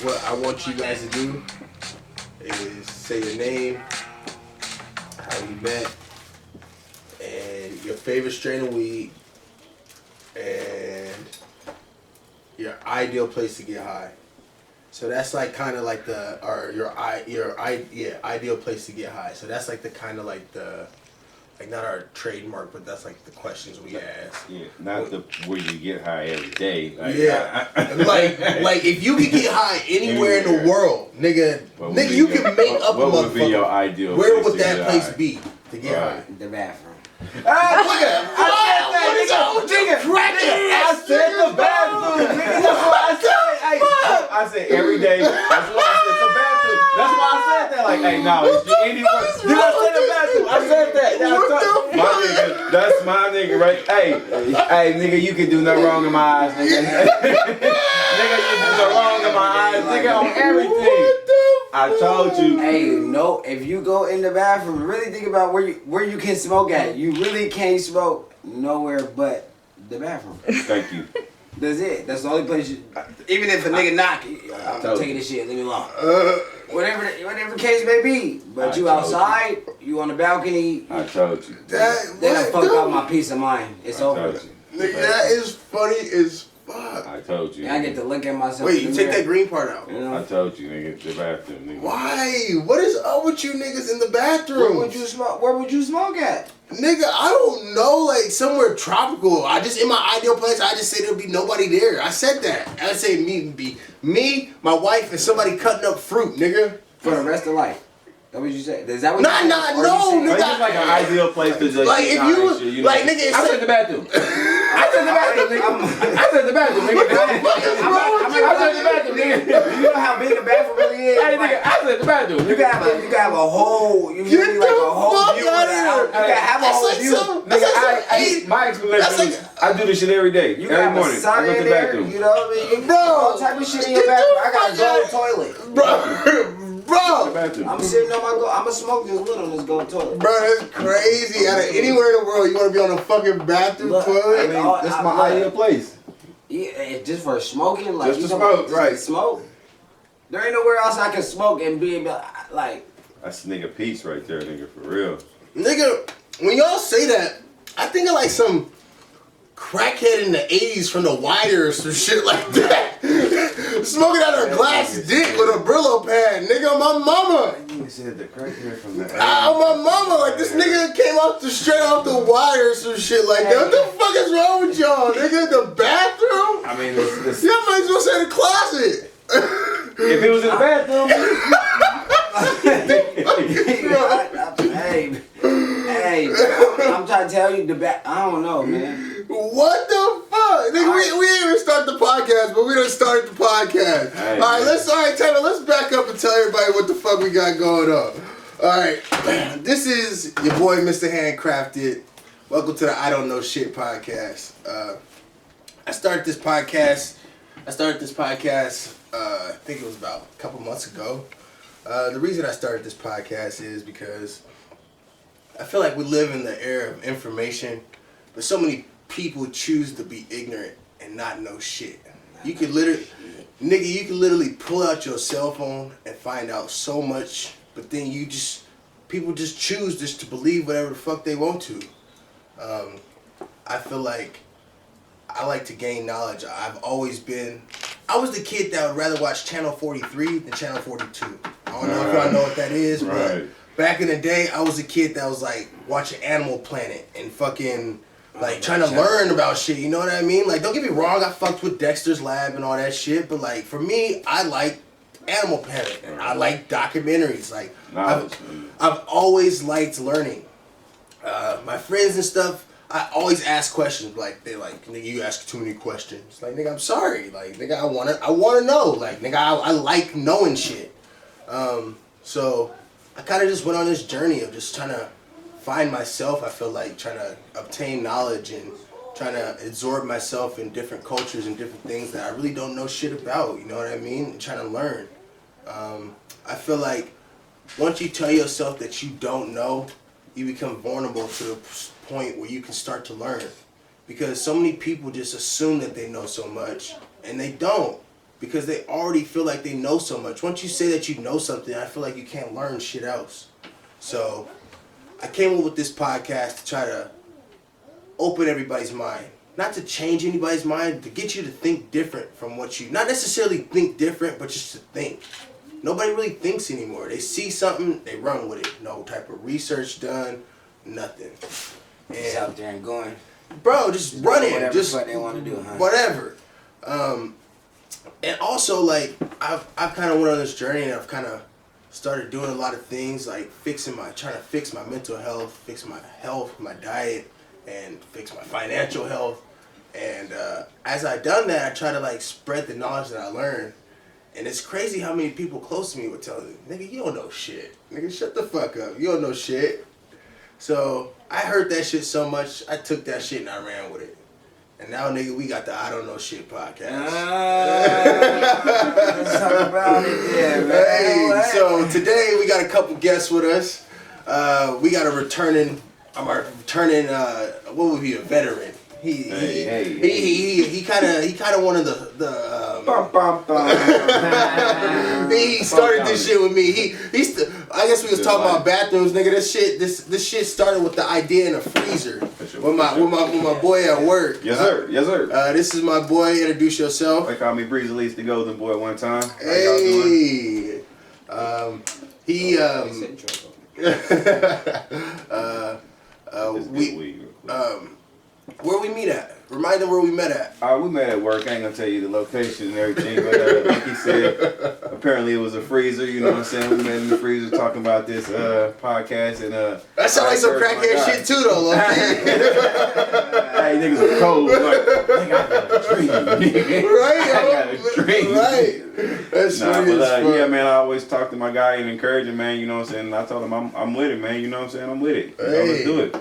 what I want you guys to do is say your name, how you met, and your favorite strain of weed, and your ideal place to get high. So that's like kind of like your ideal place to get high. So that's like the kind of like the, like not our trademark, but that's like the questions we ask. Yeah, not the where you get high every day. Like, yeah, like if you could get high anywhere in the world, nigga, you can make up a motherfucker. What would be your ideal? Where would that place be to get high? The bathroom. Nigga, I said the bathroom, nigga. That's what I said. I said every day. That's why I said the bathroom. That's why I said that. Like, hey, no, if you anywhere, dude, I said the bathroom. I said that. My nigga, that's my nigga, right? Hey, nigga, you can do no wrong in my eyes, nigga. Nigga, you do no wrong in my eyes, nigga, on everything. I told you. Hey, no, if you go in the bathroom, really think about where you can smoke at. You really can't smoke nowhere but the bathroom. Thank you. That's it. That's the only place you. Even if a nigga knock, I'm taking this shit. Leave me alone. Whatever the case may be. But you outside, you on the balcony. I told you. Then I fuck up my peace of mind. It's over. Nigga, that is funny as fuck. I told you. And I get to look at myself. Wait, you take that green part out. You know? I told you, nigga, the bathroom, nigga. Why? What is up with you niggas in the bathroom? Where would you smoke at? Nigga, I don't know, like somewhere tropical. In my ideal place, I just say there'll be nobody there. I said that. I say me, my wife, and somebody cutting up fruit, nigga. For the rest of life. That what you said? Is that what no, you nigga. It's like an ideal place to just like if you, shit, like nigga, I said the bathroom. I said the bathroom, nigga. I said the bathroom, nigga. I said the bathroom, nigga. You know how big the bathroom really is? Hey, nigga, I said the bathroom. You can have a whole, you need like a whole view of that. You can have a whole view. Nigga, my explanation is I do this shit every day. Every morning. I go to the bathroom. You know what I mean? Bro, all type of shit in your bathroom. I got a gold toilet. Bro, I'm sitting on my go. I'ma smoke this little on this gold toilet. Bro, that's crazy. Out of anywhere in the world, you want to be on a fucking bathroom toilet? That's my ideal place. Yeah, just for smoking, like just to smoke, right? Smoke. There ain't nowhere else I can smoke and be like. That's nigga peace right there, nigga, for real. Nigga, when y'all say that, I think of like some crackhead in the 80s from The Wire or some shit like that. Smoking out a glass dick with a Brillo pad, nigga, my mama. You said the crackhead from the 80s. My mama, like this nigga came straight off The Wire or some shit like that. What the fuck is wrong with y'all, nigga? The bathroom? I mean, this y'all might as well say the closet. If it was in the bathroom. Hey, I'm trying to tell you I don't know, man. What the fuck? Nigga, we didn't even start the podcast, but we done started the podcast. Hey, alright, Taylor, let's back up and tell everybody what the fuck we got going on. Alright, this is your boy, Mr. HandCrafted. Welcome to the I Don't Know Shit podcast. I started this podcast, I think it was about a couple months ago. The reason I started this podcast is because I feel like we live in the era of information, but so many people choose to be ignorant and not know shit. You could literally pull out your cell phone and find out so much, but then people just choose just to believe whatever the fuck they want to. I feel like I like to gain knowledge. I was the kid that would rather watch Channel 43 than Channel 42. I don't know if y'all know what that is, but back in the day, I was a kid that was like watching Animal Planet and fucking like trying to learn about shit, you know what I mean? Like, don't get me wrong, I fucked with Dexter's Lab and all that shit, but like, for me, I like Animal Planet and I like documentaries. Like, I've always liked learning. My friends and stuff, I always ask questions. Like, they're like, nigga, you ask too many questions. Like, nigga, I'm sorry. Like, nigga, I wanna know. Like, nigga, I like knowing shit. So I kind of just went on this journey of just trying to find myself. I feel like trying to obtain knowledge and trying to absorb myself in different cultures and different things that I really don't know shit about, you know what I mean? And trying to learn. I feel like once you tell yourself that you don't know, you become vulnerable to the point where you can start to learn. Because so many people just assume that they know so much, and they don't. because they already feel like they know so much. Once you say that you know something, I feel like you can't learn shit else. So I came up with this podcast to try to open everybody's mind. Not to change anybody's mind, to get you to think different from what you... Not necessarily think different, but just to think. Nobody really thinks anymore. They see something, they run with it. No type of research done, nothing. Just out there and going. Bro, just running. Whatever Just they want to do, huh? whatever. And also, like, I've kind of went on this journey, and I've kind of started doing a lot of things, like trying to fix my mental health, fix my health, my diet, and fix my financial health. And as I done that, I try to like spread the knowledge that I learned. And it's crazy how many people close to me would tell me, nigga, you don't know shit. Nigga, shut the fuck up. You don't know shit. So I heard that shit so much, I took that shit and I ran with it. And now, nigga, we got the I Don't Know Shit podcast. Let's talk about it, yeah, man. Hey, so today we got a couple guests with us. We got a returning, what would be a veteran? He kind of one of the he started this shit with me. I guess we was talking about bathrooms, nigga. This shit started with the idea in a freezer with my boy at work. Yes sir, yes sir. This is my boy. Introduce yourself. They call me Breezy Least the Golden Boy one time. Hey, where we meet at? Remind them where we met at. We met at work. I ain't gonna tell you the location and everything, but like he said, apparently it was a freezer. You know what I'm saying? We met in the freezer talking about this podcast and that sounds like some crackhead shit too, though. Hey, niggas are cold. Like, nigga, I got a dream. Right? I got a dream. Right. That's yeah, man. I always talk to my guy and encourage him, man. You know what I'm saying? And I told him I'm with it, man. You know what I'm saying? I'm with it. You know, let's do it.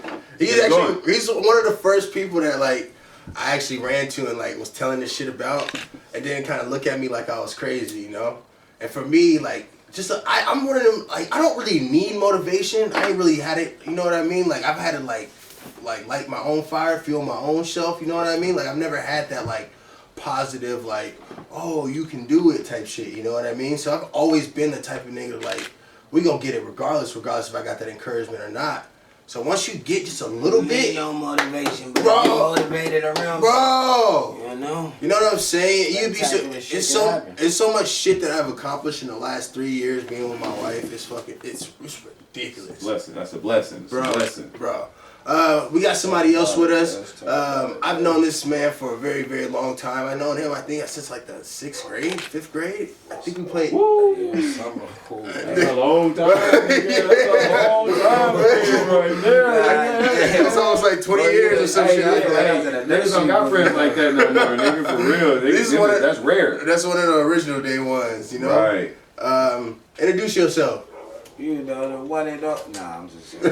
He's one of the first people that like I actually ran to and like was telling this shit about, and then kind of look at me like I was crazy, you know. And for me, like, I'm one of them. Like, I don't really need motivation. I ain't really had it. You know what I mean? Like, I've had to like light my own fire, fuel my own shelf. You know what I mean? Like, I've never had that like positive, like, oh, you can do it type shit. You know what I mean? So I've always been the type of nigga like, we gonna get it regardless if I got that encouragement or not. So once you get just a little bit, your motivation, but bro, you motivated around, bro. You know what I'm saying? You'd be it's so much shit that I've accomplished in the last 3 years being with my wife. It's ridiculous. Blessing. That's a blessing. It's a blessing, bro. We got somebody else with us. I've known this man for a very, very long time. I've known him, I think, since like the 6th grade, 5th grade. I think we played. Woo! That's a long time. That's a long time right there. It's almost like 20 years or some shit like that. Niggas don't got friends like that no more, nigga, for real. That's rare. That's one of the original day ones, you know? Right. Introduce yourself. You know, the one and all. Nah, I'm just saying.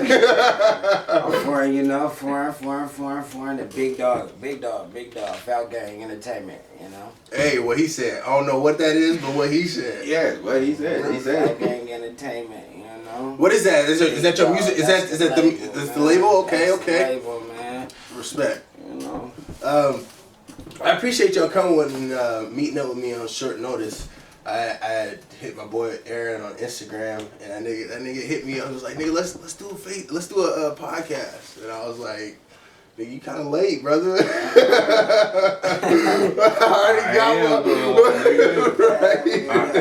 I'm foreign, you know, foreign, the big dog, Foul Gang Entertainment, you know. Hey, what he said. I don't know what that is, but what he said. Yeah, what he said. Foul Gang Entertainment, you know. What is that? Is that your music? Is that the label? Okay. That's the label, man. Respect. You know. I appreciate y'all coming and meeting up with me on short notice. I hit my boy Aaron on Instagram, and that nigga hit me. I was like, nigga, let's do a podcast. And I was like, nigga, you kind of late, brother. I already got one. I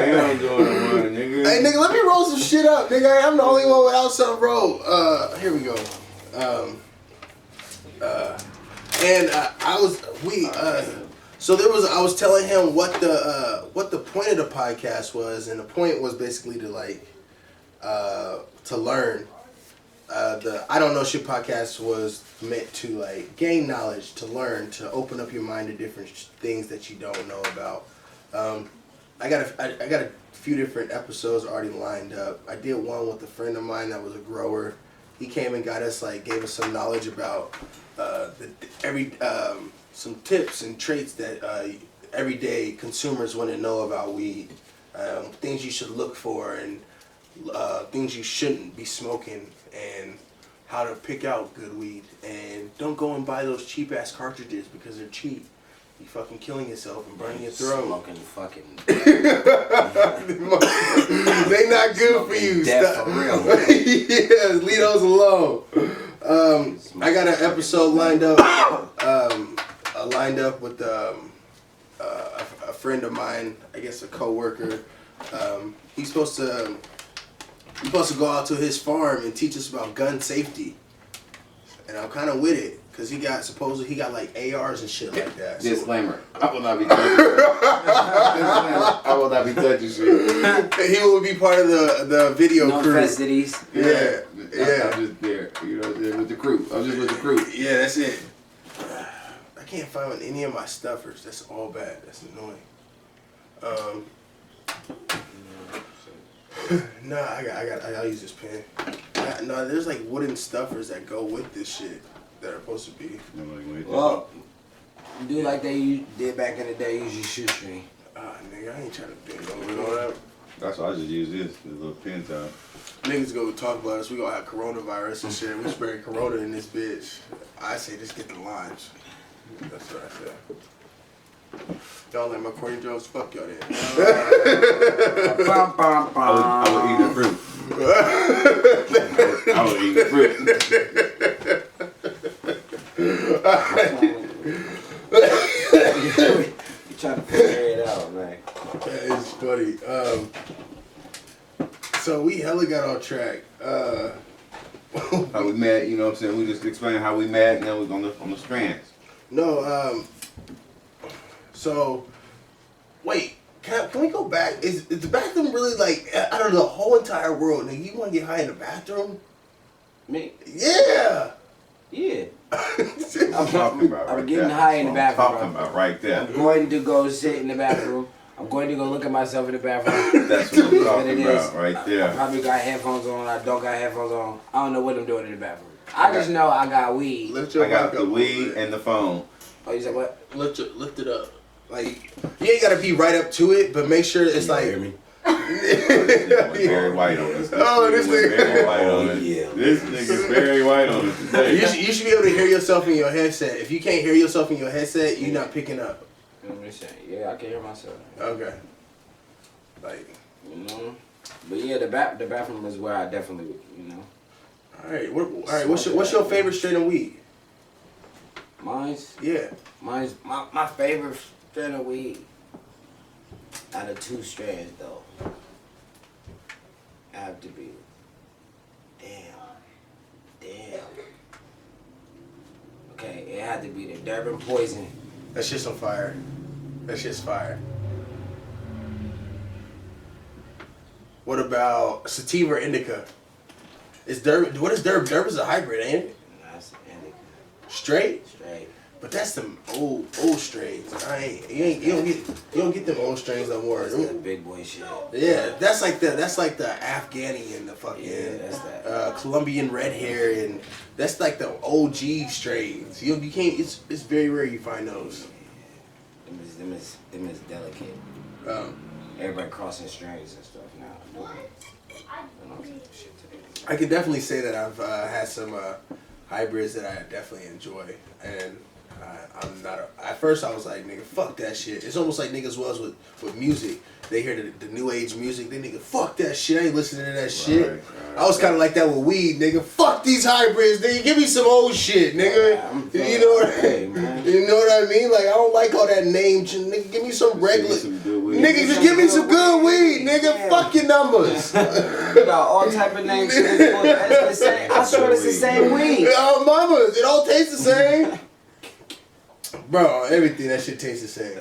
am doing one, nigga. Hey, nigga, let me roll some shit up, nigga. I'm the only one without something rolled. Here we go. So I was telling him what the point of the podcast was, and the point was basically to learn. The I Don't Know Shit podcast was meant to like gain knowledge, to learn, to open up your mind to different things that you don't know about. I got a few different episodes already lined up. I did one with a friend of mine that was a grower. He came and gave us some knowledge about some tips and traits that everyday consumers want to know about weed, things you should look for, and things you shouldn't be smoking, and how to pick out good weed. And don't go and buy those cheap ass cartridges because they're cheap. you fucking killing yourself and burning your throat. Smoking fucking. They not good for you. Death for real. Yeah, leave those alone. I got an episode lined up. With a friend of mine. I guess a coworker. He's supposed to go out to his farm and teach us about gun safety. And I'm kind of with it. Cause he got like ARs and shit like that. Disclaimer: I will not be touching. I will not be touching shit. He will be part of the video crew. No festivities. Yeah. I'm just there, with the crew. I'm just with the crew. Yeah, that's it. I can't find any of my stuffers. That's all bad. That's annoying. Nah, I'll use this pen. No, there's like wooden stuffers that go with this shit. That are supposed to be. Well, do like they did back in the day. Use your shoestring. Nigga, I ain't trying to bend over and all that. That's why I just use this little pen time. Niggas go talk about us. We gonna have coronavirus and shit. We spraying corona in this bitch. I say just get the lines. That's what I said. Y'all like my corny jokes? Fuck y'all then. I would eat the fruit. I would eat the fruit. You trying to figure it out, man. That is funny. So we hella got off track. How we met, you know what I'm saying? We just explained how we met, and then we on the strands. No, so wait, can we go back? Is the bathroom really like out of the whole entire world? Nigga, you want to get high in the bathroom? Me? Yeah. Yeah. I'm talking about right I'm getting there. high in the bathroom. I'm talking about right there. I'm going to go sit in the bathroom. I'm going to go look at myself in the bathroom. That's what I'm talking about right I there. probably got headphones on. I don't got headphones on. I don't know what I'm doing in the bathroom. I just know I got weed. Lift your I got mic the up weed and the phone. Oh, you said what? Lift it up. Like you ain't gotta be right up to it, but make sure it's like. Hear me? Very white on us. Oh, this nigga. Very white on us. Yeah. This nigga's very white on us today. You should be able to hear yourself in your headset. If you can't hear yourself in your headset, you're not picking up. Yeah, I can hear myself. Okay. Like. You know. But yeah, the bathroom is where I definitely, you know. All right. What's your favorite strain of weed? Mine's Yeah. my favorite strain of weed. Out of two strands though, have to be. Damn. Okay, it had to be the Durban Poison. That shit's on fire. That shit's fire. What about sativa or indica? Is Durban? What is Durban? Durban's a hybrid, ain't it? That's indica. Straight. Straight. But that's them old strains. You don't get them old strains no more. That's that big boy shit. Yeah, that's like the Afghani and the fucking that's that. Colombian red hair, and that's like the OG strains. You can't. It's very rare you find those. Them is delicate. Everybody crossing strains and stuff now. I can definitely say that I've had some hybrids that I definitely enjoy, and I'm not. At first, I was like, "Nigga, fuck that shit." It's almost like niggas was with music. They hear the new age music, they nigga, fuck that shit. I ain't listening to that shit. Right. I was kind of like that with weed, nigga. Fuck these hybrids, nigga. Give me some old shit, nigga. You know what I mean? Like I don't like all that name, nigga. Give me some regular. Nigga, just give me some good weed, nigga. Yeah. Fuck your numbers. You got all type of names. It's the same. I swear it's the same weed. Mamas, it all tastes the same. Bro, everything, that shit tastes the same.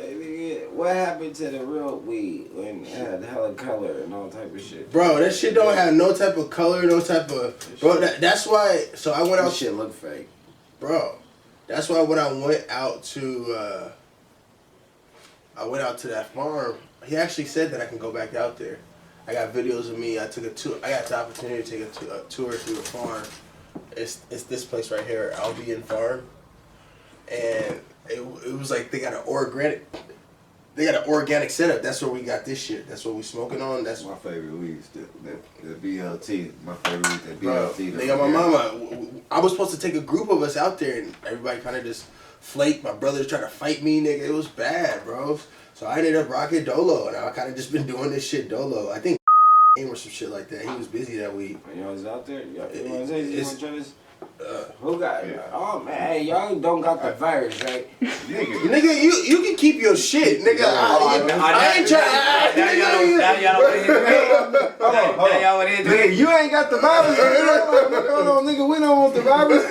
What happened to the real weed when it had hella color and all type of shit? Bro, that shit don't have no type of color, no type of... Bro, that's why... So I went out... That shit look fake. Bro, that's why when I went out to... I went out to that farm, he actually said that I can go back out there. I got videos of me. I took a tour. I got the opportunity to take a tour through the farm. It's this place right here, Albion Farm. And it was like they got an organic setup. That's where we got this shit. That's what we smoking on. That's my favorite weed. The BLT. My favorite weed. The BLT. They got my mama. I was supposed to take a group of us out there, and everybody kind of just flaked. My brother's trying to fight me, nigga. It was bad, bro. So I ended up rocking dolo, and I kind of just been doing this shit dolo. I think or some shit like that. He was busy that week. Y'all was out there? You want to try this? Who got it? Oh man, hey, y'all don't got the virus, right? Nigga, you can keep your shit, nigga. I ain't trying. Now y'all want to hit Now y'all want to hit Nigga, you ain't got the virus. Hold on, nigga, we don't want the virus.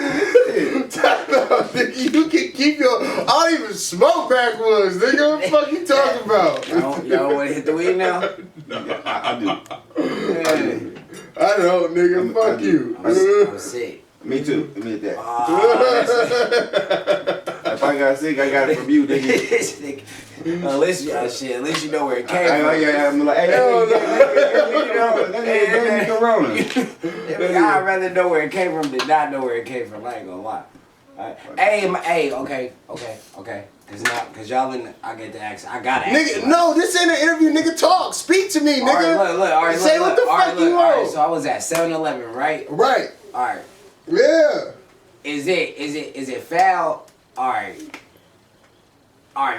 Nigga, you can keep your. I don't even smoke backwoods, nigga. What the fuck you talking about? Y'all want to hit the weed now? I do. I don't, nigga. Fuck you. I'm sick. Me too. Let me hit that. If I got sick, I got it from you, nigga. At least you know where it came from. I'm like, hey, that Corona. I'd rather know where it came from than not know where it came from. I ain't gonna lie. Hey, okay. Cause y'all in, I get the accent. I gotta ask. Nigga, no, this ain't an interview, nigga. Talk. Speak to me, nigga. All right, say what the fuck you want. So I was at 7-Eleven, right? Right. All right. Yeah. Is it foul? All right.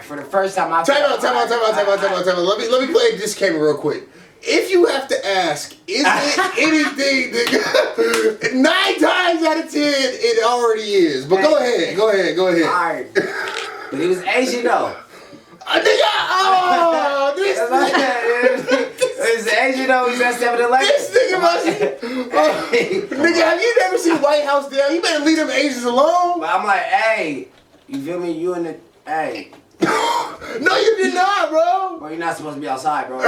For the first time, Time out. Let me play this camera real quick. If you have to ask, is it anything, nigga? 9 times out of 10, it already is. But go ahead. All right. But he was Asian though. This It's Asian though. He's at 7-Eleven. This nigga must. Nigga, have you never seen White House down? You better leave them Asians alone. But I'm like, hey, you feel me? You in the hey. No, you did not, bro. Bro, you're not supposed to be outside, bro. I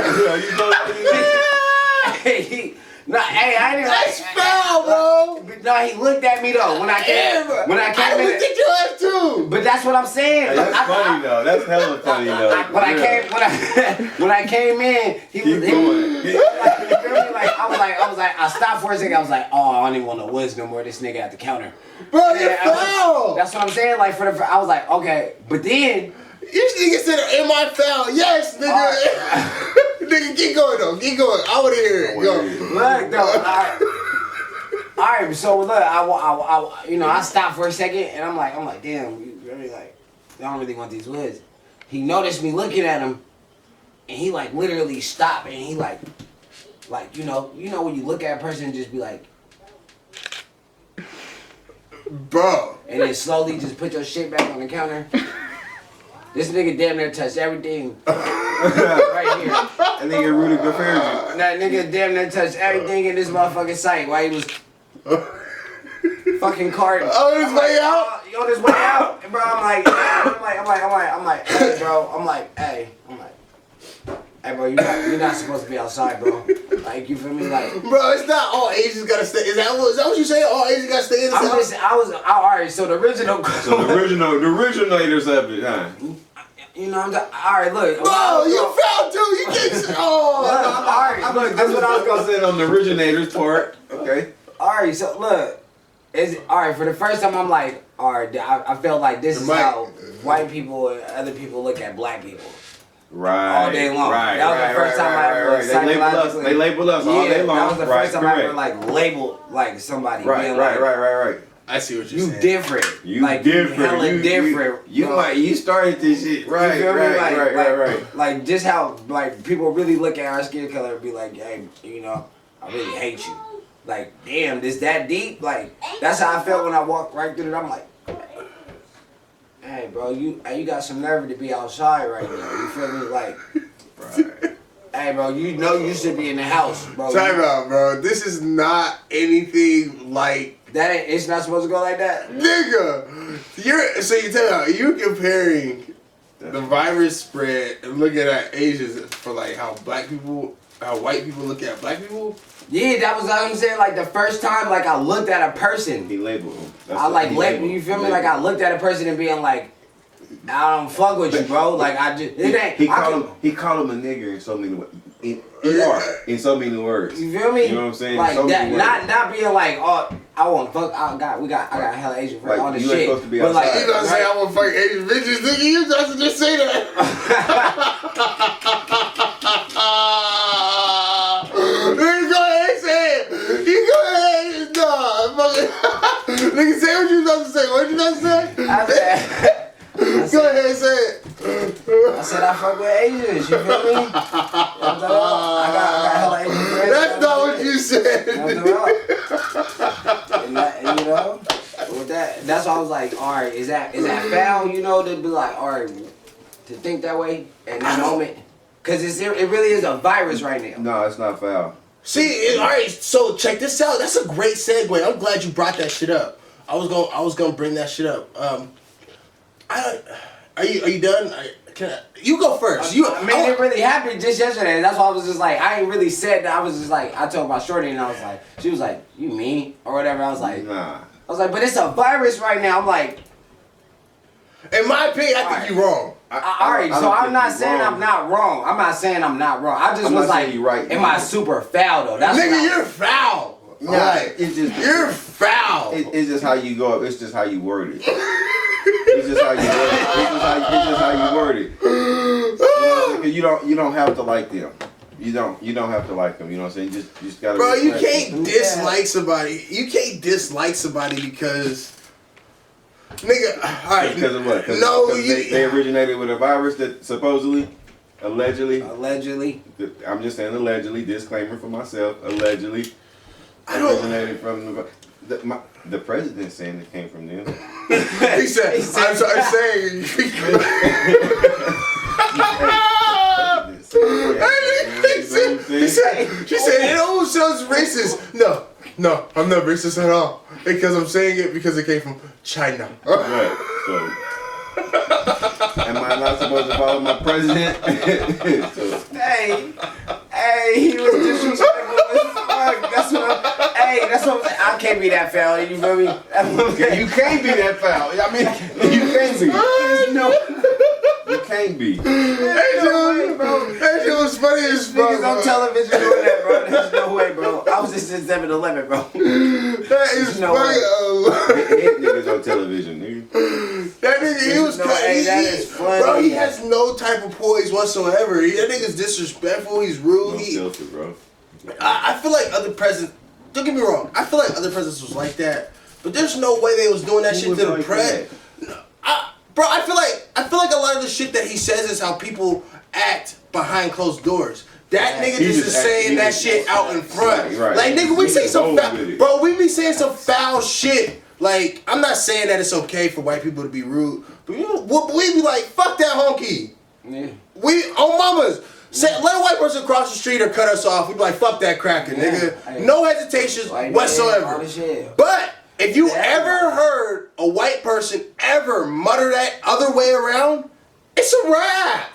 didn't. That's foul, bro. No, he looked at me though when I came. I looked at your ass too. But that's what I'm saying. Hey, that's funny though. That's hella funny though. When I came in, he was like, I was like, I stopped for a second. I was like, oh, I don't even want no woods no more. This nigga at the counter. Bro, you're foul. That's what I'm saying. Like I was like, okay, but then. This nigga said, am I foul? Yes, nigga. Nigga, keep going though. Keep going. I want to hear it. Go. Look, though. All right. So look, I stopped for a second, and I'm like, damn, you really like, I don't really want these woods. He noticed me looking at him, and he like literally stopped, and he like you know when you look at a person and just be like, bro, and then slowly just put your shit back on the counter. This nigga damn near touched everything right here. That nigga Rudy Gaffergy. That nigga damn near touched everything in this motherfucking site while he was fucking carting. On his way out? On his way out. And bro, I'm like, hey bro, hey, bro, you're not supposed to be outside, bro. Like, you feel me? Like, bro, it's not all Asians gotta stay. Is that what you saying? All Asians gotta stay in the house? Alright, so the original. So the originators of it, huh? You know, alright, look. Bro, you found too. You can't say, alright, look, that's what I was gonna say on the originators part. Okay. Alright, so look. Alright, for the first time, I'm like, alright, I felt like this is how white people and other people look at black people. Right. All day long. Right. That was the first time I ever They label us all day long. That was the first time I ever like labeled like somebody. Right. I see what you're saying. You different. You like, different. Hella different. You started this shit. Right. Like just how like people really look at our skin color and be like, hey, you know, I really hate you. Like, damn, this that deep? Like, that's how I felt when I walked right through it. I'm like, hey, bro, you got some nerve to be outside right now. You feel me? Like, right. Hey, bro, you know you should be in the house, bro. Time out, bro. This is not anything like that. It's not supposed to go like that, nigga. You're comparing the virus spread and looking at Asians for like how white people look at black people. Yeah, that was what I'm saying. Like the first time, like I looked at a person. He labeled him. You feel me? Like I looked at a person and being like, I don't fuck with you, bro. Like I just he called him a nigger in so many ways. In so many words. You feel me? You know what I'm saying? Like so that, not being like, oh, I want fuck. I got hella Asian friends. Like, all this you shit. Ain't supposed to be but outside. You gonna say I want to fuck Asian bitches, nigga? You just say that. Go ahead, say it. You go ahead, no, nigga, say what you supposed to say. What you supposed to say? said I fuck with Asians. You feel me? I got hella Asian friends. That's not what you said. And you know, with that's why I was like, all right, is that foul? You know, to be like, all right, to think that way in that moment, because it really is a virus right now. No, it's not foul. See, all right. So check this out. That's a great segue. I'm glad you brought that shit up. I was gonna bring that shit up. Are you done? You go first. I mean, it really happened just yesterday. That's why I was just like, I ain't really said that. I was just like, I told my shorty and I was like, she was like, you mean or whatever. I was like, nah. I was like, but it's a virus right now. I'm like, in my opinion, I think you're wrong. Alright, so I'm not saying I'm not wrong. I'm not saying I'm not wrong. I just was like, am I super foul though? That's nigga, you're foul. Nah, like, it's just you're foul. It's just how you go up. It's just how you word it. It's just how you word it. It's just how you word it. You don't have to like them. You don't have to like them. You know what I'm saying? You just gotta. Bro, you can't dislike somebody. You can't dislike somebody because. Nigga, alright. Because of what? No, they originated with a virus that supposedly, allegedly. I'm just saying allegedly. Disclaimer for myself. Allegedly. Originated from the president saying it came from them. he said, I'm saying. She said, it almost sounds racist. No, I'm not racist at all. Because I'm saying it because it came from China. Right. So, am I not supposed to follow my president? Hey, he was disrespectful as fuck. That's what I'm saying. I can't be that foul. You feel me? You can't be that foul. I mean, you can't be. You can't be. That shit was funny as fuck. Niggas on television doing that, bro. There's no way, bro. I was just in 7-Eleven, bro. That is no funny. Niggas on television, nigga. That nigga, he was cutting. That is funny. Bro, he has no type of poise whatsoever. That nigga's disrespectful. He's rude. Filter, bro. I feel like other presidents. Don't get me wrong. I feel like other presidents was like that, but there's no way they was doing that shit to the press. Bro, I feel like a lot of the shit that he says is how people act behind closed doors. That nigga just is saying that shit out in front. Right. Like, nigga, we say some foul, bro. We be saying some foul shit. Like, I'm not saying that it's okay for white people to be rude, but we be like, fuck that honky. Yeah. We on mamas. Let a white person cross the street or cut us off. We be like, fuck that cracker, nigga. No hesitations whatsoever. But if you ever heard a white person ever mutter that other way around, it's a wrap.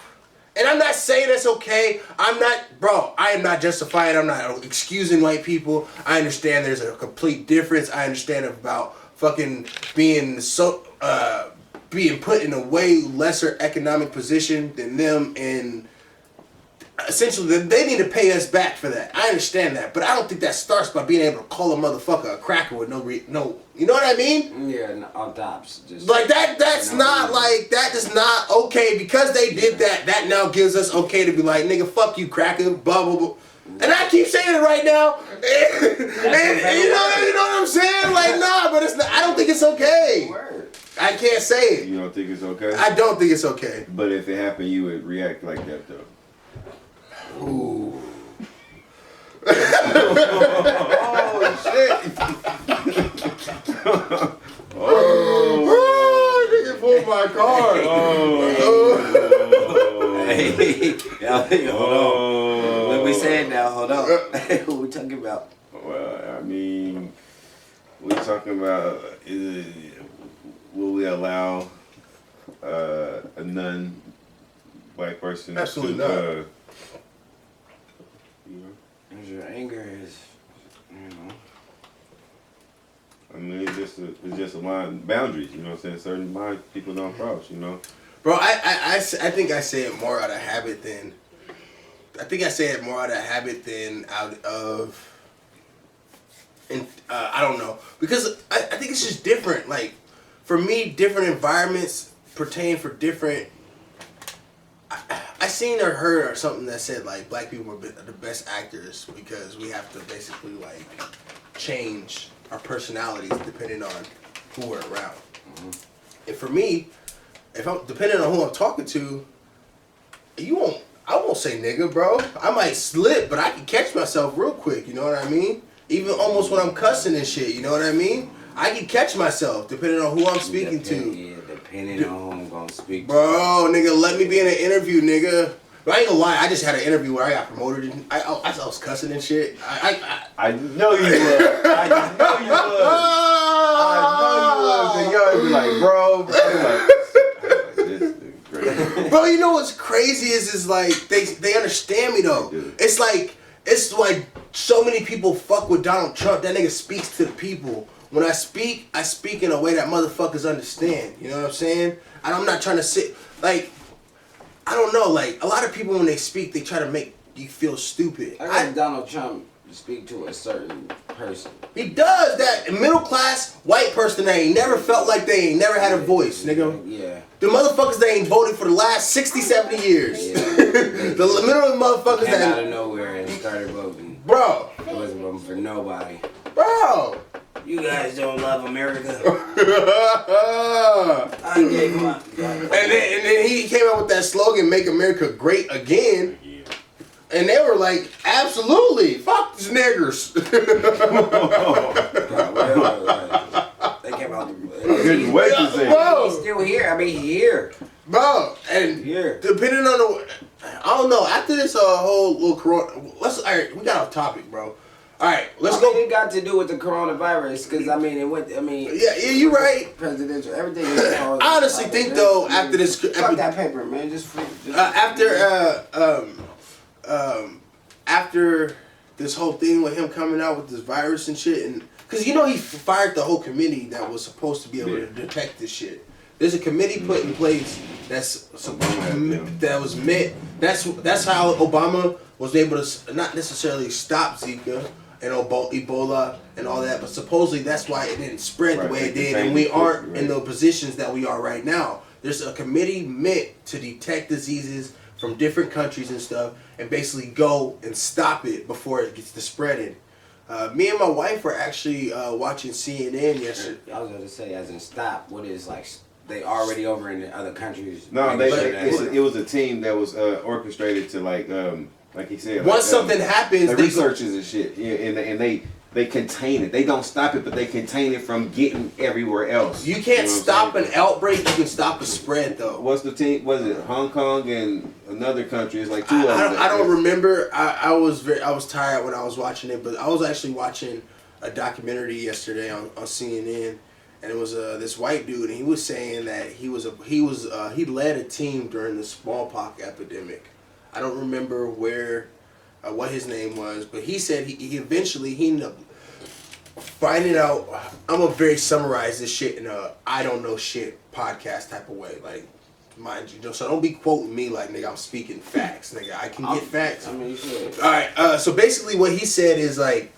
And I'm not saying that's okay. I am not justifying. I'm not excusing white people. I understand there's a complete difference. I understand about fucking being put in a way lesser economic position than them, and essentially they need to pay us back for that. I understand that, but I don't think that starts by being able to call a motherfucker a cracker with no, you know what I mean? Yeah, on tops. Just like that. That's not like that. Is not okay because they did that. That now gives us okay to be like, nigga, fuck you, cracker, blah blah blah. And I keep saying it right now. And you know what I'm saying? Like, nah, but it's not. I don't think it's okay. Word. I can't say it. You don't think it's okay? I don't think it's okay. But if it happened, you would react like that, though. Ooh. Oh, shit. Oh, nigga pulled my card. Hey, hold on. What we saying now? Hold on. What we talking about? Well, I mean, we're talking about will we allow a non-white person Absolutely to... not. Because your anger is, you know. I mean, it's just a line, boundaries, you know what I'm saying? Certain lines people don't cross, you know? Bro, I think I say it more out of habit than... out of... And I don't know. Because I think it's just different. Like, for me, different environments pertain for different... I seen or heard or something that said, like, black people are the best actors because we have to basically, like, change our personalities depending on who we're around. Mm-hmm. And for me, if I'm depending on who I'm talking to, I won't say nigga, bro. I might slip, but I can catch myself real quick. You know what I mean? Even almost when I'm cussing and shit. You know what I mean? I can catch myself depending on who I'm speaking to. Yeah, depending on who I'm gonna speak to. Bro, nigga, let me be in an interview, nigga. But I ain't gonna lie, I just had an interview where I got promoted. And I was cussing and shit. I know you would. I know you would. I know you would. And y'all be like, bro. This is great. Bro, you know what's crazy is like they understand me though. It's like so many people fuck with Donald Trump. That nigga speaks to the people. When I speak in a way that motherfuckers understand. You know what I'm saying? And I'm not trying to sit like I don't know. Like a lot of people when they speak, they try to make you feel stupid. I got Donald Trump speak to a certain person. He does that. A middle class white person that ain't never felt like they ain't never had a voice, nigga. Yeah. The motherfuckers that ain't voted for the last 60, 70 years. Yeah. The middle motherfuckers Came that out of nowhere and started voting. Bro. It wasn't voting for nobody. Bro. You guys don't love America. I gave him up. And then he came out with that slogan, "Make America Great Again." And they were like, absolutely, fuck these niggers. They came out. Couldn't wait to say. He's still here. I mean, he's here. Bro, and Here. depending on the, I don't know. After this whole little corona, all right, we got off topic, bro. All right, let's go. It got to do with the coronavirus, because I mean, it went. I mean, Yeah, you right. Presidential, everything. I honestly think though, after this, fuck that paper, man. Just free. After this whole thing with him coming out with this virus and shit, and because you know he fired the whole committee that was supposed to be able to detect this shit. There's a committee put in place that was meant. That's how Obama was able to not necessarily stop Zika and Ebola and all that, but supposedly that's why it didn't spread the way it did, and we aren't in the positions that we are right now. There's a committee meant to detect diseases from different countries and stuff, and basically go and stop it before it gets to spreading. Me and my wife were actually watching CNN yesterday. I was going to say, as in stop. What is like? They already over in the other countries. No, it was a team that was orchestrated to like he said. Once something happens, the researchers and shit, yeah, and they contain it. They don't stop it, but they contain it from getting everywhere else. You can't stop an outbreak. You can stop a spread, though. What's the team? Was it Hong Kong and another country? It's like two of them. I don't remember. I was tired when I was watching it, but I was actually watching a documentary yesterday on CNN, and it was this white dude, and he was saying that he led a team during the smallpox epidemic. I don't remember what his name was, but he said he eventually ended up finding out. I'm gonna very summarize this shit in a I don't know shit podcast type of way, like mind you. So don't be quoting me like nigga I'm speaking facts, nigga. I can get facts. I mean, you should. All right. So basically, what he said is like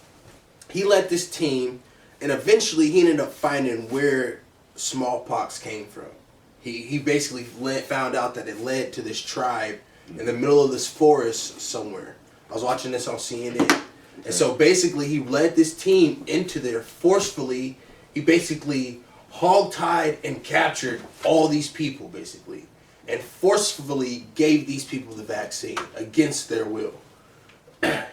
he led this team, and eventually he ended up finding where smallpox came from. He basically found out that it led to this tribe in the middle of this forest somewhere. I was watching this on CNN. And so basically he led this team into there forcefully. He basically hog-tied and captured all these people basically. And forcefully gave these people the vaccine against their will.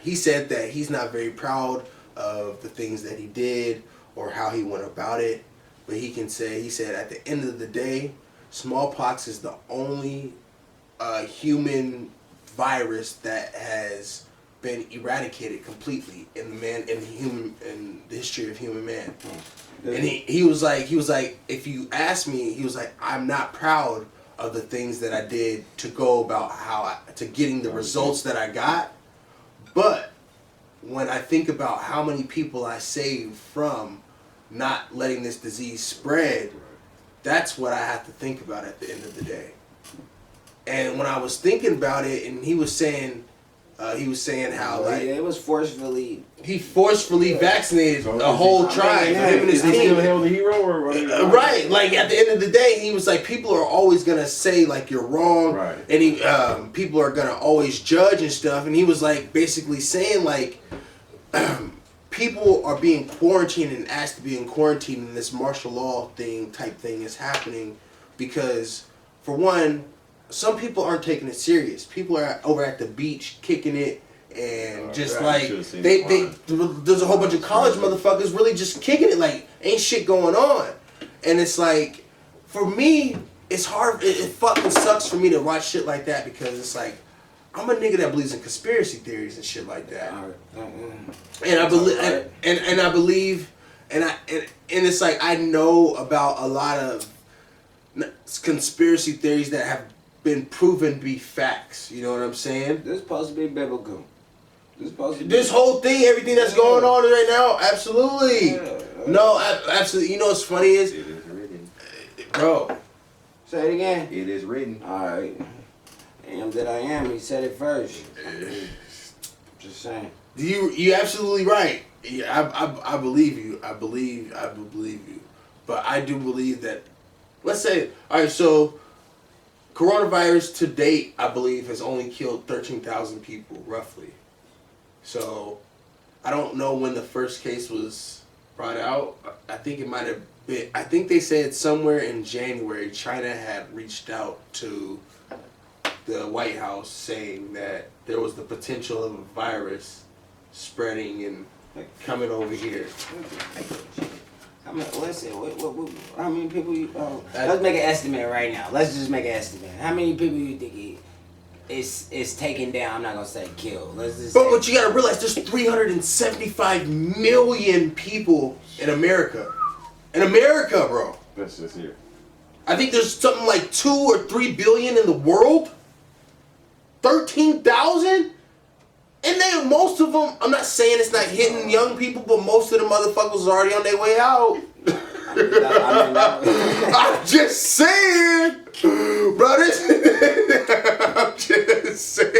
He said that he's not very proud of the things that he did or how he went about it. But he said at the end of the day, smallpox is the only human virus that has been eradicated completely in the history of human man. And he was like if you ask me, he was like I'm not proud of the things that I did to go about to getting the results that I got, but when I think about how many people I saved from not letting this disease spread, that's what I have to think about at the end of the day. And when I was thinking about it, and he was saying how like it was forcefully. He forcefully vaccinated the whole tribe. Him and his Is he team. still held the hero or Right, like at the end of the day, he was like, people are always gonna say like you're wrong, right? And people are gonna always judge and stuff. And he was like basically saying like, people are being quarantined and asked to be in quarantine, and this martial law type thing is happening because, for one, some people aren't taking it serious. People are over at the beach kicking it. And just right. like there's a whole bunch of college motherfuckers really just kicking it, like ain't shit going on. And it's like, for me, it's hard. It fucking sucks for me to watch shit like that because it's like, I'm a nigga that believes in conspiracy theories and shit like that. And I believe, and I believe, and it's like I know about a lot of conspiracy theories that have been proven to be facts. You know what I'm saying? This is supposed to be biblical. This whole thing, everything that's going on right now, absolutely. No, absolutely. You know what's funny is, it is written. Bro. Say it again. It is written. All right. Am that I am. He said it first. Just saying. You absolutely right. Yeah, I believe you. I believe you. But I do believe that. Let's say, all right. So, coronavirus to date, I believe, has only killed 13,000 people, roughly. So, I don't know when the first case was brought out. I think it might have been. I think they said somewhere in January, China had reached out to the White House saying that there was the potential of a virus spreading and coming over here. How many people you... let's make an estimate right now. Let's just make an estimate. How many people you think is taken down? I'm not going to say killed. Let's just but you got to realize there's 375 million people in America. In America, bro. That's just here. I think there's something like 2 or 3 billion in the world. 13,000? And then most of them, I'm not saying it's not hitting young people, but most of the motherfuckers are already on their way out. I'm just saying, bro. I'm just saying.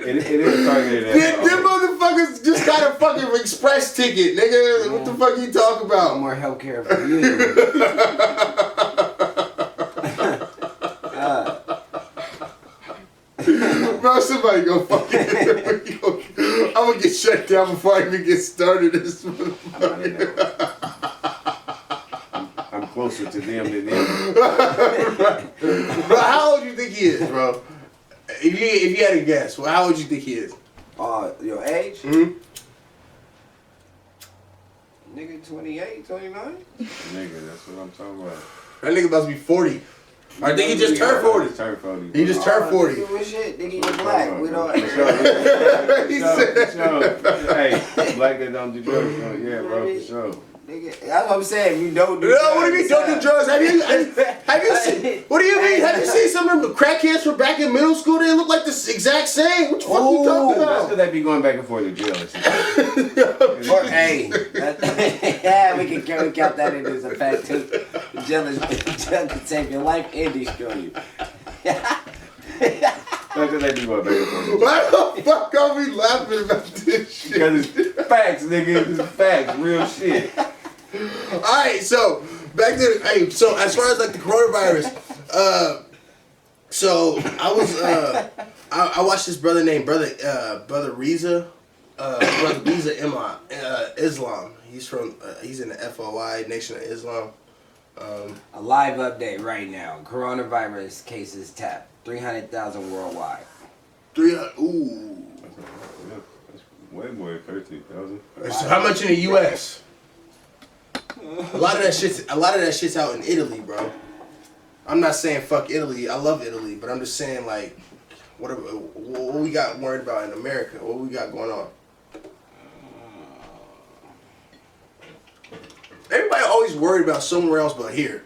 It is targeted at them motherfuckers just got a fucking express ticket, nigga. Yeah. What the fuck you talking about? More healthcare for you. Bro, somebody go fucking. I'm gonna get shut down before I even get started. This motherfucker. I'm closer to them than them. Right. Bro, how old do you think he is, bro? If you had to guess, well, how old do you think he is? Your age? Mm-hmm. Nigga, 28, 29? Nigga, that's what I'm talking about. That nigga about to be 40. I think he just turned 40. He just turned 40. Nigga, shit. Nigga, you black. We don't... Hey, black that don't do drugs. Yeah, bro, for sure. Nigga, that's what I'm saying. You don't do drugs. What do you mean don't do drugs? Have you seen? What do you mean? Have you seen some of them crackheads from back in middle school? They look like the exact same. What the fuck you talking about? That's because they be going back and forth to jail and shit. Hey, yeah, we can count that in as a fact too. Jail can save your life and destroy you. That's because they be going back and forth. Why the fuck are we laughing about this shit? Because it's facts, nigga. It's facts. Real shit. Alright, so back to so as far as like the coronavirus, so I was I watched this brother named Brother Reza, Brother Reza Islam. He's in the FOI, Nation of Islam. A live update right now. Coronavirus cases tapped 300,000 worldwide. 300. Ooh. That's way more than 13,000. So how much in the U.S.? A lot of that shit's out in Italy, bro. I'm not saying fuck Italy. I love Italy, but I'm just saying like, what we got worried about in America? What we got going on? Everybody always worried about somewhere else but here.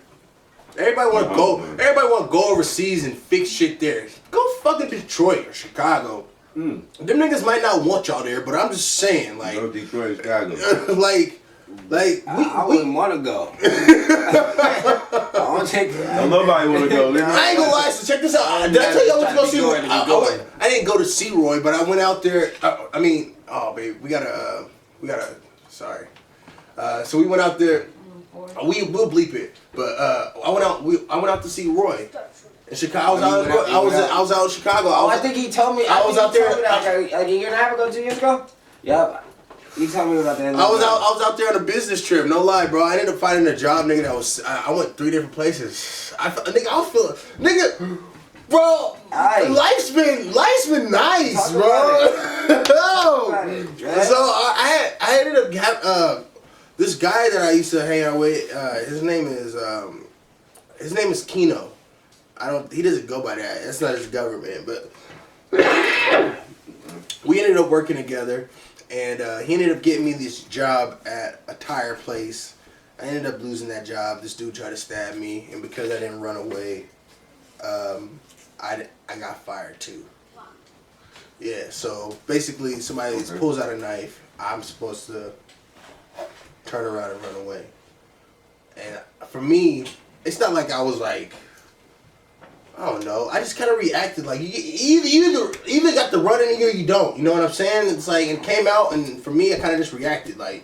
Everybody want to go. Everybody want to go overseas and fix shit there. Go fucking Detroit or Chicago. Them niggas might not want y'all there, but I'm just saying, like, go Detroit or Chicago. like I wouldn't want to go. I don't take. Don't nobody want to go. I ain't gonna lie. So check this out. Did I tell you I went to go see? I didn't go to see Roy, but I went out there. I mean, oh babe, we gotta. Sorry. So we went out there. We'll bleep it. But I went out to see Roy in Chicago. I was out in Chicago. I think he told me. I was out there like a year and a half ago, 2 years ago. Yep. You told me about that. I was out there on a business trip. No lie, bro. I ended up finding a job, nigga. I went 3 different places. I was feeling, nigga. Bro, Aye. life's been nice, Talk bro. So I ended up having this guy that I used to hang out with. His name is Kino. He doesn't go by that. That's not his government, but we ended up working together, and he ended up getting me this job at a tire place. I ended up losing that job. This dude tried to stab me, and because I didn't run away, I got fired too. Yeah, so basically somebody pulls out a knife. I'm supposed to turn around and run away. And for me, it's not like I was like, I don't know. I just kind of reacted like you either got the run in you or you don't. You know what I'm saying? It's like it came out, and for me, I kind of just reacted like.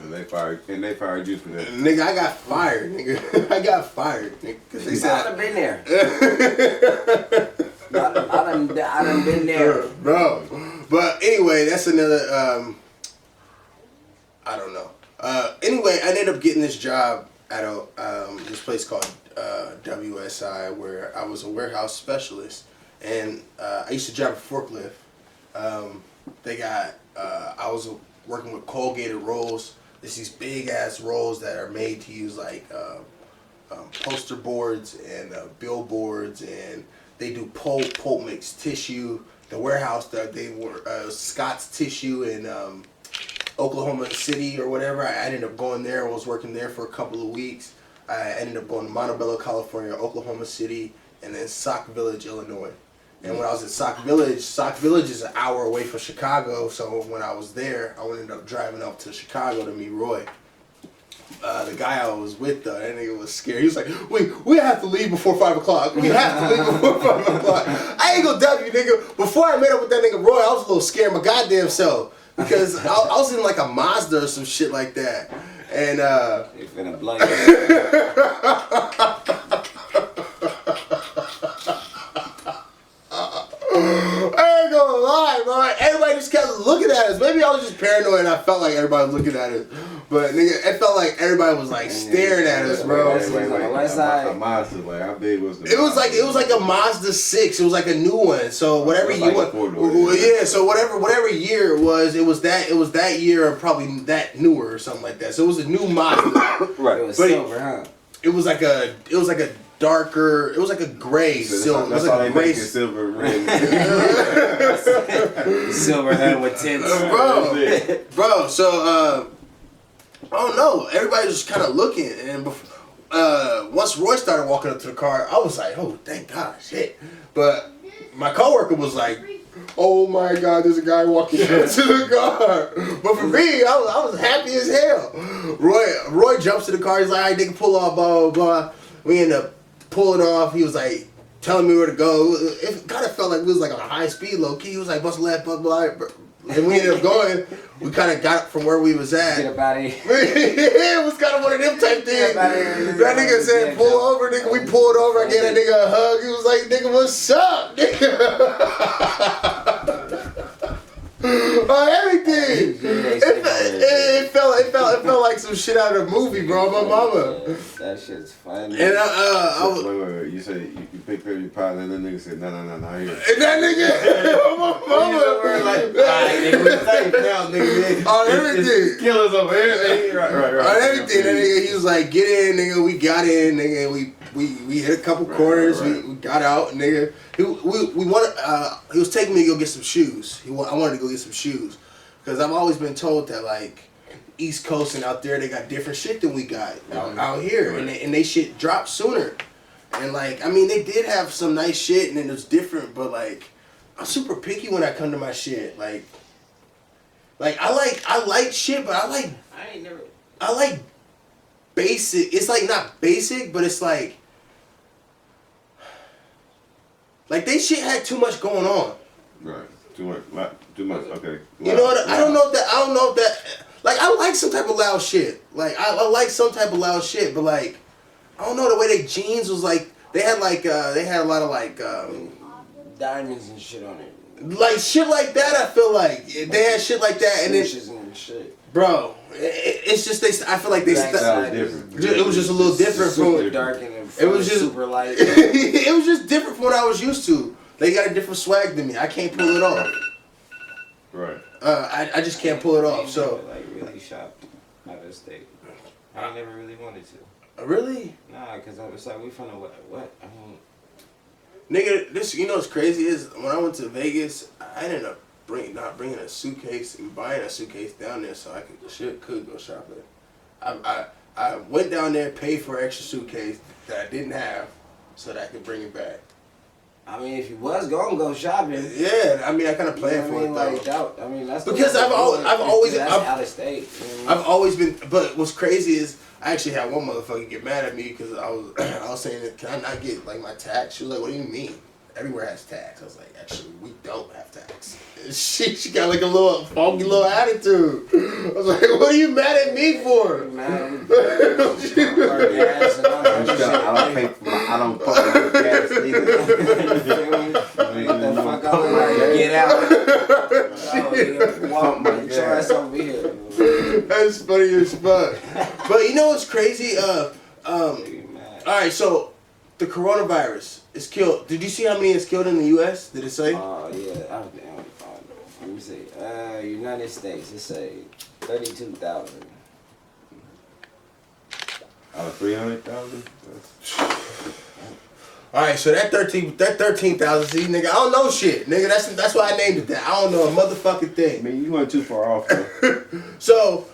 And they fired you for that. Nigga, I got fired. Nigga, I got fired. Nigga, 'cause they said I done been there. I done been there, bro. But anyway, that's another. I don't know. Anyway, I ended up getting this job at this place called WSI, where I was a warehouse specialist, and I used to drive a forklift. I was working with corrugated rolls. It's these big ass rolls that are made to use like poster boards and billboards, and they do pulp mix tissue. The warehouse that they were Scott's Tissue in Oklahoma City or whatever. I ended up going there. I was working there for a couple of weeks. I ended up going to Montebello, California, Oklahoma City, and then Sauk Village, Illinois. And when I was at Sauk Village is an hour away from Chicago. So when I was there, I ended up driving up to Chicago to meet Roy. The guy I was with, though, that nigga was scared. He was like, we have to leave before 5 o'clock. We have to leave before 5 o'clock. I ain't gonna doubt you, nigga. Before I met up with that nigga Roy, I was a little scared my goddamn self. Because I was in like a Mazda or some shit like that. And, They finna blow you. I ain't gonna lie, bro. Everybody just kept looking at us. Maybe I was just paranoid and I felt like everybody was looking at us. But nigga, it felt like everybody was like staring at us, bro. Wait. A Mazda, like how big was the? It was like a Mazda 6. It was like a new one. So whatever It was you like want, a four-door, yeah. So whatever year it was that year or probably that newer or something like that. So it was a new Mazda. Right. It was But silver, huh? It was like a darker. It was like a gray silver. That's it was all like they a gray make is silver rim. Silver head with tints. bro. So I don't know. Everybody was kind of looking, and once Roy started walking up to the car, I was like, "Oh, thank God, shit!" But my coworker was like, "Oh my God, there's a guy walking up to the car." But for me, I was happy as hell. Roy jumps to the car. He's like, "All right, they can pull off, blah blah blah." We end up pulling off. He was like telling me where to go. It kind of felt like we was like on a high speed, low key. He was like, "Bust left, blah blah." And we ended up going. We kind of got from where we was at. Get up out of here. It was kind of one of them type things. That nigga said, "Pull over, nigga." We pulled over. I gave that nigga a hug. He was like, "Nigga, what's up, nigga?" Everything. It felt like some shit out of a movie, bro. My mama. That shit's funny. And Wait. You said you picked up your pilot, and then nigga said, no, here. and that nigga, my mama, Like, alright, nigga, we safe now, nigga. on everything. Killers over here, nigga. Right. On everything, that nigga, he was like, "Get in, nigga." We got in, nigga. We hit a couple corners. Right. We got out, nigga. He was taking me to go get some shoes. I wanted to go get some shoes because I've always been told that like East Coast and out there they got different shit than we got out here, Right. and they shit dropped sooner. And like, I mean, they did have some nice shit, and it was different, but like, I'm super picky when I come to my shit. Like I like shit, but I like basic. It's like not basic, but it's like they shit had too much going on. Right. Too much. Okay. You know what? I don't know if that. Like, I like some type of loud shit. Like, I like some type of loud shit, but like, I don't know, the way they jeans was like, they had a lot of like diamonds and shit on it. like shit like that. I feel like they had shit like that, and then Swooshes and shit. bro, It's just I feel like they. That was different. It was just a little different super from. dark and It was just super light. It was just different from what I was used to. They got a different swag than me. I can't pull it off. Right. I just can't pull it off. So. Like really shopped out of state. I never really wanted to. Really? Nah, cause I was like, we from the what? I mean, Nigga, this what's crazy is when I went to Vegas, I ended up not bringing a suitcase and buying a suitcase down there so I could go shopping. I went down there, paid for an extra suitcase that I didn't have, so that I could bring it back. I mean, if you was gonna go shopping, yeah, I mean, I kind of planned for it though. I mean, that's because I've always out of state. You know what I mean? I've always been. But what's crazy is I actually had one motherfucker get mad at me because I was saying, can I not get like my tax? She was like, what do you mean? Everywhere has tax. I was like, actually, we don't have tax. She got like a little funky little attitude. I was like, what are you mad at me for? I don't fuck with gas either. What the fuck I look like? Get out. Walk my ass over here. That's funny as fuck. But you know what's crazy? Alright, so the coronavirus is killed. Did you see how many is killed in the US? Did it say? Oh yeah. Let me see. United States, it say 32,000. Out of 300,000? Alright, so that 13,000, see, nigga, I don't know shit. Nigga, that's why I named it that. I don't know a motherfucking thing. I mean, you went too far off, though. So,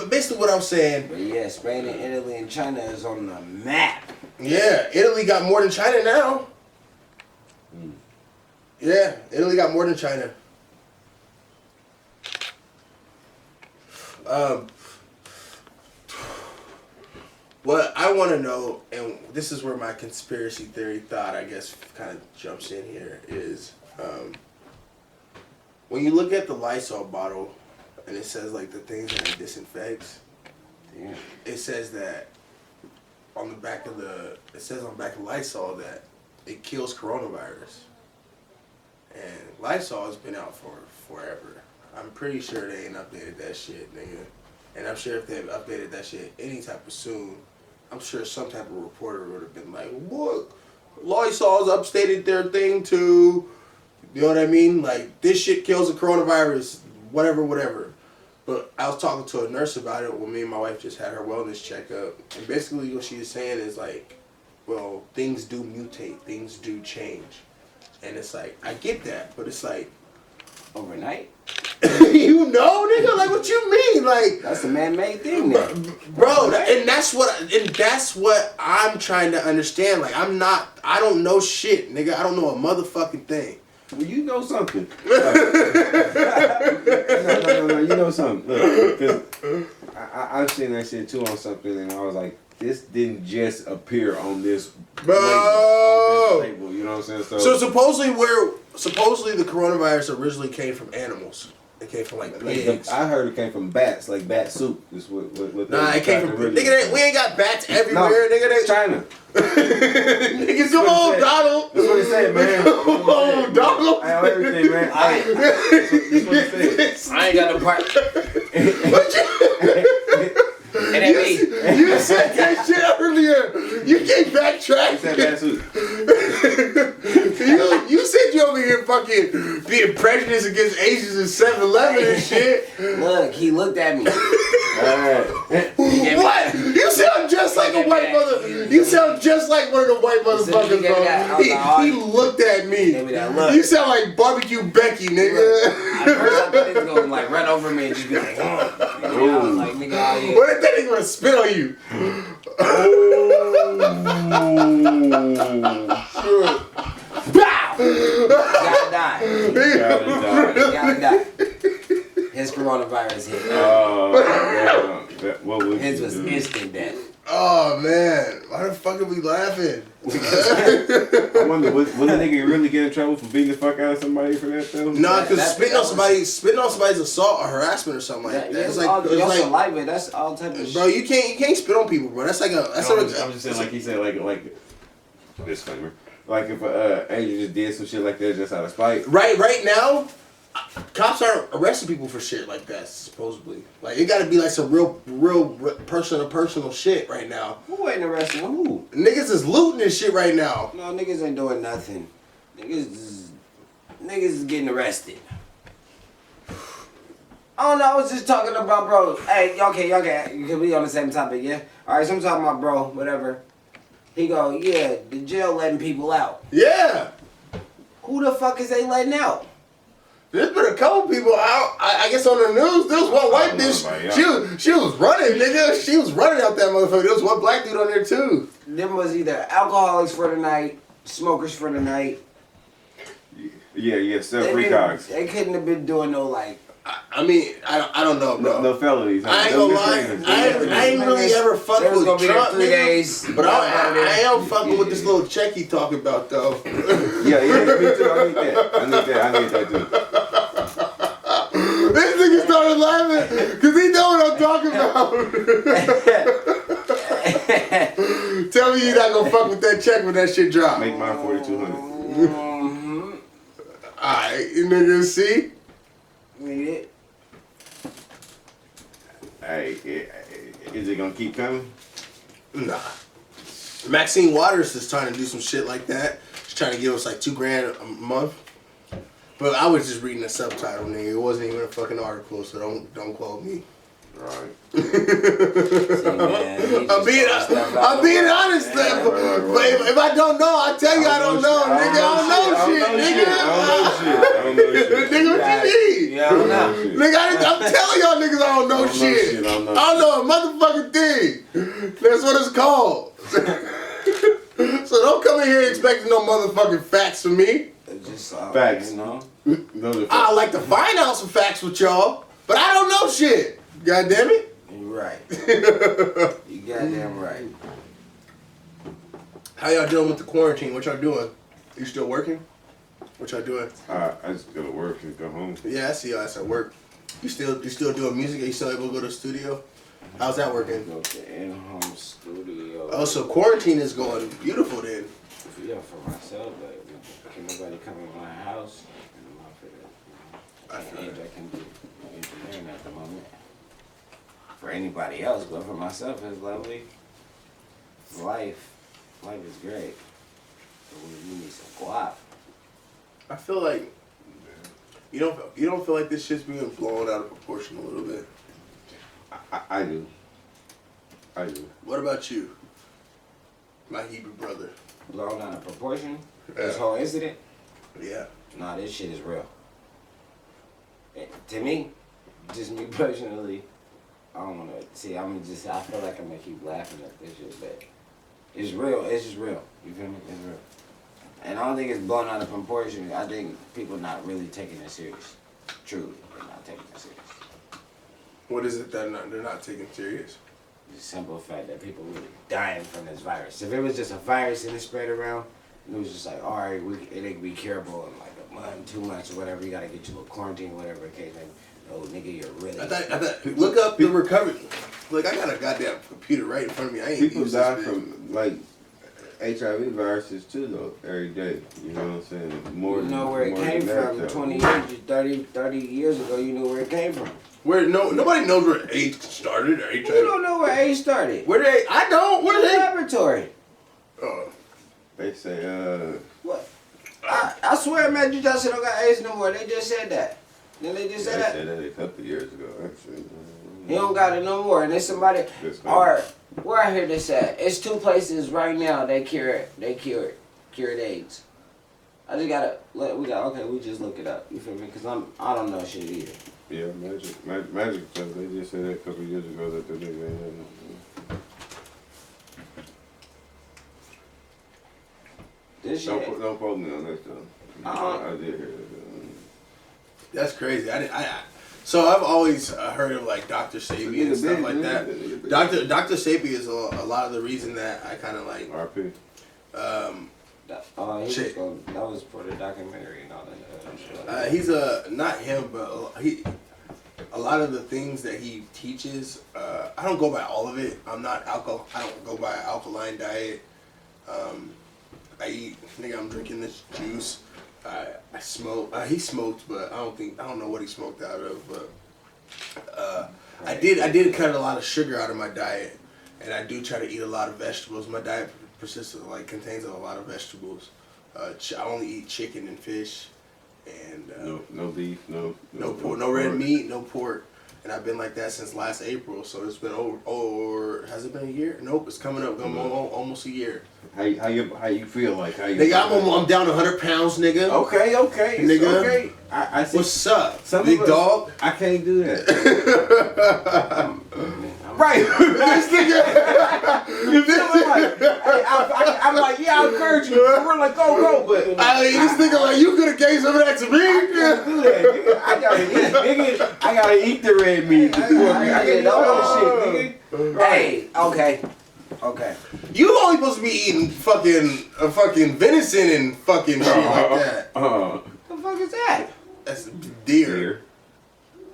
basically what I'm saying. But yeah, Spain and Italy and China is on the map. Yeah, Italy got more than China now. Yeah, Italy got more than China. What I want to know, and this is where my conspiracy theory thought, I guess, kind of jumps in here, is when you look at the Lysol bottle and it says like the things that it disinfects, it says that on the back of Lysol that it kills coronavirus. And Lysol has been out for forever. I'm pretty sure they ain't updated that shit, nigga. And I'm sure if they've updated that shit any type of soon, I'm sure some type of reporter would have been like, what? Lysol's updated their thing too. You know what I mean? Like, this shit kills the coronavirus, whatever. But I was talking to a nurse about it when me and my wife just had her wellness checkup. And basically what she was saying is like, well, things do mutate, things do change. And it's like, I get that, but it's like... Overnight? You know, nigga? Like, what you mean? Like... That's a man-made thing, man. Bro, and that's what I'm trying to understand. Like, I don't know shit, nigga. I don't know a motherfucking thing. Well, you know something. No, you know something. Look, 'cause I've seen that shit too on something, and I was like, this didn't just appear on this label, you know what I'm saying? So supposedly the coronavirus originally came from animals. It came from like pigs. I heard it came from bats, like bat soup. Is what nah, it came from nigga. We ain't got bats everywhere, nigga. China. Niggas, come on, Donald. That's what he said, man. Come on, Donald. I know everything, man. That's what he said. I ain't got no part. And you said that shit earlier. You can't backtrack. He said bat soup. You said you over here fucking being prejudiced against Asians in 7-Eleven and shit. Look, he looked at me. What? You sound just like a white mother. You sound just like one of the white motherfuckers, bro. He looked at me. You sound like Barbecue Becky, nigga. At first I thought he was gonna like run over me and just be like, oh. I was like, nigga, out here. What if that nigga gonna spit on you? Bow! Gotta die. Gotta die. His coronavirus hit. His was instant death. Oh man, why the fuck are we laughing? I wonder, would a nigga really get in trouble for beating the fuck out of somebody for that though? Nah, because spitting on somebody's assault or harassment or something like that. It's like saliva. That's all type of shit. Bro, you can't spit on people, bro. That's like a. I'm just saying, like he said, like disclaimer. Like if Angel just did some shit like that just out of spite. Right now, cops aren't arresting people for shit like that, supposedly. Like, it gotta be like some real personal shit right now. Who ain't arresting who? Niggas is looting this shit right now. No, niggas ain't doing nothing. Niggas is getting arrested. I don't know, I was just talking about, bro. Hey, okay, you can be on the same topic, yeah? Alright, so I'm talking about, bro, whatever. He go, yeah, the jail letting people out. Yeah. Who the fuck is they letting out? There's been a couple people out. I guess on the news, there was one white bitch. She was running, nigga. She was running out that motherfucker. There was one black dude on there too. Them was either alcoholics for the night, smokers for the night. Yeah, still free cars. They couldn't have been doing no like. I mean, I don't know, bro. No felonies. I ain't gonna lie. I ain't really ever fucked with Trump, be 3 days. But I am fucking with this little check he talking about, though. Yeah, me too. I need that too. This nigga started laughing because he know what I'm talking about. Tell me you're not gonna fuck with that check when that shit drop. Make mine 4,200. Alright, you niggas see? Yeah. Hey, is it gonna keep coming? Nah. Maxine Waters is trying to do some shit like that. She's trying to give us like $2,000 a month. But I was just reading the subtitle, nigga. It wasn't even a fucking article, so don't quote me. Right. See, man, I'm being honest, but if I don't know, I tell you I don't know, nigga. I don't know shit, nigga. Nigga, what you mean? Yeah, I don't know. Nigga, I'm telling y'all niggas I don't know shit. I don't know a motherfucking thing. That's what it's called. So don't come in here expecting no motherfucking facts from me. Just facts, you know. I like to find out some facts with y'all, but I don't know shit. God damn it. You're right. You goddamn right. How y'all dealing with the quarantine? What y'all doing? You still working? What y'all doing? I just go to work and go home. Yeah, I see y'all at work. You still doing music? Are you still able to go to the studio? How's that working? Go to in-home studio. Oh, so quarantine is going beautiful then. Yeah, for myself, but can nobody come in my house? I can do engineering at the moment. For anybody else, but for myself, it's lovely. Life is great. But we need some guap. I feel like you don't feel like this shit's being blown out of proportion a little bit. I do. What about you, my Hebrew brother? Blown out of proportion? Yeah. This whole incident? Yeah. Nah, this shit is real. To me, just me personally, I don't wanna see. I feel like I'm gonna keep laughing at this shit, but it's real. It's just real. You feel me? It's real. And I don't think it's blown out of proportion. I think people not really taking it serious. Truly, they're not taking it serious. What is it that they're not taking serious? The simple fact that people really dying from this virus. If it was just a virus and it spread around, it was just like, all right, it ain't be curable in like a month, 2 months, or whatever. You gotta get you a little quarantine, whatever the case. Oh, nigga, you're really. I thought, look up the recovery. Look, I got a goddamn computer right in front of me. I ain't People used die this from like HIV viruses too, though, every day. You know what I'm saying? You know where it came from 20 years, 30 years ago. You know where it came from. Where nobody knows where AIDS started or HIV. You don't know where AIDS started. Where they? I don't. Where In the they? laboratory. They say, What? I swear, man, you just said don't got AIDS no more. They just said that. Then they just said that. They said that a couple of years ago, actually. He don't got it no more. And there's somebody, or where I hear this at? It's 2 places right now they cured AIDS. I just gotta we just look it up. You feel me? Cause I don't know shit either. Yeah, magic stuff. They just said that a couple of years ago that the nigga ain't had nothing. This shit. Don't quote me on that though. I did hear that. That's crazy. So I've always heard of like Dr. Sapie and stuff like that. Dr. Sapie is a lot of the reason that I kind of like. RP. That was for the documentary and all that. He's not him, but a lot of the things that he teaches. I don't go by all of it. I don't go by an alkaline diet. I'm drinking this juice. I smoke. He smoked, but I don't know what he smoked out of. But I did cut a lot of sugar out of my diet, and I do try to eat a lot of vegetables. My diet contains a lot of vegetables. I only eat chicken and fish, and no beef, no pork, no red meat, no pork. And I've been like that since last April, so it's been over. Has it been a year? Nope, it's coming up, almost a year. How you feel like? Nigga, I'm down 100 pounds, nigga. Okay, nigga. Okay. I see. What's up, big dog? I can't do that. Right. This nigga. You feel me? Like, I'm like, yeah, I encourage you. We're like, go, but This nigga like, you could have gave some of that to me. I can't do that, nigga. I gotta eat the red meat. I gotta eat all that shit, nigga. Hey, okay. You only supposed to be eating fucking venison and fucking shit like that. The fuck is that? That's deer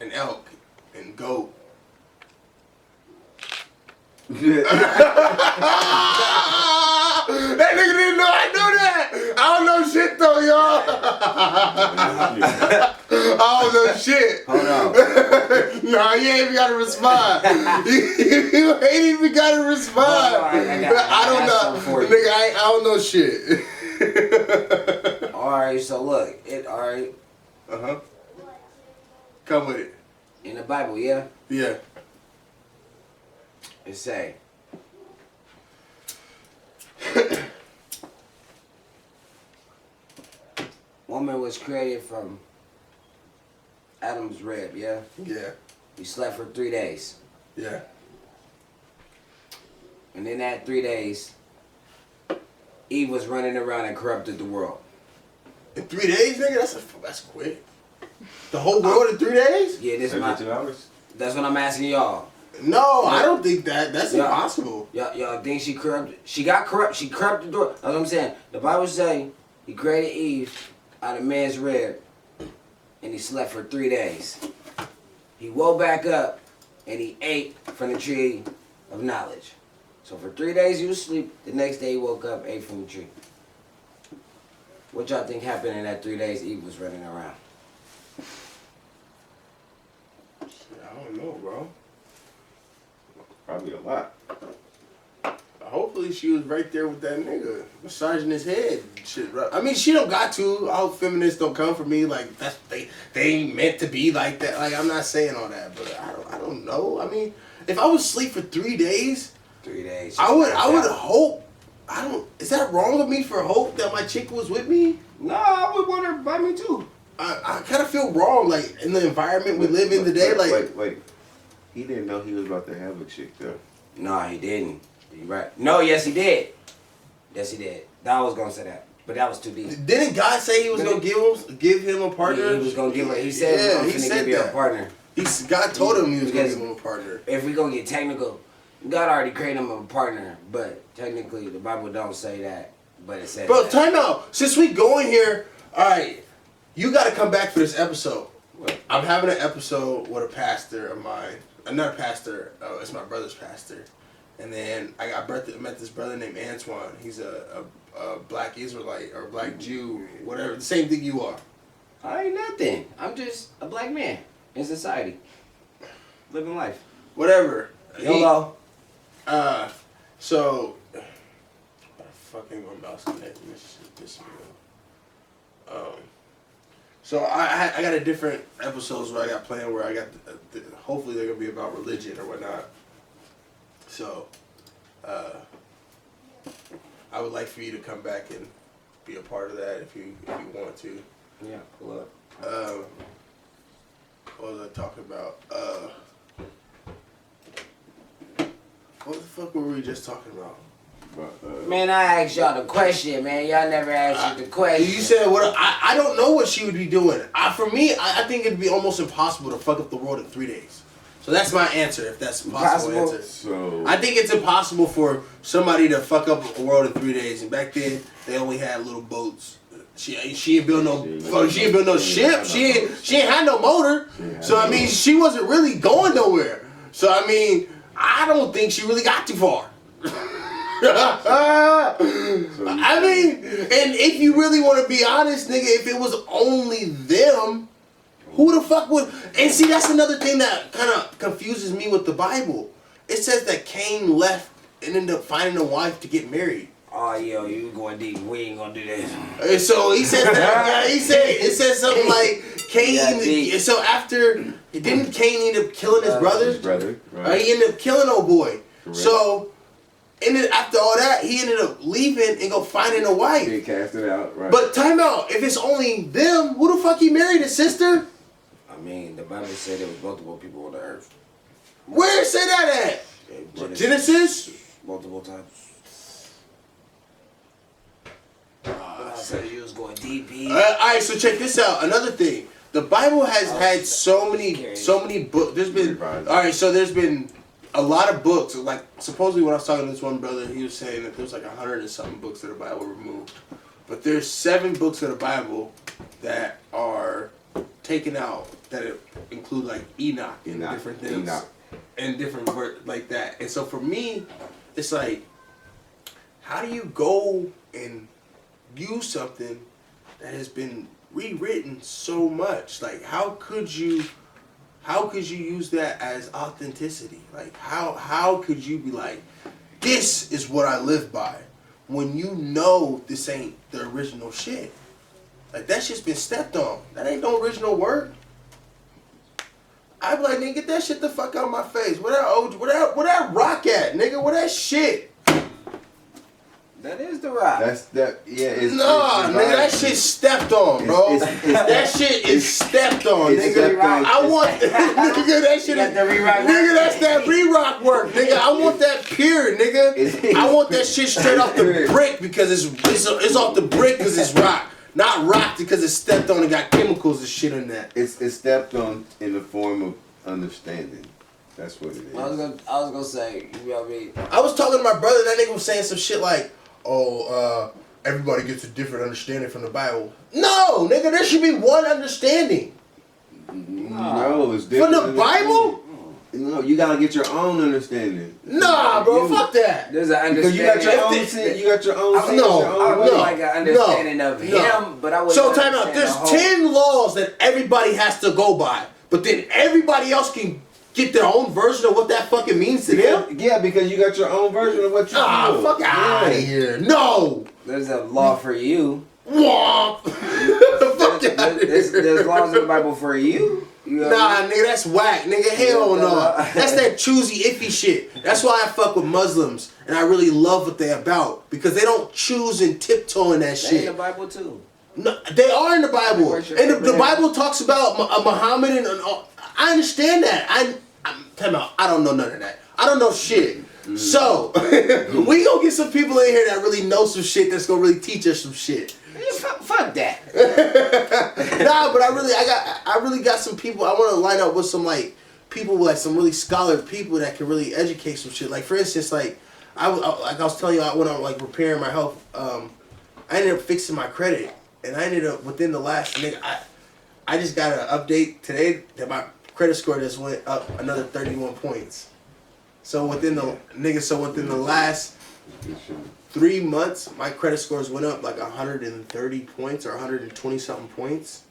and elk and goat. That nigga didn't know I knew that. I don't know shit though, y'all. I don't know shit. Hold on. Nah, you ain't even gotta respond. You ain't even gotta respond. I don't know. Nigga, I don't know shit. Alright, so look. Alright. Uh-huh. Come with it. In the Bible, yeah? Yeah. It say, woman was created from Adam's rib, yeah? Yeah. He slept for 3 days. Yeah. And in that 3 days, Eve was running around and corrupted the world. In 3 days, nigga? That's quick. The whole world in 3 days? Yeah, this is Every my... 2 hours? That's what I'm asking y'all. No, I don't think that. That's impossible. Y'all think she corrupted? She got corrupt. She corrupted the world. That's what I'm saying. The Bible say he created Eve out of man's rib, and he slept for 3 days. He woke back up, and he ate from the tree of knowledge. So for 3 days he was asleep. The next day he woke up, ate from the tree. What y'all think happened in that 3 days Eve was running around? I don't know, bro. Probably a lot. Hopefully she was right there with that nigga, massaging his head. Shit, right? I mean, she don't got to. I hope feminists don't come for me like that's they ain't meant to be like that. Like I'm not saying all that, but I don't know. I mean, if I was asleep for 3 days, 3 days. I would hope. Is that wrong of me for hope that my chick was with me? No, I would want her by me too. I kind of feel wrong, like in the environment we live in today. Wait. He didn't know he was about to have a chick though. No, he didn't. You right? No, yes he did. Yes he did. I was gonna say that, but that was too deep. Didn't God say He was gonna give him a partner? He was gonna give her. He said he was gonna give you a partner. God told him He was gonna give him a partner. If we gonna get technical, God already created him a partner, but technically the Bible don't say that, but it says. Bro, that. time out. Since we go in here, all right, you got to come back for this episode. What? I'm having an episode with a pastor of mine. Another pastor. It's my brother's pastor. And then I met this brother named Antoine. He's a black Israelite or black Jew, whatever. The same thing you are. I ain't nothing. I'm just a black man in society, living life. Whatever. YOLO. So, fucking my mouse connected. This So I got a different episodes where I got planned where I got hopefully they're gonna be about religion or whatnot. So, I would like for you to come back and be a part of that if you want to. Yeah, pull up. What was I talking about? What the fuck were we just talking about? Man, I asked y'all the question, man. Y'all never asked you the question. You said what? I don't know what she would be doing. For me, I think it'd be almost impossible to fuck up the world in 3 days. So that's my answer, if that's a possible answer. So I think it's impossible for somebody to fuck up the world in 3 days. And back then, they only had little boats. She ain't built no ship. She ain't had no motor. So I mean, she wasn't really going nowhere. So I mean, I don't think she really got too far. I mean, and if you really want to be honest, nigga, if it was only them, who the fuck would? And see, that's another thing that kind of confuses me with the Bible. It says that Cain left and ended up finding a wife to get married. Oh, yo, you going deep. We ain't gonna do this. And so he says that. It says something like Cain. Yeah, so after, didn't Cain end up killing his brother? His brother, right. He ended up killing old boy. Correct. So. And then after all that, he ended up leaving and go finding a wife. He cast it out, right? But time out. If it's only them, who the fuck he married? His sister? I mean, the Bible said there was multiple people on the earth. Where say that at? Genesis? Multiple times. I said you was going deep. Alright, so check this out. Another thing. The Bible has had so many books. There's been, alright, so there's been a lot of books. Like, supposedly when I was talking to this one brother, he was saying that there's like 100 and something books of the Bible removed. But there's 7 books of the Bible that are taken out that include like Enoch and different things. And different words like that. And so for me, it's like, how do you go and use something that has been rewritten so much? Like, how could you use that as authenticity? Like, how could you be like, this is what I live by, when you know this ain't the original shit? Like, that shit's been stepped on. That ain't no original word. I'd be like, nigga, get that shit the fuck out of my face. Where that rock at, nigga? Where that shit? That is the rock. Nigga, that shit stepped on, bro. That shit is stepped on, nigga. I want nigga, that shit is, nigga, that's that re-rock work, nigga. I want that pure, nigga. I want that shit straight off the brick because it's off the brick because it's rock. Not rocked because it's stepped on and got chemicals and shit in that. It's stepped on in the form of understanding. That's what it is. I was gonna say, you know what I mean? I was talking to my brother, that nigga was saying some shit like, everybody gets a different understanding from the Bible. No, nigga, there should be one understanding. No, it's different. From the Bible? No, you gotta get your own understanding. Nah, bro, fuck that. There's an Because understanding. you got your own sin. You got your own sin. I would like an understanding of him, but I would. So time out. There's 10 laws that everybody has to go by, but then everybody else can get their own version of what that fucking means to them. Yeah, because you got your own version of what you do. Fuck out of here. No. There's a law for you. Womp. There's laws in the Bible for you. You know nigga, that's whack, nigga. Hell no. That's that choosy, iffy shit. That's why I fuck with Muslims, and I really love what they're about, because they don't choose and tiptoe in that shit. They in the Bible too. No, they are in the Bible, and the Bible talks about Muhammad, and I understand that. Time out. I don't know none of that. I don't know shit. So we gonna get some people in here that really know some shit that's gonna really teach us some shit. Fuck that. Nah, but I really got some people. I want to line up with some like people, like some really scholar people that can really educate some shit. Like for instance, like I was telling you, when I'm like repairing my health, I ended up fixing my credit, and I ended up within the last I just got an update today that my credit score just went up another 31 points. So within the last 3 months, my credit scores went up like 130 points or 120 something points.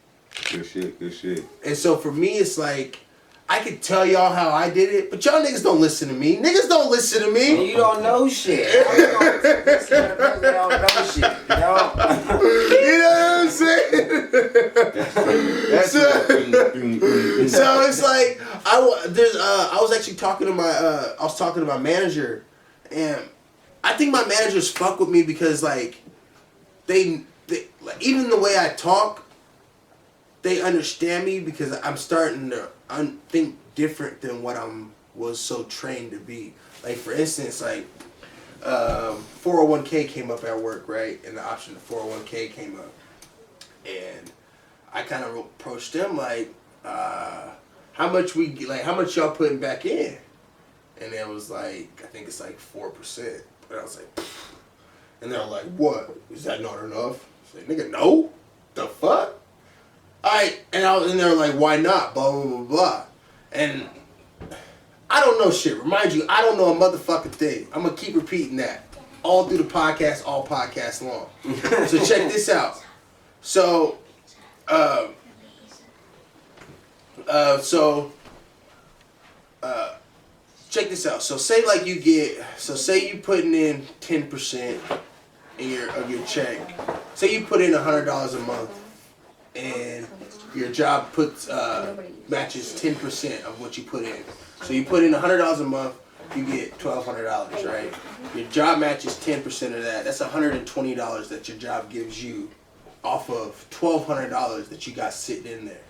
Good shit. And so for me, it's like, I could tell y'all how I did it, but y'all niggas don't listen to me. Niggas don't listen to me. And you don't know shit. You don't know shit. You know what I'm saying? So it's like, I was actually talking to my manager, and I think my managers fuck with me because like they like, even the way I talk, they understand me because I'm starting to think different than what was so trained to be. Like for instance, like 401k came up at work, right? And the option of 401k came up, and I kind of approached them like, how much y'all putting back in? And it was like, I think it's like 4%. And I was like, pfft. And they're like, what? Is that not enough? I was like, nigga, no. The fuck? Alright, and they're like, why not? Blah, blah, blah, blah. And I don't know shit. Remind you, I don't know a motherfucking thing. I'm gonna keep repeating that. all through the podcast, all podcast long. So check this out. So, check this out. So say like say you putting in 10% of your check. Say you put in $100 a month, and your job matches 10% of what you put in. So you put in $100 a month, you get $1,200, right? Your job matches 10% of that. That's $120 that your job gives you off of $1,200 that you got sitting in there,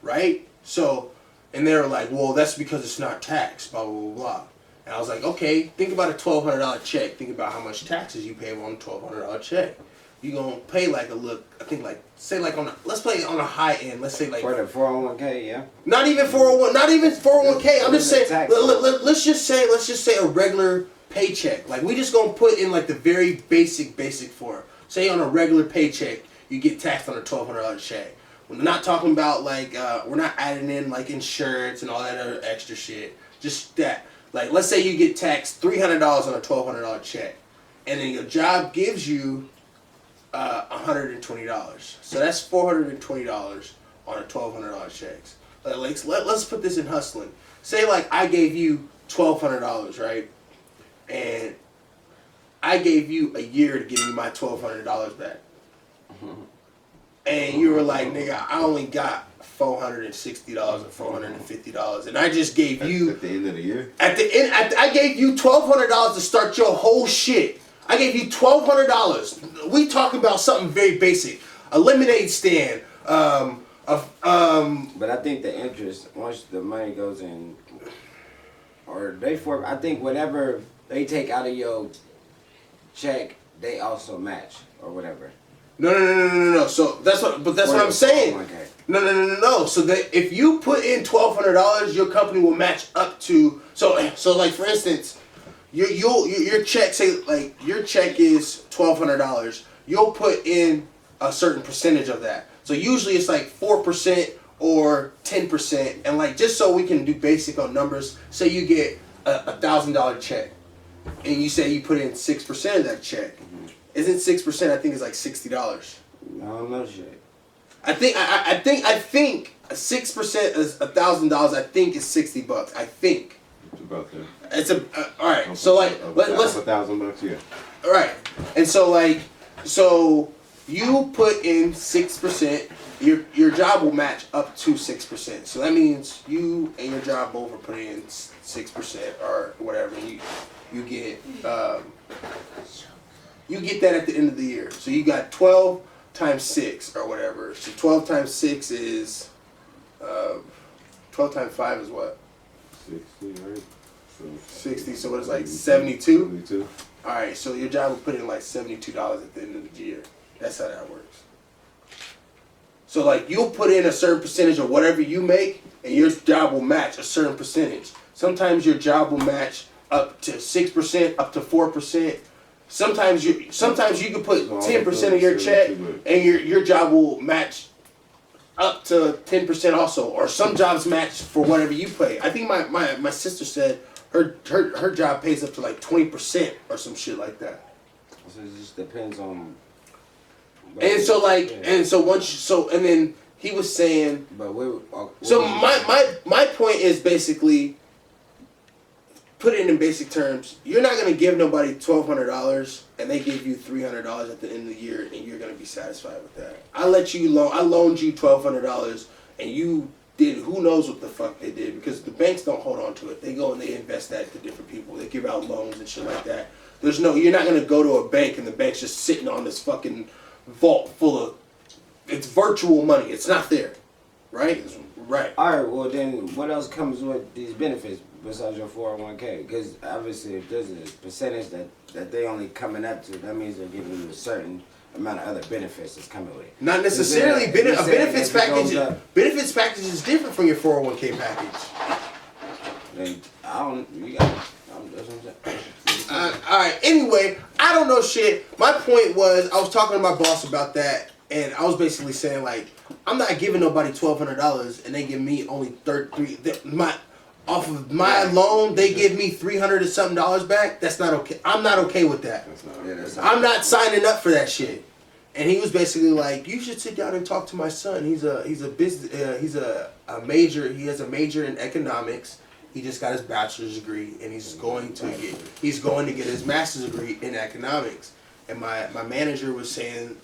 right? So, and they were like, well, that's because it's not taxed, blah, blah, blah, blah. And I was like, okay, think about a $1,200 check. Think about how much taxes you pay on a $1,200 check. You're going to pay like let's play on a high end. Let's say like. For the 401k, yeah. Not even 401k. I'm just saying, let's just say a regular paycheck. Like, we just going to put in like the very basic form. Say on a regular paycheck, you get taxed on a $1,200 check. We're not talking about like, we're not adding in like insurance and all that other extra shit. Just that. Like, let's say you get taxed $300 on a $1,200 check, and then your job gives you $120. So that's $420 on a $1,200 checks. Let's put this in hustling. Say like I gave you $1,200, right? And I gave you a year to give me my $1,200 back. And you were like, nigga, I only got $460 or $450, and I just gave you at the end of the year. I gave you $1,200 to start your whole shit. I gave you $1,200. We talking about something very basic, a lemonade stand. But I think the interest, once the money goes in, I think whatever they take out of your check, they also match or whatever. No. So that's what I'm saying. No. So that if you put in $1,200, your company will match up to. So like for instance, your check your check is $1,200. You'll put in a certain percentage of that. So usually it's like 4% or 10%. And like just so we can do basic on numbers, say you get a $1,000 check, and you say you put in 6% of that check. Isn't 6%? I think it's like $60. No shit. I think 6% is $1,000. I think is $60. I think. It's about there. It's all right. So like let's $1,000, yeah. All right, and so you put in 6%. Your job will match up to 6%. So that means you and your job both are putting in 6% or whatever. You get. You get that at the end of the year. So you got 12 times 6 or whatever. So 12 times 6 is, 12 times 5 is what? 60, right? So 60, so what is like 72? 72. Alright, so your job will put in like $72 at the end of the year. That's how that works. So like you'll put in a certain percentage of whatever you make, and your job will match a certain percentage. Sometimes your job will match up to 6%, up to 4%. Sometimes you can put 10% of your check, and your job will match up to 10% also, or some jobs match for whatever you pay. I think my sister said her job pays up to like 20% or some shit like that. So it just depends on. And so like, and then he was saying. But my point is basically. Put it in basic terms, you're not going to give nobody $1,200 and they give you $300 at the end of the year and you're going to be satisfied with that. I loaned you $1,200 and you did who knows what the fuck they did, because the banks don't hold on to it. They go and they invest that to different people. They give out loans and shit like that. You're not going to go to a bank and the bank's just sitting on this fucking vault full of, it's virtual money. It's not there. Right? Right. All right, well then what else comes with these benefits besides your 401k? Because obviously if there's a percentage that they only coming up to, that means they're giving you a certain amount of other benefits that's coming with it. Not necessarily. A benefits package. Benefits package is different from your 401k package. Then that's what I'm saying. Alright, anyway, I don't know shit. My point was, I was talking to my boss about that, and I was basically saying, like, I'm not giving nobody $1,200 and they give me only $33. off of my loan, they give me $300 and something back. That's not okay. I'm not okay with that. I'm not signing up for that shit. And he was basically like, you should sit down and talk to my son. He's a business. He's a major. He has a major in economics. He just got his bachelor's degree, and he's going to get his master's degree in economics. And my manager was saying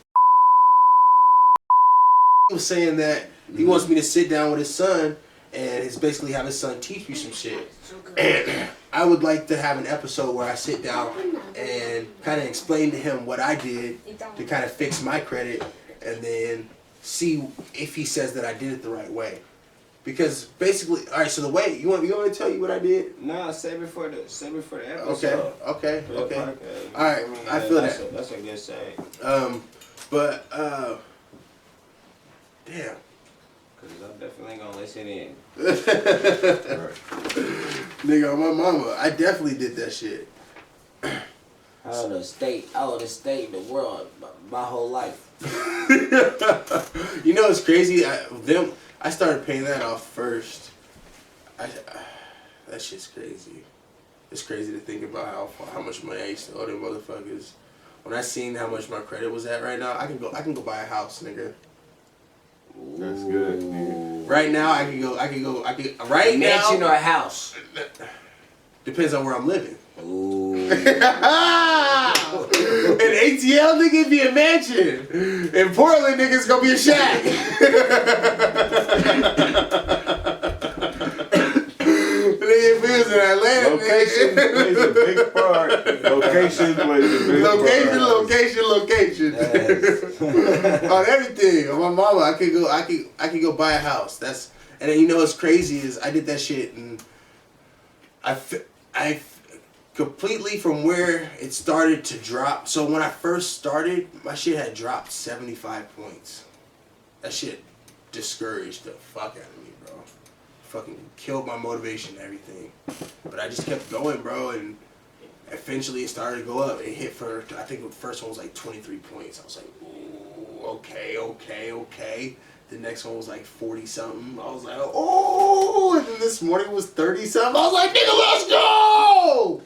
that he wants me to sit down with his son and it's basically have his son teach me some shit. And I would like to have an episode where I sit down and kind of explain to him what I did to kind of fix my credit, and then see if he says that I did it the right way. Because basically, all right. So the way you want me to tell you what I did? Nah, save it for the episode. Okay. All right, I feel that. That's a good say. Damn. Cause I'm definitely gonna listen in. Nigga, my mama, I definitely did that shit. The state, the world, my whole life. You know it's crazy? I started paying that off first. That shit's crazy. It's crazy to think about how much money I used to owe them motherfuckers. When I seen how much my credit was at right now, I can go buy a house, nigga. That's good, nigga. Right now, I can right a now. Mansion or a house? Depends on where I'm living. Ooh. In ATL, nigga, it'd be a mansion. In Portland, nigga, it's gonna be a shack. If it was in Atlanta, location plays a big part. Location plays a big part. Location. On everything. On my mama, I could go buy a house. And then you know what's crazy is I did that shit and I completely from where it started to drop. So when I first started, my shit had dropped 75 points. That shit discouraged the fuck out of me, bro. Fucking killed my motivation and everything. But I just kept going, bro, and eventually it started to go up. It hit I think the first one was like 23 points. I was like, ooh, okay. The next one was like 40 something. I was like, oh, and then this morning was 30 something. I was like, nigga, let's go!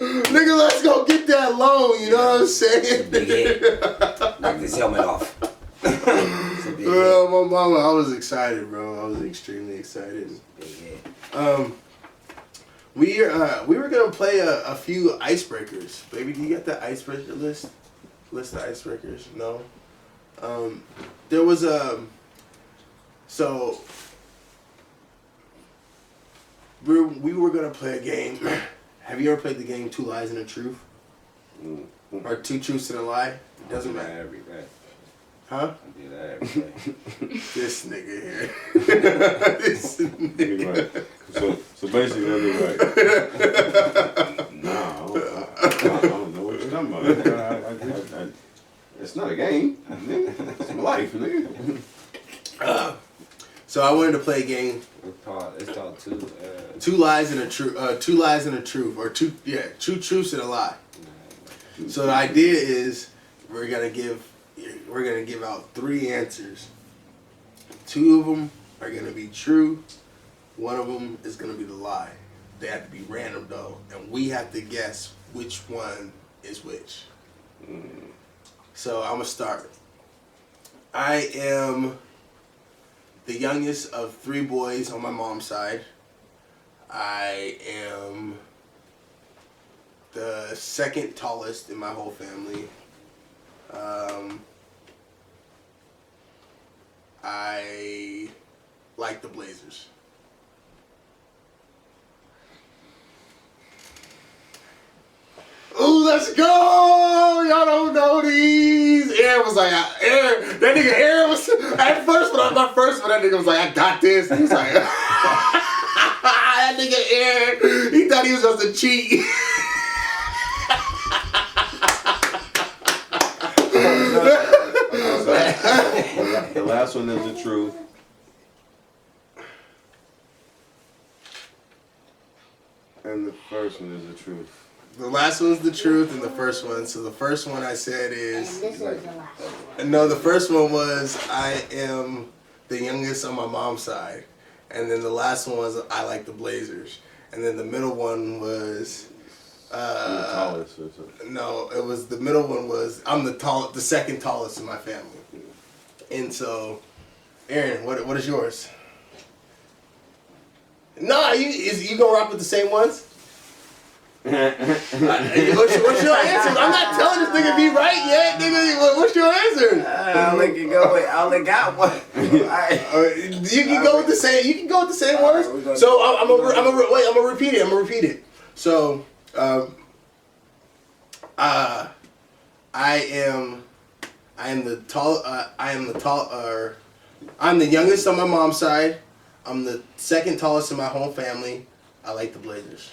Nigga, let's go get that loan, you know what I'm saying? Big hit. Knock this helmet off. My mama, I was excited, bro. I was extremely excited. Big hit. We were gonna play a few icebreakers. Baby, do you got the icebreaker list? List of icebreakers? No. There was so we were gonna play a game. Have you ever played the game 2 Lies and a Truth? Or 2 Truths and a Lie? It doesn't matter. Every day. Huh? I do that every day. This nigga here. This nigga. Right. So basically, I'm like, nah, I don't know what you're talking about. It's not a game. It's my life, nigga. So I wanted to play a game. It's called 2 Lies and a Truth. 2 Lies and a Truth, or 2 truths and a lie. So the idea is we're gonna give out 3 answers. 2 of them are gonna be true. 1 of them is gonna be the lie. They have to be random though, and we have to guess which one is which. So I'm gonna start. I am the youngest of 3 boys on my mom's side. I am the 2nd tallest in my whole family. I like the Blazers. Ooh, let's go! Y'all don't know these. Aaron was like, that nigga Aaron was, at first, my first one, that nigga was like, I got this. He was like, that nigga Aaron, he thought he was supposed to cheat. The last one is the truth. And the first one is the truth. The last one's the truth and the first one. So the first one I said is... And this is the last. No, the first one was I am the youngest on my mom's side. And then the last one was I like the Blazers. And then the middle one was tallest or something. no, it was the middle one was I'm the second tallest in my family. And so, Aaron, what is yours? Nah, you gonna rock with the same ones? What's your answer? I'm not telling this nigga be right yet, nigga. What's your answer? I only got one. You can go with the same. You can go with the same ones. So I'm gonna repeat it. So, I I'm the youngest on my mom's side. I'm the second tallest in my whole family. I like the Blazers.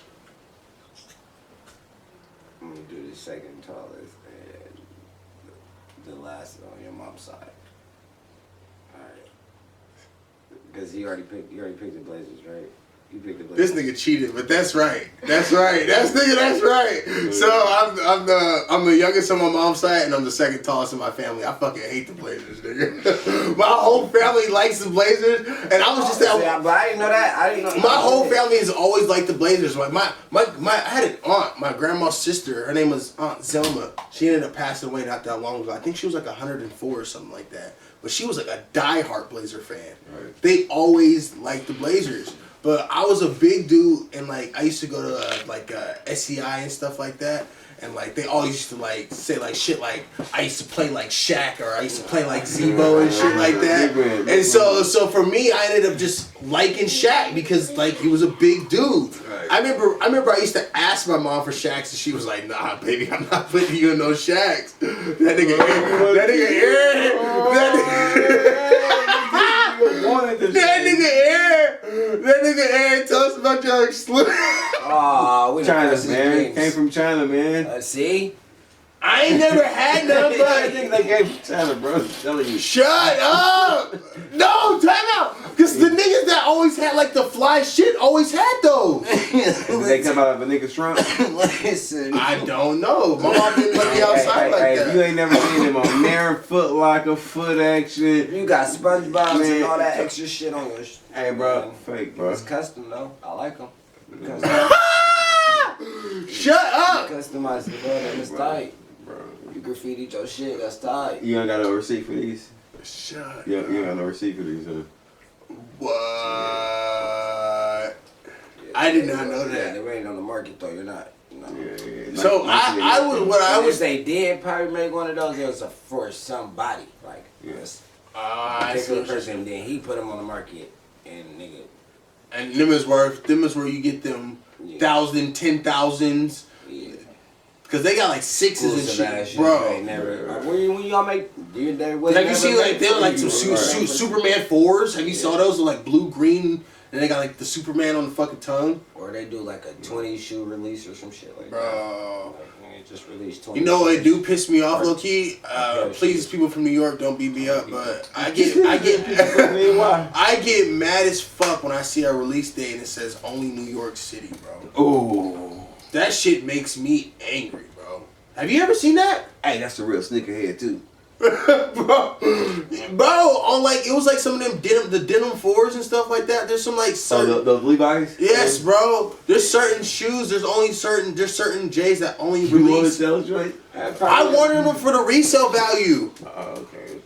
I'm gonna do the second tallest and the last on your mom's side. Alright. Because you already picked the Blazers, right? You picked the This Blazers. nigga cheated, but that's right. That's right. That's right. So I'm the youngest on my mom's side, and I'm the second tallest in my family. I fucking hate the Blazers, nigga. My whole family likes the Blazers, and I was just But I didn't know that. I didn't know. my whole family has always liked the Blazers. Like I had an aunt, my grandma's sister. Her name was Aunt Zelma. She ended up passing away not that long ago. I think she was like 104 or something like that. But she was like a diehard Blazer fan. Right. They always liked the Blazers. But I was a big dude, and like I used to go to SCI and stuff like that, and like they always used to like say like shit like I used to play like Shaq or I used to play like Zebo and shit like that. And so for me, I ended up just liking Shaq because like he was a big dude. Right. I remember I used to ask my mom for Shaqs, and she was like, "Nah, baby, I'm not putting you in no Shaqs." That nigga Aaron, tell us about your exclusive. We China, man. Came from China, man. See? I ain't never had none, I but think they came from China, bro. I'm telling you. shut up! No, time out! Because the niggas that always had like the fly shit always had those. They come out of a nigga's trunk. Listen. I don't know. My mom didn't let me outside like that. You ain't never seen them on there, Foot Locker, Foot Action. You got SpongeBob Man. and all that extra shit on your Hey, bro. Fake, bro. It's custom though. I like them. Shut up! Customize the bro. It's tight. Bro. You graffitied your shit. That's tight. You ain't got no receipt for these? Shut You ain't got no receipt for these, huh? What? I did not know Yeah, that. they ain't on the market though. You're not. No. Yeah. So I If was. they did probably make one of those, it was for somebody. Like, Yes. I see particular what you're person. saying. Then he put them on the market, and nigga. And them is where you get them Yeah. 1,000, 10,000s. Yeah. Cause they got like sixes and Exclusive shit, bro. Ain't never, like, when y'all make, Have you seen like they were like some Superman 4s? Have you saw those with like blue, green, and they got like the Superman on the fucking tongue? Or they do like a 20 shoe release or some shit like that. Bro. Like, just release 20. You know what do piss me off, Or- low key? Yeah, Please, people from New York, don't beat me up, but I get Why? I get mad as fuck when I see a release date and it says only New York City, bro. Ooh. That shit makes me angry, bro. Have you ever seen that? Hey, that's a real sneakerhead, too. bro, on like it was like some of them denim 4s and stuff like that. There's some like certain The Levi's? yes, bro. There's certain shoes. There's certain J's that only You want to release. sell joint? I wanted them for the resale value, Oh, okay.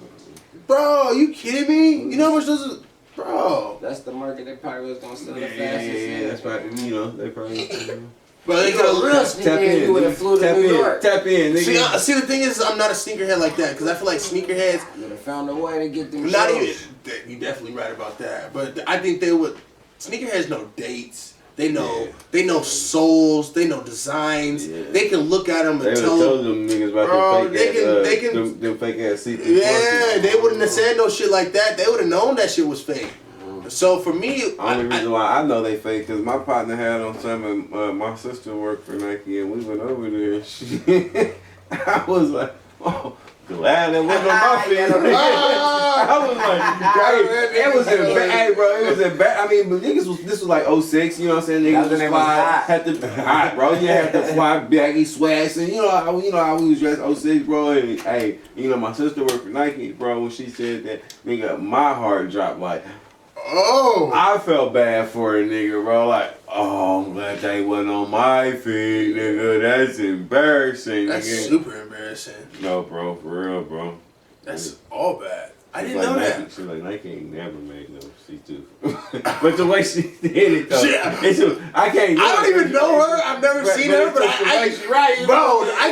bro. Are you kidding me? You know how much those is, bro? That's the market they probably was gonna sell the Yeah, fastest. that's probably, you know, they probably... Bro, they You a real could sneakerhead, you would have flew to New York. Tap in, nigga. see. The thing is, I'm not a sneakerhead like that because I feel like sneakerheads. You would have found a way to get them Not shows. even. You definitely right about that, but I think they would. Sneakerheads know dates. They know. Yeah. They know souls. They know designs. Yeah. They can look at them and They tell told them. them niggas about Bro, them fake they can- them fake ass seats. Yeah, they wouldn't have said no shit like that. They would have known that shit was fake. So for me, Only reason why I know they fake because my partner had on some and my sister worked for Nike and we went over there and shit. I was like, oh, glad that wasn't on my feet. I was like, hey, it was in bad, hey bro, it was in bad. I mean, but niggas this was like 06, you know what I'm saying? Niggas was fly, had to hot, bro. You had to fly baggy swags and you know how we was dressed 06, bro. And hey, you know my sister worked for Nike, bro. When she said that, nigga, my heart dropped like. Oh. I felt bad for a nigga, bro. Like, oh, I'm glad they wasn't on my feet, nigga. That's embarrassing. That's nigga. super embarrassing. No, bro, for real, bro. That's all bad. I It's didn't like know Nike, that. she's like, Nike ain't never made no C2. But the way she did it, though, Yeah. I can't. I don't even know her. I've never seen her, but I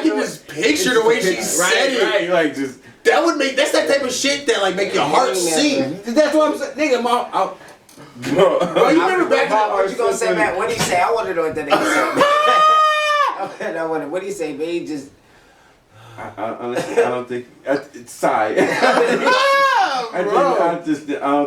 can just picture the way she said it. Right, like just. That's that type of shit that like make your heart sing. That's what I'm saying, nigga. Bro, you remember back What you gonna say, Matt? What do you say? I want to know what that nigga said. I want to. What do you say, man? He just. Honestly, I don't think. Sorry. I don't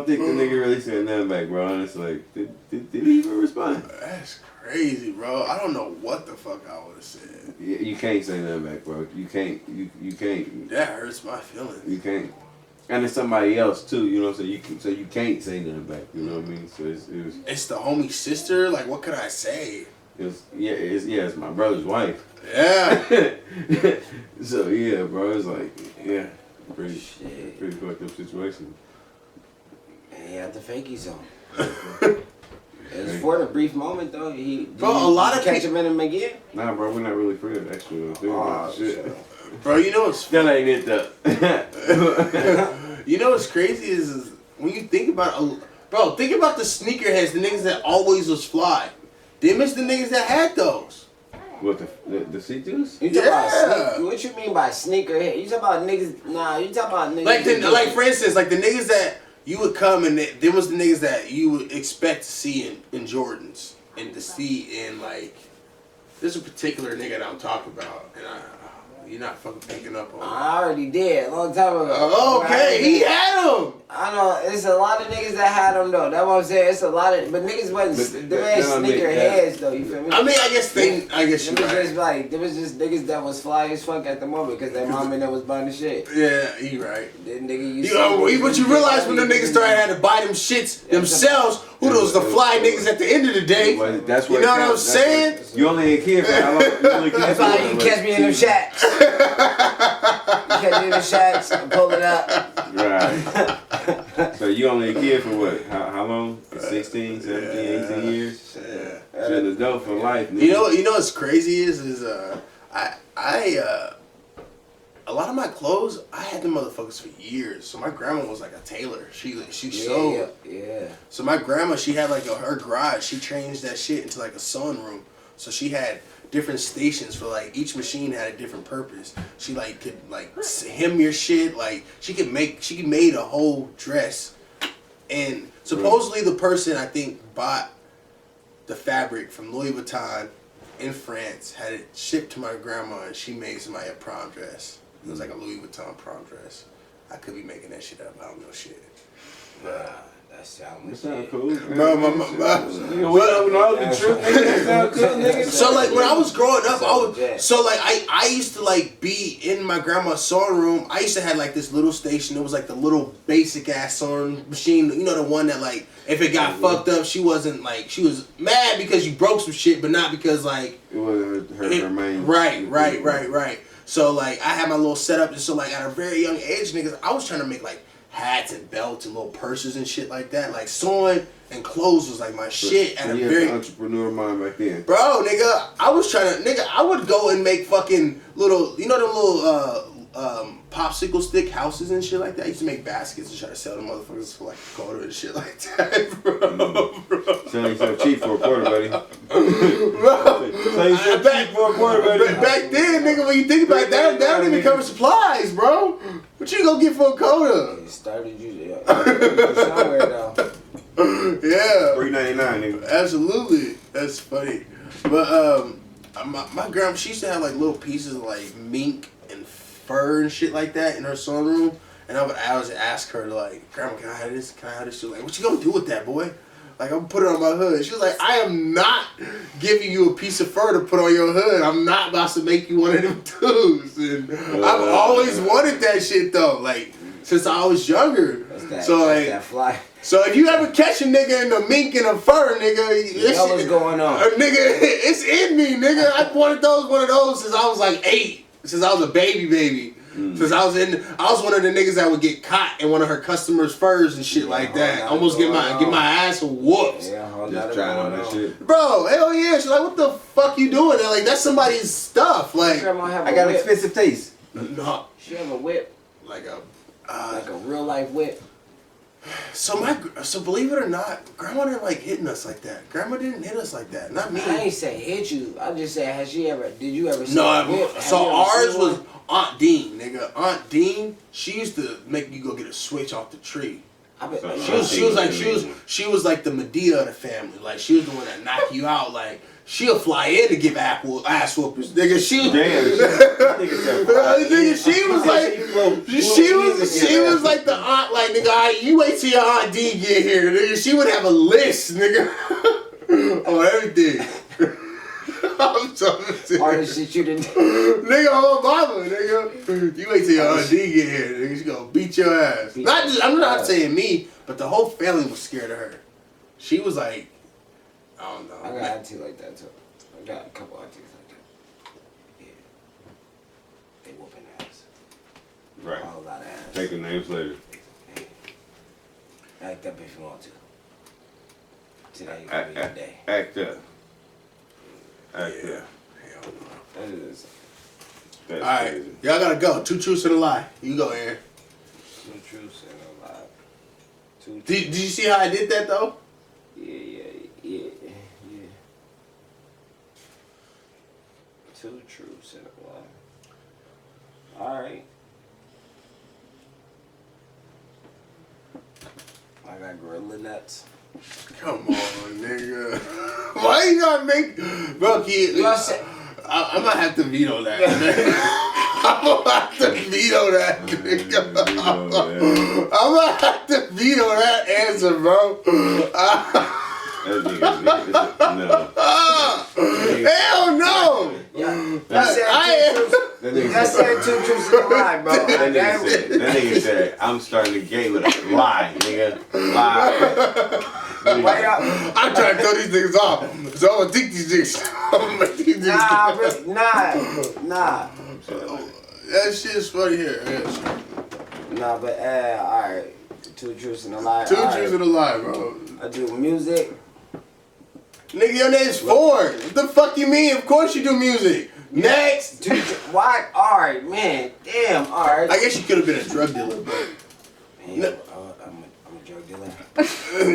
think the nigga really said nothing back, bro. And it's like, did he even respond? That's crazy, bro. I don't know what the fuck I would have said. You can't say nothing back, bro. You can't. You can't. That hurts my feelings. You can't. And it's somebody else too, you know what I'm saying? So you can't say nothing back, you know what I mean? So It's the homie's sister. Like, what could I say? it's my brother's wife. Yeah. So yeah, bro, it's like pretty fucked up situation. And he had the fakies on. It was for the brief moment though. Bro, a lot of catch him in him again. Nah, bro, we're not really friends actually. Shit. Bro, you know what's That ain't it though. You know what's crazy is when you think about think about the sneakerheads, the niggas that always was fly. They miss the niggas that had those. What the C2s? You talking about what you mean by sneakerhead? You talking about niggas? Nah, you talking about niggas. Like for instance, like the niggas that you would come and there was the niggas that you would expect to see in Jordans and to see in like. There's a particular nigga that I'm talking about, and you're not fucking picking up on. I already did a long time ago. Oh, okay, he had them. I know it's a lot of niggas that had them though. That's what I'm saying. It's a lot of, but niggas wasn't. They ain't sneaker heads though. You feel me? I mean, I guess you're right. Just like there was just niggas that was fly as fuck at the moment because their mom and them was buying the shit. Yeah, you right. Then nigga, but you realize when the niggas started having to buy them shits themselves, who those the fly niggas at the end of the day? That's you know what I'm saying? You only a kid for how long? That's why you catch me in them shacks. You catch me in the shacks and pull it up. Right. So you only a kid for what? How long? 16, 17, 18 years? Yeah. You're an adult for life, nigga. You know what's crazy is a lot of my clothes, I had them motherfuckers for years. So my grandma was like a tailor. She sewed. Yeah. So my grandma, she had like her garage. She changed that shit into like a sewing room. So she had different stations for like each machine had a different purpose. She like could like hem your shit. Like she made a whole dress. And supposedly the person I think bought the fabric from Louis Vuitton in France, had it shipped to my grandma, and she made somebody a prom dress. It was like a Louis Vuitton prom dress. I could be making that shit up. I don't know shit. But that sounds cool. Bro, so like when I was growing up, I used to like be in my grandma's sewing room. I used to have like this little station. It was like the little basic ass sewing machine. You know, the one that like if it got fucked up, she wasn't like she was mad because you broke some shit, but not because like it wasn't her main. Right. So like I had my little setup, and so like at a very young age, niggas, I was trying to make like hats and belts and little purses and shit like that. Like sewing and clothes was like my shit. So you had an entrepreneur mind back then. Bro, nigga, I would go and make fucking little, you know, the little popsicle stick houses and shit like that. I used to make baskets and try to sell them motherfuckers for like a quarter and shit like that, bro. Sounds so cheap for a quarter, buddy. Sounds so cheap for a quarter, buddy. Back then, nigga, when you think about it, that don't even cover supplies, bro. What you gonna get for a quarter? You started you somewhere though. Yeah. $3.99, nigga. Absolutely. That's funny. But my grandma, she used to have like little pieces of like mink and fur and shit like that in her sewing room. And I would always ask her like, Grandma, can I have this? Can I have this? She was like, what you gonna do with that, boy? Like, I'm gonna put it on my hood. She was like, I am not giving you a piece of fur to put on your hood. I'm not about to make you one of them dudes. And I've always wanted that shit though. Like, since I was younger. That fly. So if you ever catch a nigga in the mink and a fur, nigga, you know what's going on. Nigga, it's in me, nigga. I wanted one of those since I was like 8. Since I was a baby. Since I was one of the niggas that would get caught in one of her customers' furs and shit like that. Almost get my ass whooped. Yeah, Just trying on that shit. Bro, hell yeah. She's like, what the fuck you doing? Like, that's somebody's stuff. Like, Grandma have I a got whip. expensive taste. no, She have a whip, like a. like a real life whip. So believe it or not, Grandma didn't like hitting us like that. Grandma didn't hit us like that. Not me. I ain't say hit you. I just said, did you ever see No, a whip? Have so you ever ours seen was one? Aunt Dean, nigga. Aunt Dean, she used to make you go get a switch off the tree. I bet, She was like the Medea of the family. Like she was the one that knocked you out. Like she'll fly in to give ass whoopers, nigga. She was nigga, she was like she was like the aunt. Like nigga, all right, you wait till your Aunt Dean get here, nigga. She would have a list, nigga, on everything. I'm so serious. all the shit you didn't. Nigga, I'm a mama, nigga. You wait till your Aunt D get here, nigga. She gonna beat your ass. I'm not saying me, but the whole family was scared of her. She was like, I don't know. I got auntie like that too. I got a couple aunties like that. Yeah. They whooping ass. Right. A whole lot of ass. Take the names later. Act up if you want to. Today gonna be your day. Act up. Act Yeah. up. Hell no. That is That's All right, crazy. y'all gotta go. 2 truths and a lie. You go, Aaron. 2 truths and a lie. 2 Did you see how I did that though? Yeah. 2 truths and a lie. Alright. I got gorilla nuts. Come on, nigga. Why you gotta make, bro? Kid, I'm gonna have to veto that. I'm gonna have to veto that, nigga. I'm gonna have to veto that answer, bro. That nigga, no. Hell no. Yeah. I said 2 truths and a lie, bro. That nigga said, I'm starting the game with a lie, nigga. Lie. I'm trying to throw these niggas off, so I'm gonna think these niggas. I'm gonna make these niggas. Nah. That shit's funny here. Yeah. Nah, but alright. 2 truths and a lie. 2 truths and a lie, bro. I do music. Nigga, your name's Ford. What the fuck you mean? Of course you do music. Next. Why? Alright, man. Damn, alright. I guess you could have been a drug dealer, but. Man, I'm a drug dealer.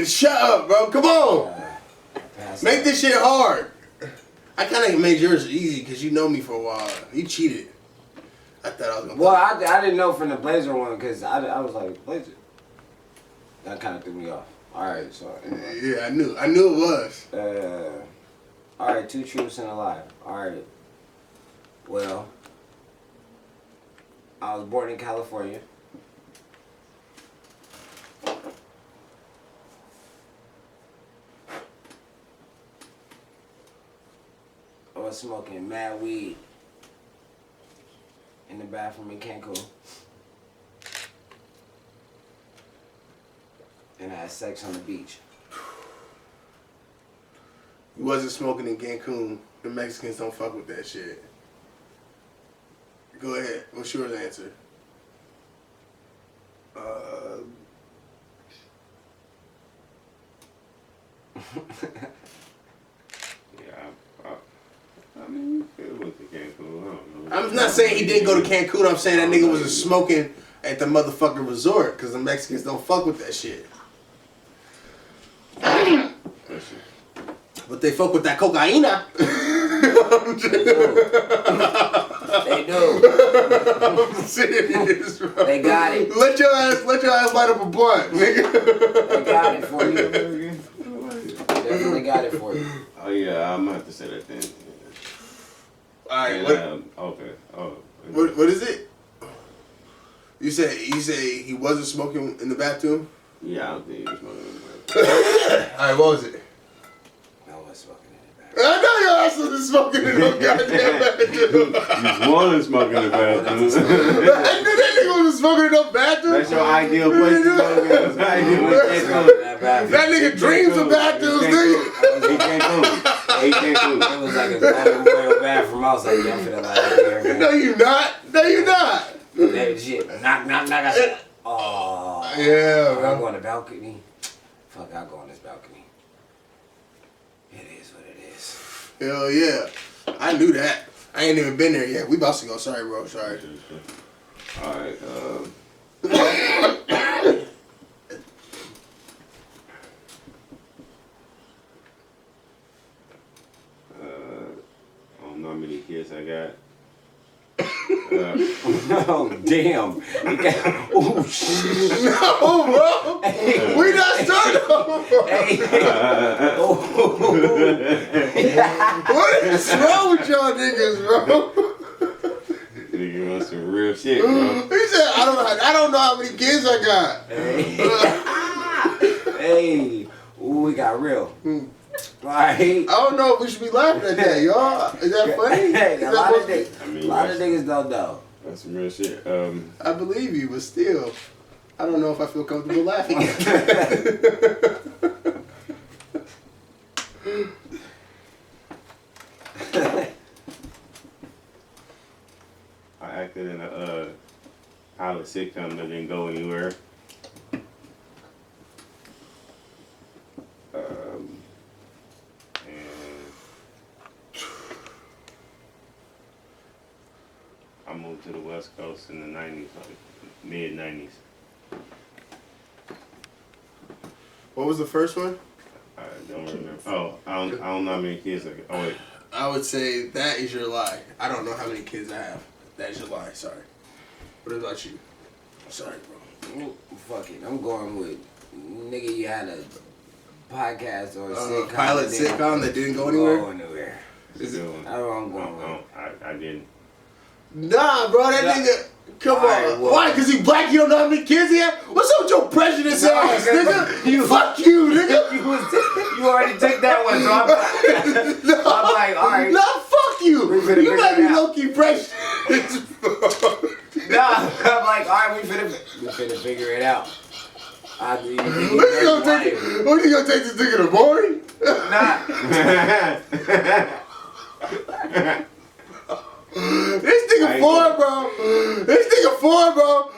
Shut up, bro. Come on. Make this shit hard. I kind of made yours easy because you know me for a while. You cheated. I thought I was gonna. Well, I didn't know from the Blazer one because I was like, Blazer. That kind of threw me off. Alright, so. Yeah, I knew it was. Alright, 2 truths and a lie. Alright. Well, I was born in California. I was smoking mad weed in the bathroom in Cancun. And I had sex on the beach. You wasn't smoking in Cancun. The Mexicans don't fuck with that shit. Go ahead. What's your answer? I mean, it went to Cancun. I don't know. I'm not saying he didn't go to Cancun. I'm saying that nigga wasn't smoking at the motherfucking resort because the Mexicans don't fuck with that shit. But they fuck with that cocaina. They do. I'm serious, bro. They got it. Let your ass light up a blunt, nigga. They got it for you. Definitely got it for you. Oh yeah, I'm gonna have to say that then. Alright, And, okay. Oh. what is it? You say he wasn't smoking in the bathroom? Yeah, I don't think he was smoking. Alright, what was it? I was smoking in the bathroom. I know your ass wasn't smoking in no goddamn bathroom. You want to smoke in the bathroom. I knew that nigga wasn't smoking in no bathroom. That's your ideal place to smoke in. That nigga dreams of bathrooms, nigga. He can't move. He can't move. It was like a royal bathroom. I was like, yeah, I'm finna lie here. No, you not. No, you not. That shit. Knock. I said, oh. Yeah, I'll go bro. on the balcony. Fuck, I'll go on this balcony. It is what it is. Hell yeah. I knew that. I ain't even been there yet. We about to go. Sorry, bro. Sorry. Alright, I don't know how many kids I got. Oh, damn. Oh, shit. No, bro. Hey. We not starting over. Hey. Oh. What is wrong with y'all niggas, bro? Nigga want some real shit, bro. He said, I don't know how many kids I got. Hey. Ooh, we got real. Right. I don't know if we should be laughing at that, y'all. Is that funny? Hey, Is a that lot of funny? niggas, don't know. That's some real shit. I believe you, but still, I don't know if I feel comfortable laughing. I acted in a pilot sitcom that didn't go anywhere. And I moved to the West Coast in the 90s, like mid 90s. What was the first one? I don't remember. Oh, I don't know how many kids I got. Oh, wait. I would say that is your lie. I don't know how many kids I have. That is your lie. Sorry. What about you? Sorry, bro. Fuck it. I'm going with nigga. You had a podcast or a sitcom. Pilot sitcom that didn't go anywhere? Go anywhere. Is it one? That's what I'm going with. I didn't. Nah, bro, that nigga. Come Alright, on. well- Why? Because he black, you don't know how many kids he had? What's up with your prejudice ass, nigga? Fuck you, nigga. You already take that one, so I'm like, all right. Nah, fuck you. We finna You might figure be it out. low-key prejudiced. Nah, I'm like, all right, we finna figure it out. What you gonna take this nigga to morning? Nah. This nigga four, bro. This nigga four, bro.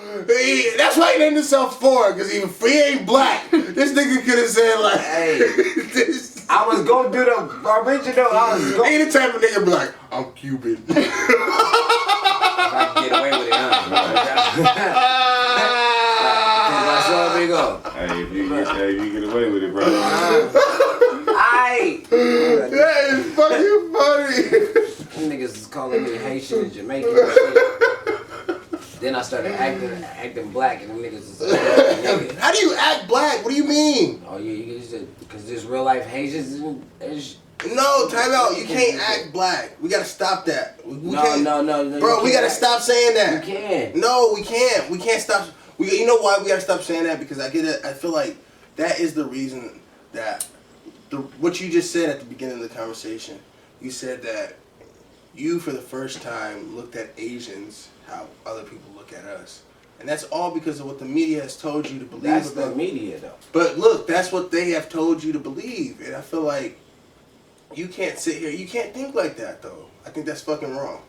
That's why he named himself four, because he ain't black. This nigga could have said, like, Hey. this. I was gonna do the original. I was gonna. Ain't the type of nigga be like, I'm Cuban. If I can get away with it, That's all big up. Hey, if you get away with it, bro. Aight. That is fucking funny. Them niggas is calling me Haitian and Jamaican and shit. Then I started acting black, and them niggas is like, nigga. How do you act black? What do you mean? Oh yeah, you just because there's real life Haitians and No, time out. You can't act black. We gotta stop that. We can't. No. Bro, we gotta stop saying that. You can. No, we can't. We can't stop. You know why we gotta stop saying that? Because I get it. I feel like that is the reason that what you just said at the beginning of the conversation. You said that you, for the first time, looked at Asians how other people look at us, and that's all because of what the media has told you to believe. That's about. the media though. But look, that's what they have told you to believe, and I feel like you can't sit here. You can't think like that, though. I think that's fucking wrong.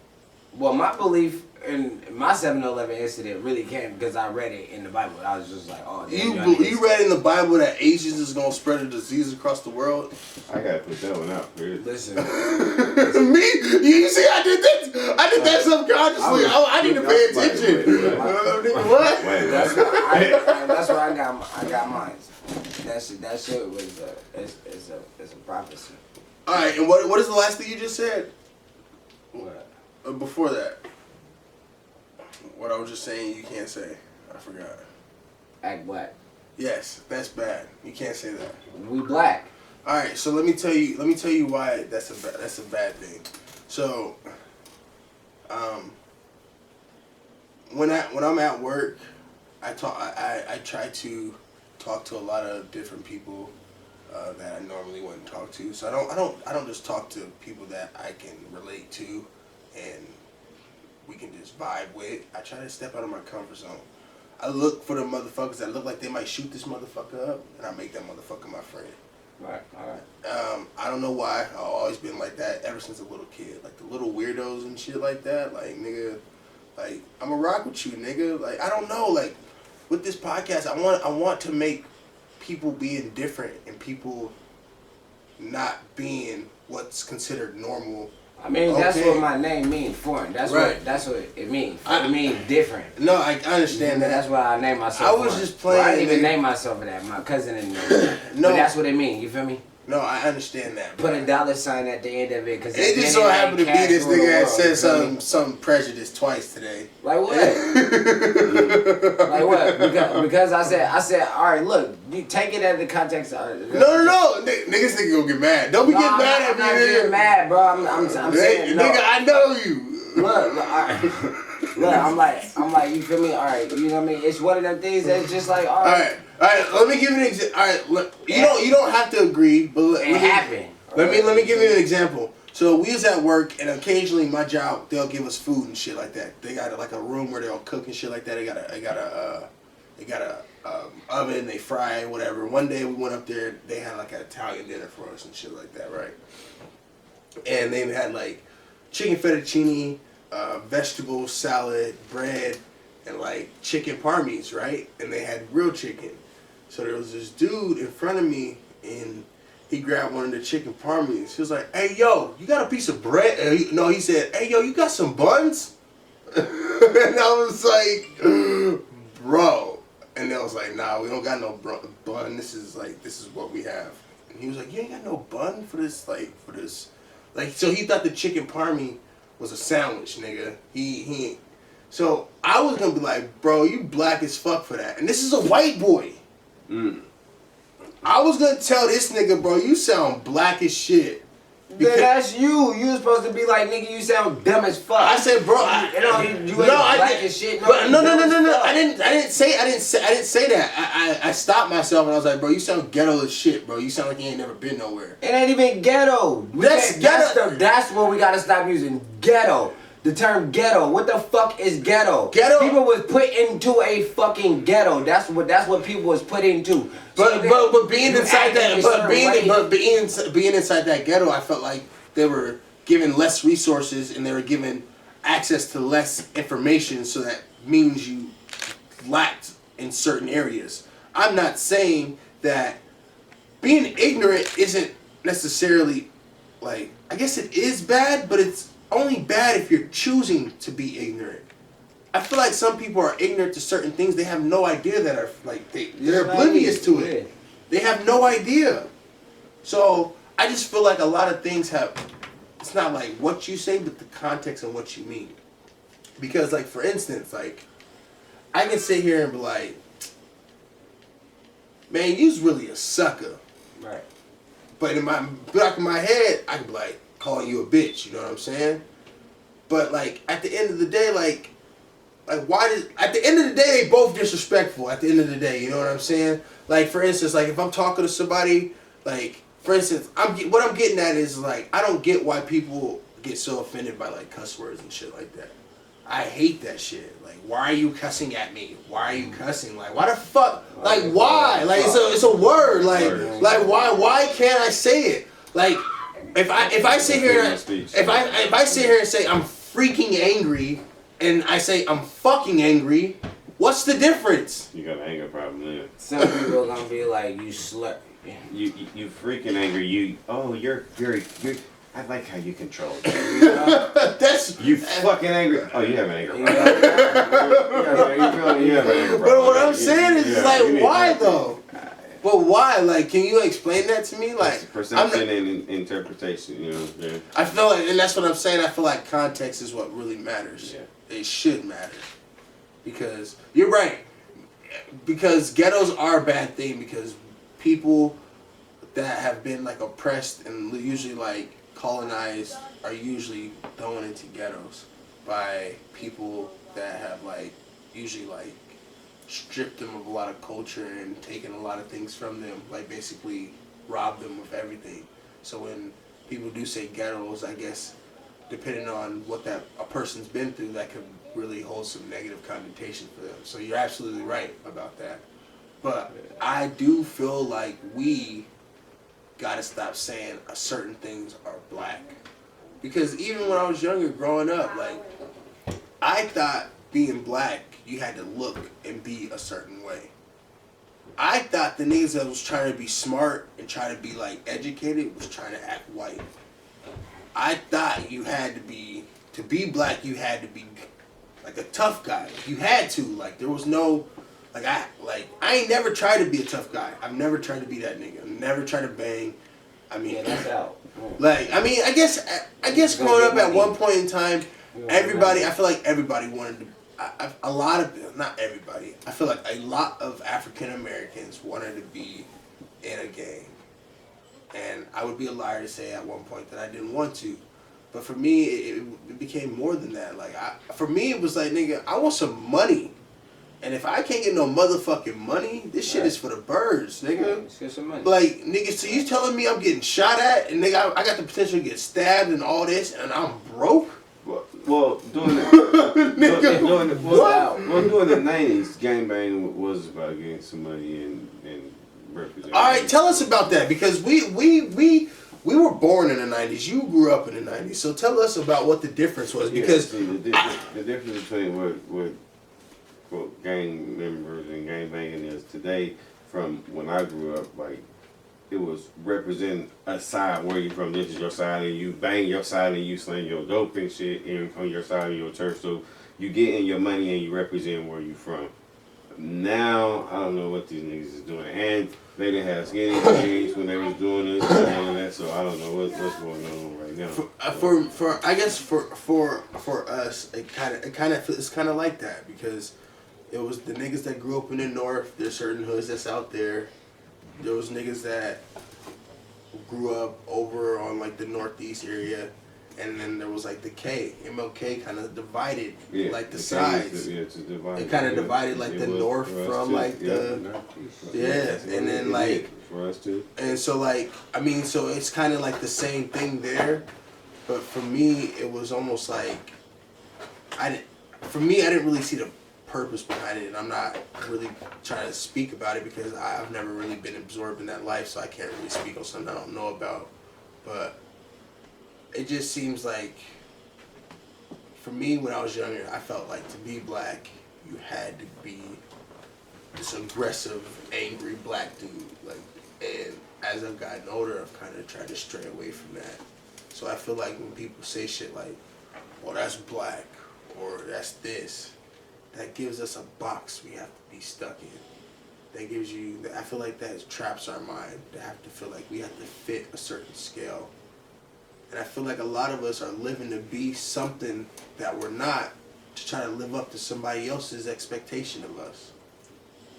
Well, my belief in my 7-Eleven incident really came because I read it in the Bible. I was just like, oh, damn, You read in the Bible that Asians is gonna spread a disease across the world. I gotta put that one out, dude. Listen, Me? You see, I did that subconsciously. I need to pay attention. What? Wait, that's where I got mine. That shit was it's a prophecy. All right, and what is the last thing you just said? What? Before that, what I was just saying, you can't say. I forgot. Act black. Yes, that's bad. You can't say that. We black. All right, so let me tell you why that's a bad thing. So, when I'm at work, I try to talk to a lot of different people that I normally wouldn't talk to. So I don't just talk to people that I can relate to and we can just vibe with. I try to step out of my comfort zone. I look for the motherfuckers that look like they might shoot this motherfucker up, and I make that motherfucker my friend. Right. All right. I don't know why. I've always been like that ever since a little kid. Like the little weirdos and shit like that. Like, nigga, Like, I'ma rock with you, nigga. Like, I don't know, like, with this podcast, I want to make people being different and people not being what's considered normal. I mean, that's what my name means, foreign. That's what it means. It means different. No, I understand that. That's why I named myself. I was foreign. just playing. Well, I didn't even name myself for that. My cousin didn't name me. No, but that's what it means. You feel me? No, I understand that. Put a $sign at the end of it, because it just so happened to be this nigga that said some prejudice twice today. Like what? Like what? Because I said, all right, look, you take it as the context. No. Niggas think you gonna get mad. Don't be getting mad at me. I'm not getting mad, bro. I'm saying, nigga, I know you. Look, all right. Look, I'm like, you feel me? All right, you know what I mean? It's one of them things that's just like, all right. All right. Let me give you an example. All right, look, you don't have to agree, but it happened. Let me give you an example. So we was at work, and occasionally my job, they'll give us food and shit like that. They got like a room where they'll cook and shit like that. They got a oven. They fry whatever. One day we went up there. They had like an Italian dinner for us and shit like that, right? And they had like chicken fettuccine, vegetable salad, bread, and like chicken parmies, right? And they had grilled chicken. So there was this dude in front of me, and he grabbed one of the chicken parmies. He was like, "Hey, yo, you got a piece of bread?" No, he said, "Hey, yo, you got some buns?" And I was like, "Bro." And they was like, "Nah, we don't got no bun. This is what we have." And he was like, "You ain't got no bun for this, Like, so he thought the chicken parmy was a sandwich, nigga. He So I was gonna be like, "Bro, you black as fuck for that." And this is a white boy. I was gonna tell this nigga, "Bro, you sound black as shit." Because that's you. You was supposed to be like, nigga, you sound dumb as fuck. I said, "Bro, you ain't black as shit." No. I didn't say that. I stopped myself and I was like, "Bro, you sound ghetto as shit, bro. You sound like you ain't never been nowhere." It ain't even ghetto. That's what we gotta stop using. Ghetto. The term ghetto. What the fuck is ghetto? Ghetto. People was put into a fucking ghetto. That's what people was put into. But being inside that being inside that ghetto, I felt like they were given less resources and they were given access to less information, so that means you lacked in certain areas. I'm not saying that being ignorant isn't necessarily, like, I guess it is bad, but it's only bad if you're choosing to be ignorant. I feel like some people are ignorant to certain things. They have no idea that are like they're oblivious to it. They have no idea. So I just feel like a lot of things have. It's not like what you say, but the context and what you mean. Because, like, for instance, like, I can sit here and be like, "Man, you's really a sucker." Right. But in my back of my head, I could be like, calling you a bitch. You know what I'm saying? But, like, at the end of the day, like why does, at the end of the day, they both disrespectful at the end of the day, you know what I'm saying? Like, for instance, like, if I'm talking to somebody, like, for instance, what I'm getting at is, like, I don't get why people get so offended by, like, cuss words and shit like that. I hate that shit. Like, why are you cussing at me? Why are you cussing? Like, why the fuck? Like, why? Like, it's a word. Like, why can't I say it? Like, if I sit here and say I'm freaking angry, and I say I'm fucking angry, what's the difference? You got an anger problem there. Some people are gonna be like, you slur. You freaking angry. You're I like how you control it. That's you fucking angry. Oh, you have an anger problem. You have an anger problem. But what I'm saying is, like, why though? But why? Like, can you explain that to me? Like, perception and interpretation. You know. Yeah. I feel like, and that's what I'm saying. I feel like context is what really matters. Yeah. It should matter, because you're right. Because ghettos are a bad thing, because people that have been, like, oppressed and usually, like, colonized are usually thrown into ghettos by people that have, like, usually, like, stripped them of a lot of culture and taken a lot of things from them, like, basically robbed them of everything. So when people do say ghettos, I guess, depending on what a person's been through, that could really hold some negative connotation for them. So you're absolutely right about that. But I do feel like we gotta stop saying certain things are black. Because even when I was younger, growing up, like, I thought being black, you had to look and be a certain way. I thought the niggas that was trying to be smart and trying to be like educated was trying to act white. I thought you had to be black, you had to be like a tough guy. You had to. Like there was no I ain't never tried to be a tough guy. I've never tried to be that nigga. I've never tried to bang. I mean, that's out. I guess growing up at one point in time, everybody, I feel like everybody wanted to. Not everybody. I feel like a lot of African Americans wanted to be in a gang, and I would be a liar to say at one point that I didn't want to. But for me, it became more than that. For me, it was like, nigga, I want some money. And if I can't get no motherfucking money, this shit is for the birds, nigga. Let's get some money. Like, nigga, so you telling me I'm getting shot at, and nigga, I got the potential to get stabbed and all this, and I'm broke? Well, during the during the 90s, gangbang was about getting some money and representing. All right, tell us about that, because we were born in the 90s. You grew up in the 90s, so tell us about what the difference was, because the difference between what gang members and gang banging is today from when I grew up, like, it was representing a side where you from. This is your side, and you bang your side, and you sling your dope and shit in on your side of your church. So you get in your money and you represent where you from. Now I don't know what these niggas is doing, and they didn't have skinny jeans when they was doing this and all of that. So I don't know what's going on right now. For us, it's kind of like that, because it was the niggas that grew up in the north. There's certain hoods that's out there. There was niggas that grew up over on like the northeast area, and then there was like the MLK kind of divided like the sides. It kind of divided like the north from like the and then like for us too. And so like so it's kind of like the same thing there, but for me it was almost like I didn't really see the purpose behind it, and I'm not really trying to speak about it because I've never really been absorbed in that life, so I can't really speak on something I don't know about. But it just seems like, for me when I was younger, I felt like to be black, you had to be this aggressive, angry black dude. And as I've gotten older, I've kind of tried to stray away from that. So I feel like when people say shit like, "Oh, that's black," or "that's this," that gives us a box we have to be stuck in. That gives you, I feel like that traps our mind to have to feel like we have to fit a certain scale. And I feel like a lot of us are living to be something that we're not, to try to live up to somebody else's expectation of us.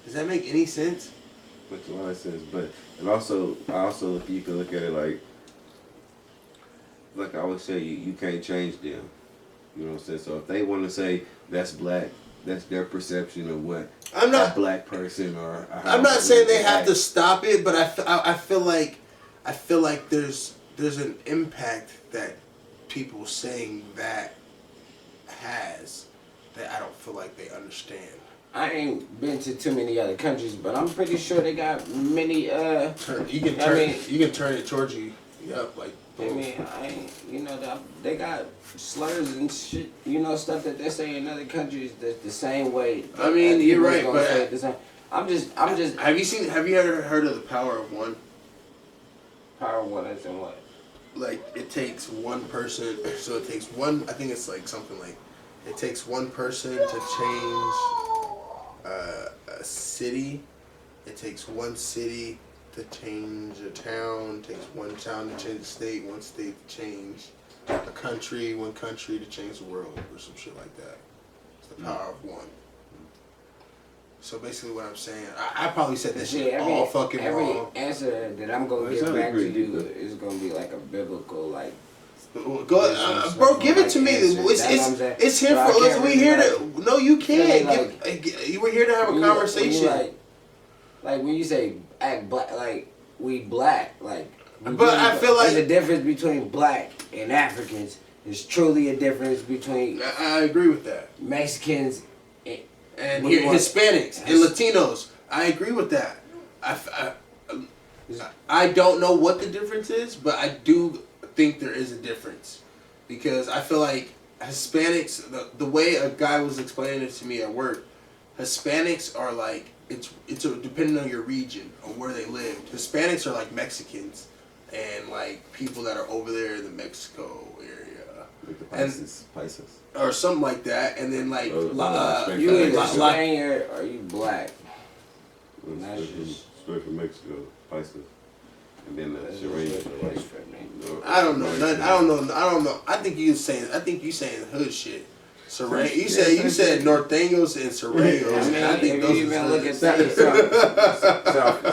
Does that make any sense? Makes a lot of sense, but I also you can look at it like I always say, you can't change them. You know what I'm saying? So if they want to say that's black, that's their perception of what a black person or. I'm not saying they have to stop it, but I feel like there's an impact that people saying that has that I don't feel like they understand. I ain't been to too many other countries, but I'm pretty sure they got many. You can turn it towards you. Yep, like. I mean, they got slurs and shit, stuff that they say in other countries that's the same way. I mean, you're right, but I'm just. Have you ever heard of the power of one? Power of one, as in what? Like, it takes one person, so it takes one, I think it's like something like, it takes one person to change a city. It takes one city to change a town, takes one town to change a state, one state to change a country, one country to change the world, or some shit like that. It's the power of one. So basically what I'm saying, I probably said that shit all fucking wrong. Every answer that I'm going to get back to you is going to be like a biblical, like... Go ahead, bro, give it to me. It's here for us. We here to... No, you can't. You were here to have a conversation. Like when you say act black, like we black, like. But I feel like there's a difference between black and Africans. There's truly a difference between. I agree with that. Mexicans and Hispanics and Latinos. I agree with that. I don't know what the difference is, but I do think there is a difference, because I feel like Hispanics, the way a guy was explaining it to me at work, Hispanics are like, depending on your region or where they lived. Hispanics are like Mexicans and like people that are over there in the Mexico area. Like the Pisces. Or something like that. And then like, you either Spaniard or you black. Straight from Mexico, Pisces. And then the charade. I don't know. I think you saying hood shit. Serene. You said norteños and serenos. I think those even look at that.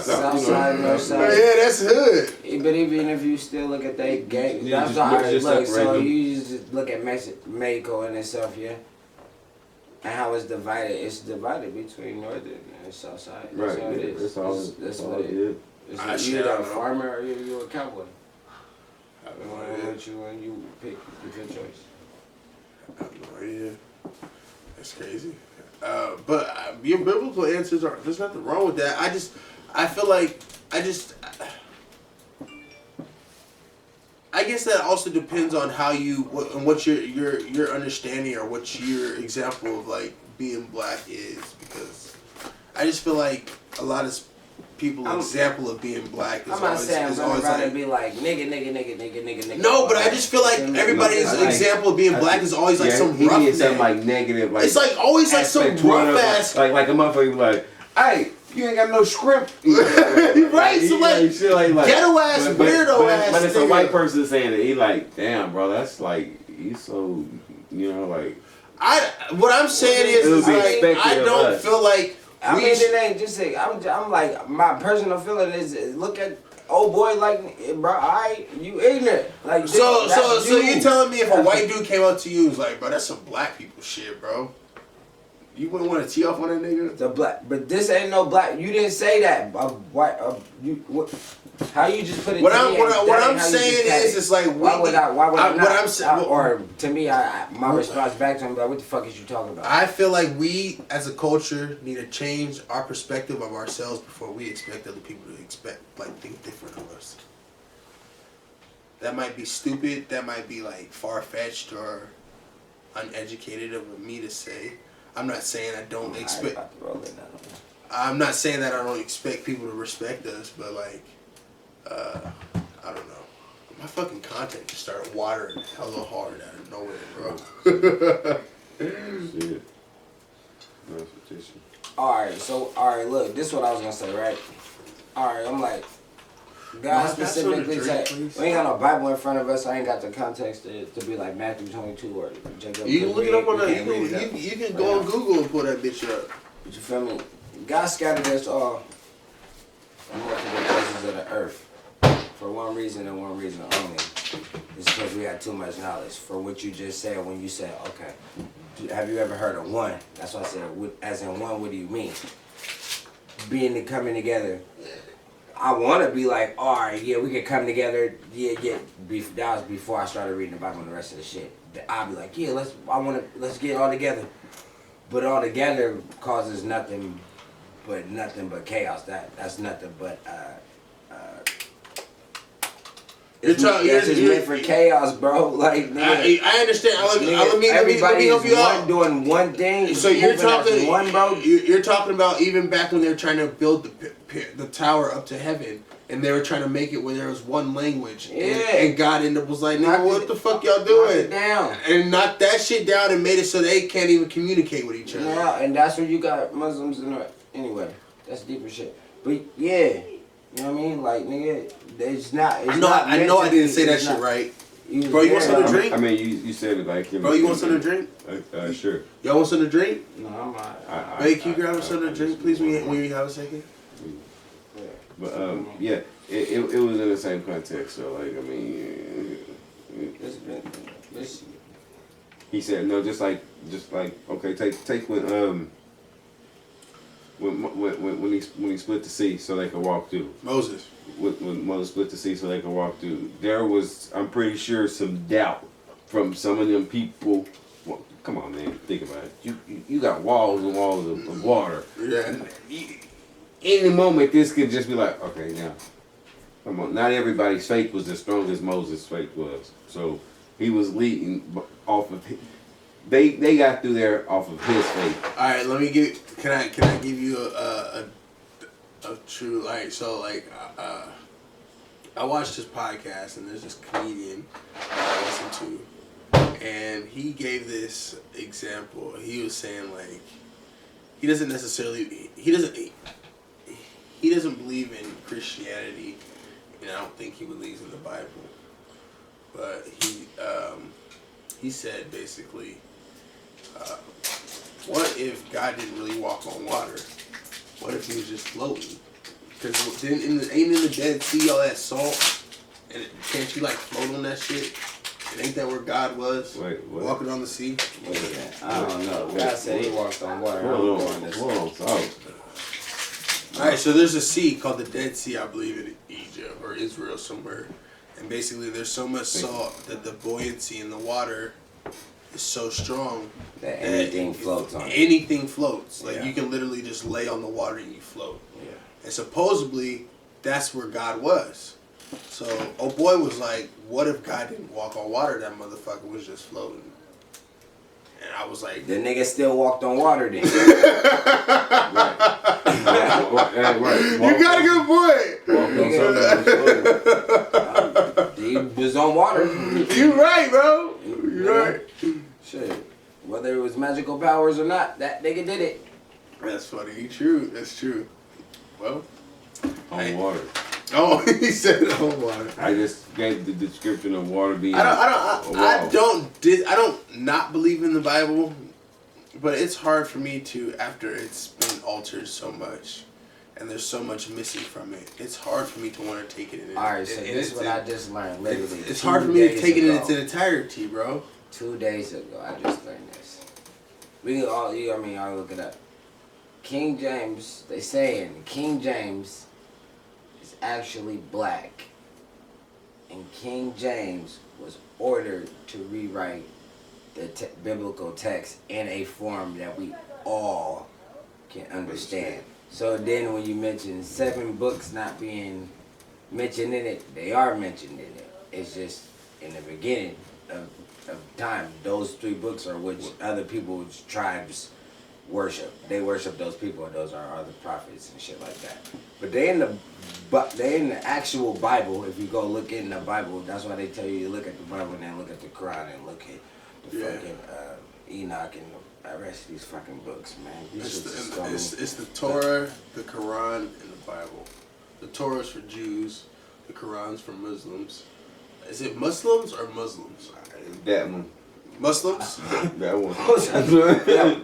South side, north side. Yeah, that's hood. But even if you still look at that gang, that's all right. Look, so you just look at Mexico in itself, yeah. And how it's divided. It's divided between northern and south side. That's all it is. That's what it is. You're either a farmer or you're a cowboy. What you pick your choice. I have no idea. That's crazy. But your biblical answers are, there's nothing wrong with that. I feel like, I guess that also depends on how what's your understanding or what's your example of like being black is, because I just feel like a lot of people's example of being black is always like, be like nigga. No, but I just feel like everybody's example of being black is always like some rough. Something like negative. Like it's like always like some rough ass. Like a motherfucker like, hey, you ain't got no scrimp. Right? So like ghetto ass, weirdo ass. But it's a white person saying it. He like, damn, bro, that's like, he's so, like. What I'm saying is like, I don't feel like. I mean, it ain't just like, I'm like, my personal feeling is look at old boy like, bro, you ignorant. Like, so you telling me if a white dude came up to you and was like, bro, that's some black people shit, bro. You wouldn't want to tee off on that nigga? The black, but this ain't no black. You didn't say that. White, how you just put it? What I'm saying is, it's like, why would I not? Or to me, my response back to him, like, what the fuck is you talking about? I feel like we, as a culture, need to change our perspective of ourselves before we expect other people to think different of us. That might be stupid. That might be like far-fetched or uneducated of me to say. I'm not saying I don't expect. I'm not saying that I don't expect people to respect us, but like, I don't know. My fucking content just started watering hella hard out of nowhere, bro. Shit. Alright, look, this is what I was gonna say, right? Alright, I'm like, God specifically said, we ain't got no Bible in front of us. I ain't got the context to be like Matthew 22 or Jacob. You can look it up on you can go on Google and pull that bitch up. You feel me? God scattered us all in multiple places of the earth for one reason and one reason only. It's because we had too much knowledge. For what you just said when you said, okay, have you ever heard of one? That's what I said. As in one, what do you mean? Coming together. I want to be like, all right, yeah, we can come together. Yeah. That was before I started reading the Bible and the rest of the shit. I'll be like, yeah, let's get all together. But all together causes nothing but chaos. That's nothing but it's just meant for chaos, bro. Like, nigga, I understand. Let me help you out. Doing one thing. So you're talking one, bro. You're talking about even back when they were trying to build the tower up to heaven, and they were trying to make it where there was one language. Yeah. And God ended up was like, nigga, what the fuck y'all doing? Knock it down. And knocked that shit down and made it so they can't even communicate with each other. Yeah, and that's where you got Muslims in there. Anyway, that's deeper shit. But yeah, you know what I mean? Like, nigga, it's not. I know I didn't say that shit right. Bro, you want something to drink? I mean, you said it like. Bro, you want something to drink? Sure. Y'all want something to drink? No, I'm not. Hey, can you grab us something to drink, please, when you have a second? But yeah, it was in the same context. So like, I mean, he said no, just like okay, take when he split the sea so they could walk through. Moses. When Moses split the sea so they could walk through, there was, I'm pretty sure, some doubt from some of them people. Well, come on, man, think about it. You got walls and walls of water. Yeah. Any moment, this could just be like, okay, now, come on. Not everybody's faith was as strong as Moses' faith was. So he was leading off of. They got through there off of his faith. All right, let me give. Can I give you a true I watched this podcast and there's this comedian I listen to, and he gave this example. He was saying like he doesn't believe in Christianity, and I don't think he believes in the Bible. But he said basically, what if God didn't really walk on water? What if he was just floating? Because ain't in the Dead Sea all that salt? And can't you like float on that shit? And ain't that where God was? Wait, what? Walking on the sea? I don't know. God said he walked on water. Alright, so there's a sea called the Dead Sea, I believe, in Egypt or Israel somewhere. And basically there's so much salt that the buoyancy in the water is so strong that anything floats on it. Anything floats. Like you can literally just lay on the water and you float. Yeah. And supposedly that's where God was. So old boy was like, what if God didn't walk on water? That motherfucker was just floating. And I was like, the nigga still walked on water then. Right. You got a good point. He was on water. You right, bro. You right. Shit. Whether it was magical powers or not, that nigga did it. That's funny. True. That's true. Well, On water. Oh, he said on water. I just gave the description of water being. I don't not believe in the Bible, but it's hard for me to after it's been altered so much, and there's so much missing from it. It's hard for me to want to take it in. All right, so this is what I just learned. Literally, it's hard for me to take it in its entirety, bro. 2 days ago, I just learned this. We can all, I'll look it up. King James, they saying King James is actually black, and King James was ordered to rewrite the biblical text in a form that we all can understand. So then when you mention 7 books not being mentioned in it, they are mentioned in it. It's just in the beginning of time, those 3 books are which other people's tribes worship. They worship those people, and those are other prophets and shit like that. But they in the actual Bible. If you go look in the Bible, that's why they tell you to look at the Bible and then look at the Quran and look at the fucking Enoch and the rest of these fucking books, man. It's the Torah, the Quran, and the Bible. The Torah is for Jews. The Quran's for Muslims. Is it Muslims or Muslims? That one. Muslims? That one.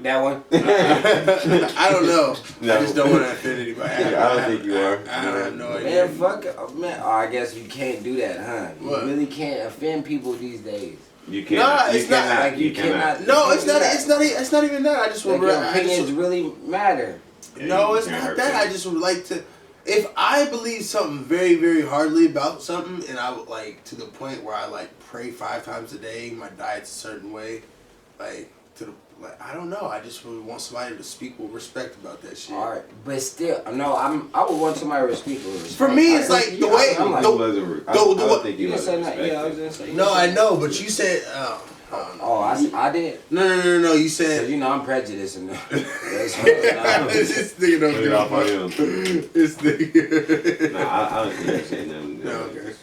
that one. I don't know. No. I just don't want to offend anybody. I don't think you are. I don't have no idea. Man, fuck it. Man, I guess you can't do that, huh? You really can't offend people these days. You can't. Nah, it's not. Like you cannot. No, it's not. It's not even that. I just want your opinions really matter. No, it's not that. I just would like to. If I believe something very, very hardly about something, and I would like to the point where I like pray 5 times a day, my diet's a certain way, like I don't know. I just would want somebody to speak with respect about that shit. All right, but still, no, I would want somebody to speak with respect. For me, it's like the way. I don't think you was said that. Yeah, I was gonna say. No, I know, but you said. I did. No. You said. You know I'm prejudiced. And this nigga don't give a fuck. This nigga. I don't think you said nothing. No, okay.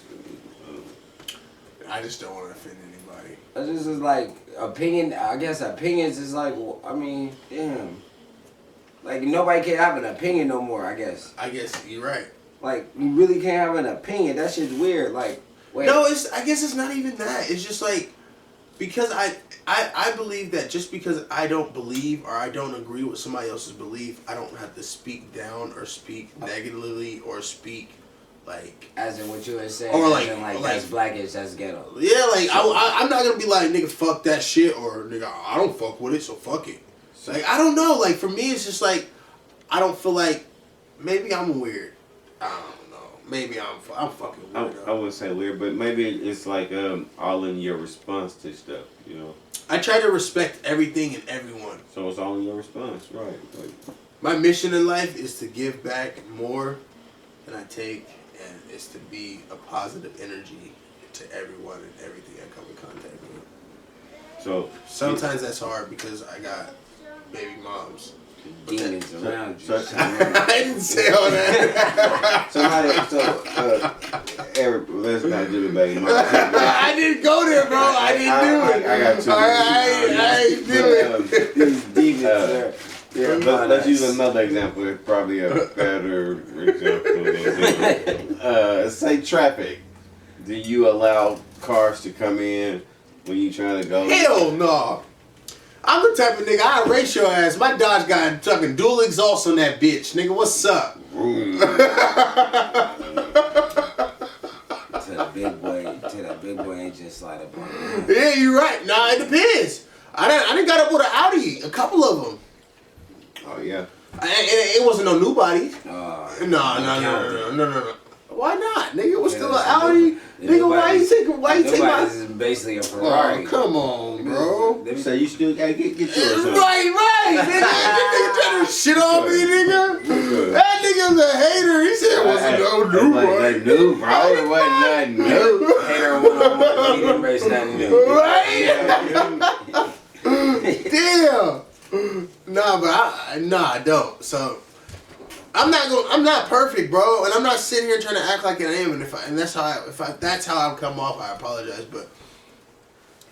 I just don't want to offend anybody. This is like opinion. I guess opinions is like. I mean, damn. Like nobody can have an opinion no more. I guess you're right. Like you really can't have an opinion. That shit's weird. Like wait. No, I guess it's not even that. It's just like. Because I believe that just because I don't believe or I don't agree with somebody else's belief, I don't have to speak down or speak negatively or speak like as in what you were saying, or like that's blackish, that's ghetto. Yeah, like I'm not gonna be like nigga fuck that shit or nigga I don't fuck with it so fuck it. Like I don't know. Like for me it's just like I don't feel like maybe I'm weird. I don't know. Maybe I'm fucking weird. I wouldn't say weird, but maybe it's like all in your response to stuff, you know. I try to respect everything and everyone. So it's all in your response, right? Like, my mission in life is to give back more than I take, and it's to be a positive energy to everyone and everything I come in contact with. So sometimes that's hard because I got baby moms. Demons around you. I didn't say all that. Eric, let's not do the baby mom. I didn't go there, bro. I didn't do it. I got two. I ain't do it. These demons Yeah, but let's use another example. It's probably a better example than say traffic. Do you allow cars to come in when you trying to go? Hell no. I'm the type of nigga, I race your ass. My Dodge got fucking dual exhaust on that bitch. Nigga, what's up? To that big boy ain't just slide up on you. Yeah, you're right. Nah, it depends. I done got up with an Audi, a couple of them. Oh yeah. It wasn't no new body. No. Why not? Nigga, it was still an Audi. Nigga, why you take my... This is basically a Ferrari. Oh, come on, bro. So you still gotta get yours. Huh? Right, nigga. That nigga trying to shit on me, nigga. That nigga's a hater. He said it wasn't no new one. Nothing new, bro. It wasn't nothing new. Hater 101. He didn't race nothing new. Right? Damn. Nah, but I don't. So I'm not perfect, bro, and I'm not sitting here trying to act like I am. And that's how I come off, I apologize. But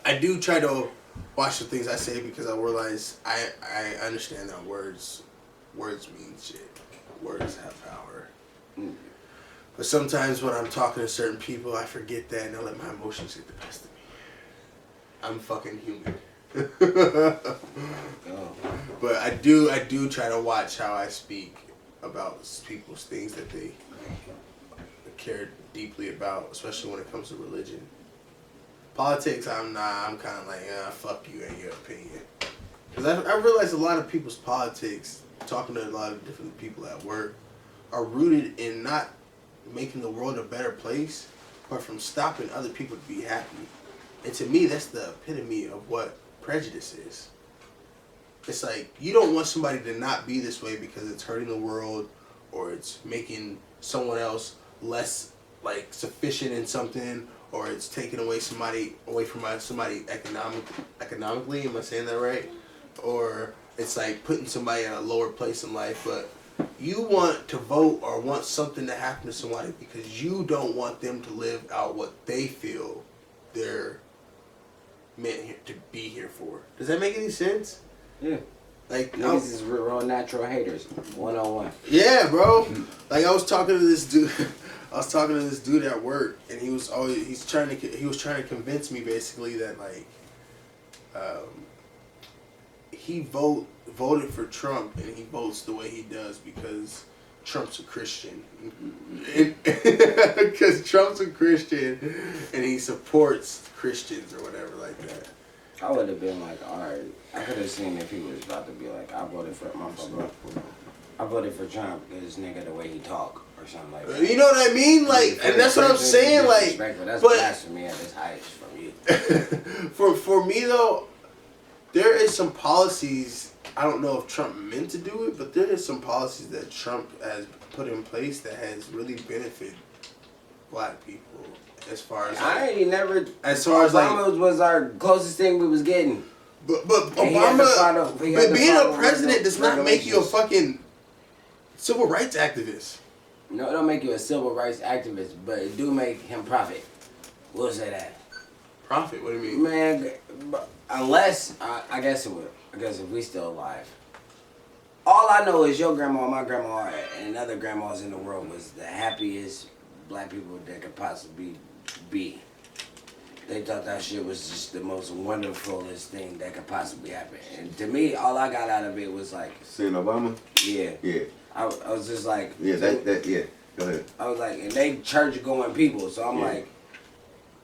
I do try to watch the things I say because I realize I understand that words mean shit. Words have power. But sometimes when I'm talking to certain people, I forget that and I let my emotions get the best of me. I'm fucking human. But I do try to watch how I speak about people's things that they care deeply about, especially when it comes to religion. Politics, I'm kind of like, fuck you and your opinion. Because I realize a lot of people's politics, talking to a lot of different people at work, are rooted in not making the world a better place, but from stopping other people to be happy. And to me, that's the epitome of what prejudice is. It's like, you don't want somebody to not be this way because it's hurting the world or it's making someone else less like sufficient in something, or it's taking away from somebody economically. Am I saying that right? Or it's like putting somebody in a lower place in life, but you want to vote or want something to happen to somebody because you don't want them to live out what they feel they're meant to be here for. Does that make any sense? Yeah. Like, niggas is real natural haters. 101. Yeah, bro. Like I was talking to this dude at work, and he was trying to convince me basically that like he voted for Trump and he votes the way he does because Trump's a Christian. Because Trump's a Christian and he supports Christians or whatever like that. I would have been like, alright. I could have seen if he was about to be like, I voted for Trump because nigga the way he talk or something like that. You know what I mean? Like, and that's what I'm saying. Like, that's blasphemy at its highest from you. For me though, there is some policies. I don't know if Trump meant to do it, but there is some policies that Trump has put in place that has really benefited black people. As far as Obama was our closest thing we was getting. But Obama, but being a president does not make you a fucking civil rights activist. No, it don't make you a civil rights activist, but it do make him profit. We'll say that. Profit? What do you mean? Man, unless, I guess it would. I guess if we still alive. All I know is your grandma, my grandma, and other grandmas in the world was the happiest black people that could possibly be. They thought that shit was just the most wonderfulest thing that could possibly happen. And to me, all I got out of it was like... Seeing Obama? Yeah. Yeah. I was just like... Yeah, yeah. Go ahead. I was like, and they church-going people, so I'm like...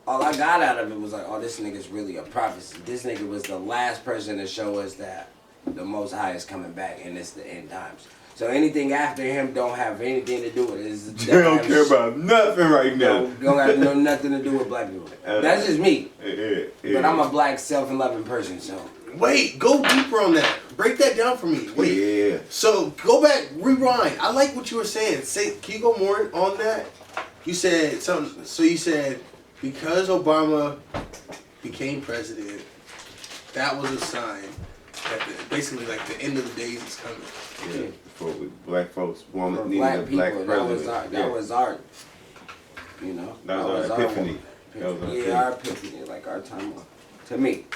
All I got out of it was like, oh, this nigga's really a prophecy. This nigga was the last person to show us that the Most High is coming back and it's the end times. So anything after him don't have anything to do with it. They don't care about nothing right now. Don't have nothing to do with black people. That's just me. Yeah. But I'm a black, self-loving person, so. Wait, go deeper on that. Break that down for me. Wait. Yeah. So go back, rewind. I like what you were saying. Can you go more on that? You said something. So you said because Obama became president, that was a sign that basically like the end of the days is coming. Yeah, for black folks wanted needed black a black people, president. that was our, you know, That was our epiphany. That was our yeah, our epiphany, like our time. To me,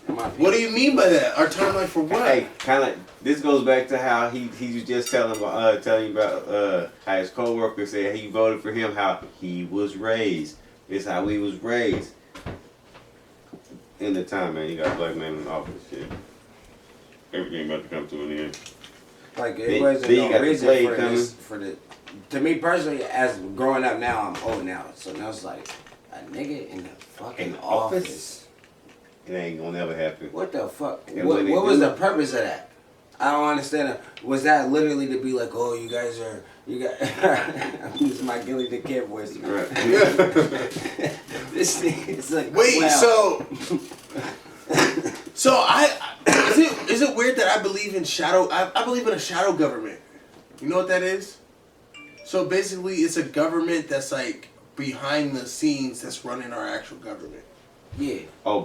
in my opinion. What do you mean by that? Our timeline for what? Hey, kind of. This goes back to how he was just telling you about how his coworker said he voted for him. How he was raised. It's how we was raised. In the time, man, you got a black man in office. Yeah. Everything about to come to an end. Like it wasn't no reason for the. To me personally, as growing up now, I'm old now, so now it's like a nigga in the fucking office. It ain't gonna never happen. What the fuck? And What was the purpose of that? I don't understand it. Was that literally to be like, oh, you guys are, I'm using my Gilly the Kid voice. Right. This thing is like, wait, wow. so is it weird that I believe in shadow? I believe in a shadow government. You know what that is? So basically, it's a government that's like behind the scenes that's running our actual government. Yeah. Oh,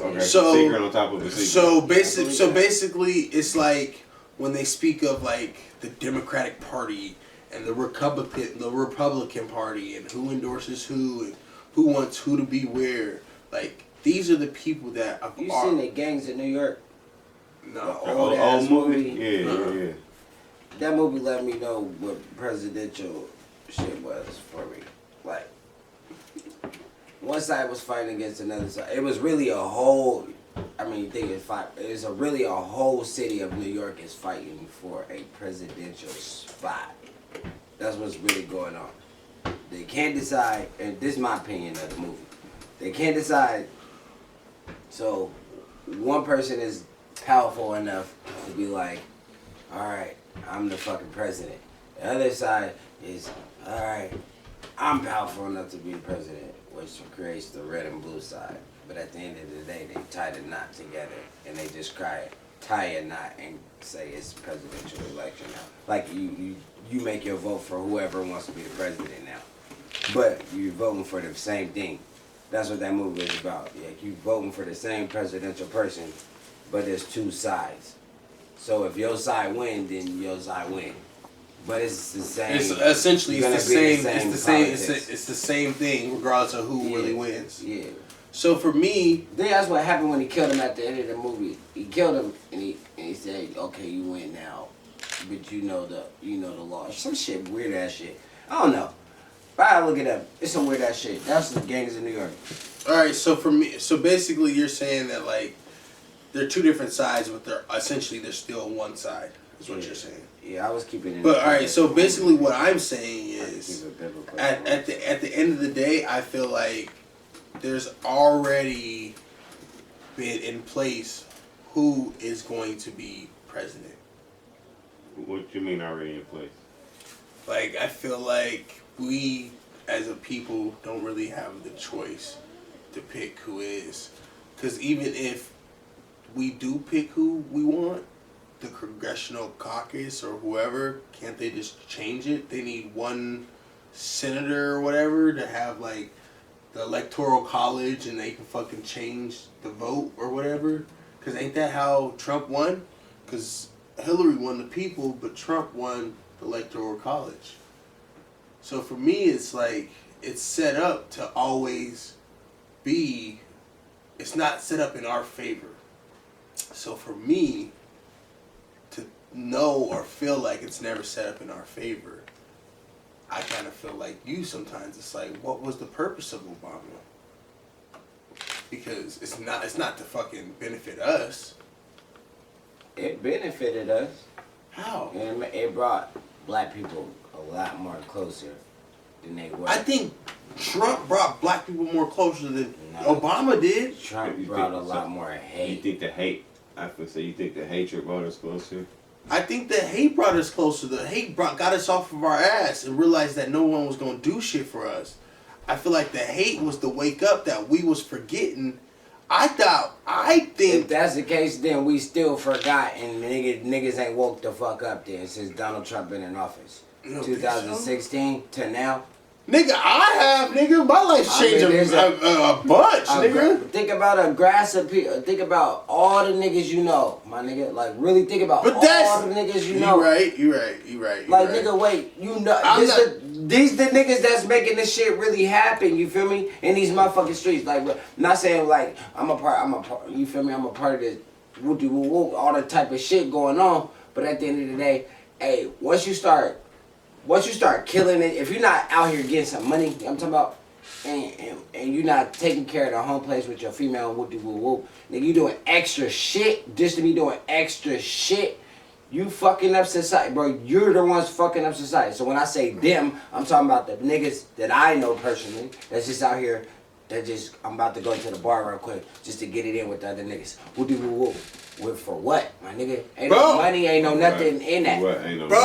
okay. So secret on top of the secret. So basically, it's like when they speak of like the Democratic Party and the Republican Party and who endorses who and who wants who to be where. Like these are the people that you seen the Gangs in New York? No. Old movie. Yeah. That movie let me know what presidential shit was for me. Like, one side was fighting against another side. It was really a whole. I mean, you think it's really a whole city of New York is fighting for a presidential spot. That's what's really going on. They can't decide, and this is my opinion of the movie. They can't decide. So, one person is powerful enough to be like, all right, I'm the fucking president. The other side is, all right, I'm powerful enough to be the president, which creates the red and blue side. But at the end of the day, they tie the knot together, and they just tie a knot and say it's presidential election now. Like you make your vote for whoever wants to be the president now, but you're voting for the same thing. That's what that movie is about. Yeah, you voting for the same presidential person, but there's two sides. So if your side win, then your side win. But it's the same. It's essentially it's the same. Politics. It's the same thing, regardless of who really wins. Yeah. So for me, then that's what happened when he killed him at the end of the movie. He killed him and he said, "Okay, you win now, but you know the law." Some shit, weird ass shit. I don't know. But I look it up. It's some weird ass shit. That's the Gangs in New York. all right. So for me, so basically, you're saying that like they're two different sides, but they're still one side. Is what you're saying. Yeah, I was keeping it. But all right. So basically, what I'm saying is, at the end of the day, I feel like there's already been in place who is going to be president. What you mean already in place? Like, I feel like we, as a people, don't really have the choice to pick who is. Because even if we do pick who we want, the Congressional Caucus or whoever, can't they just change it? They need one senator or whatever to have, like, the Electoral College and they can fucking change the vote or whatever. Because ain't that how Trump won? Because Hillary won the people, but Trump won the Electoral College. So for me, it's like, it's set up to always be, it's not set up in our favor. So for me, to know or feel like it's never set up in our favor, I kind of feel like you sometimes. It's like, what was the purpose of Obama? Because it's not to fucking benefit us. It benefited us. How? And it brought black people a lot more closer than they were. I think Trump brought black people more closer than Obama did. Trump brought a lot more hate. You think the hate? I would say you think the hatred brought us closer. I think the hate brought us closer. The hate got us off of our ass and realized that no one was gonna do shit for us. I feel like the hate was the wake up that we was forgetting. I think if that's the case, then we still forgot and niggas ain't woke the fuck up then since Donald Trump been in office. 2016 to now, Nigga, I have, nigga. My life's changed a bunch, nigga. Think about aggressive people. Think about all the niggas you know, my nigga. Like, really think about all the niggas you know. You right. Like, nigga, wait. You know, these the niggas that's making this shit really happen, you feel me? In these motherfucking streets. Like, I'm not saying, like, I'm a part, you feel me? I'm a part of this, whoop-de-whoop, all the type of shit going on. But at the end of the day, hey, once you start killing it, if you're not out here getting some money, you know what I'm talking about, and you're not taking care of the home place with your female whoop-de-whoop, nigga, you doing extra shit just to be doing extra shit, you fucking up society, bro. You're the ones fucking up society. So when I say them, I'm talking about the niggas that I know personally that's just out here, I'm about to go to the bar real quick just to get it in with the other niggas. Whoop-de-whoop. For what, my nigga? Ain't no money, ain't no nothing in that. Bro,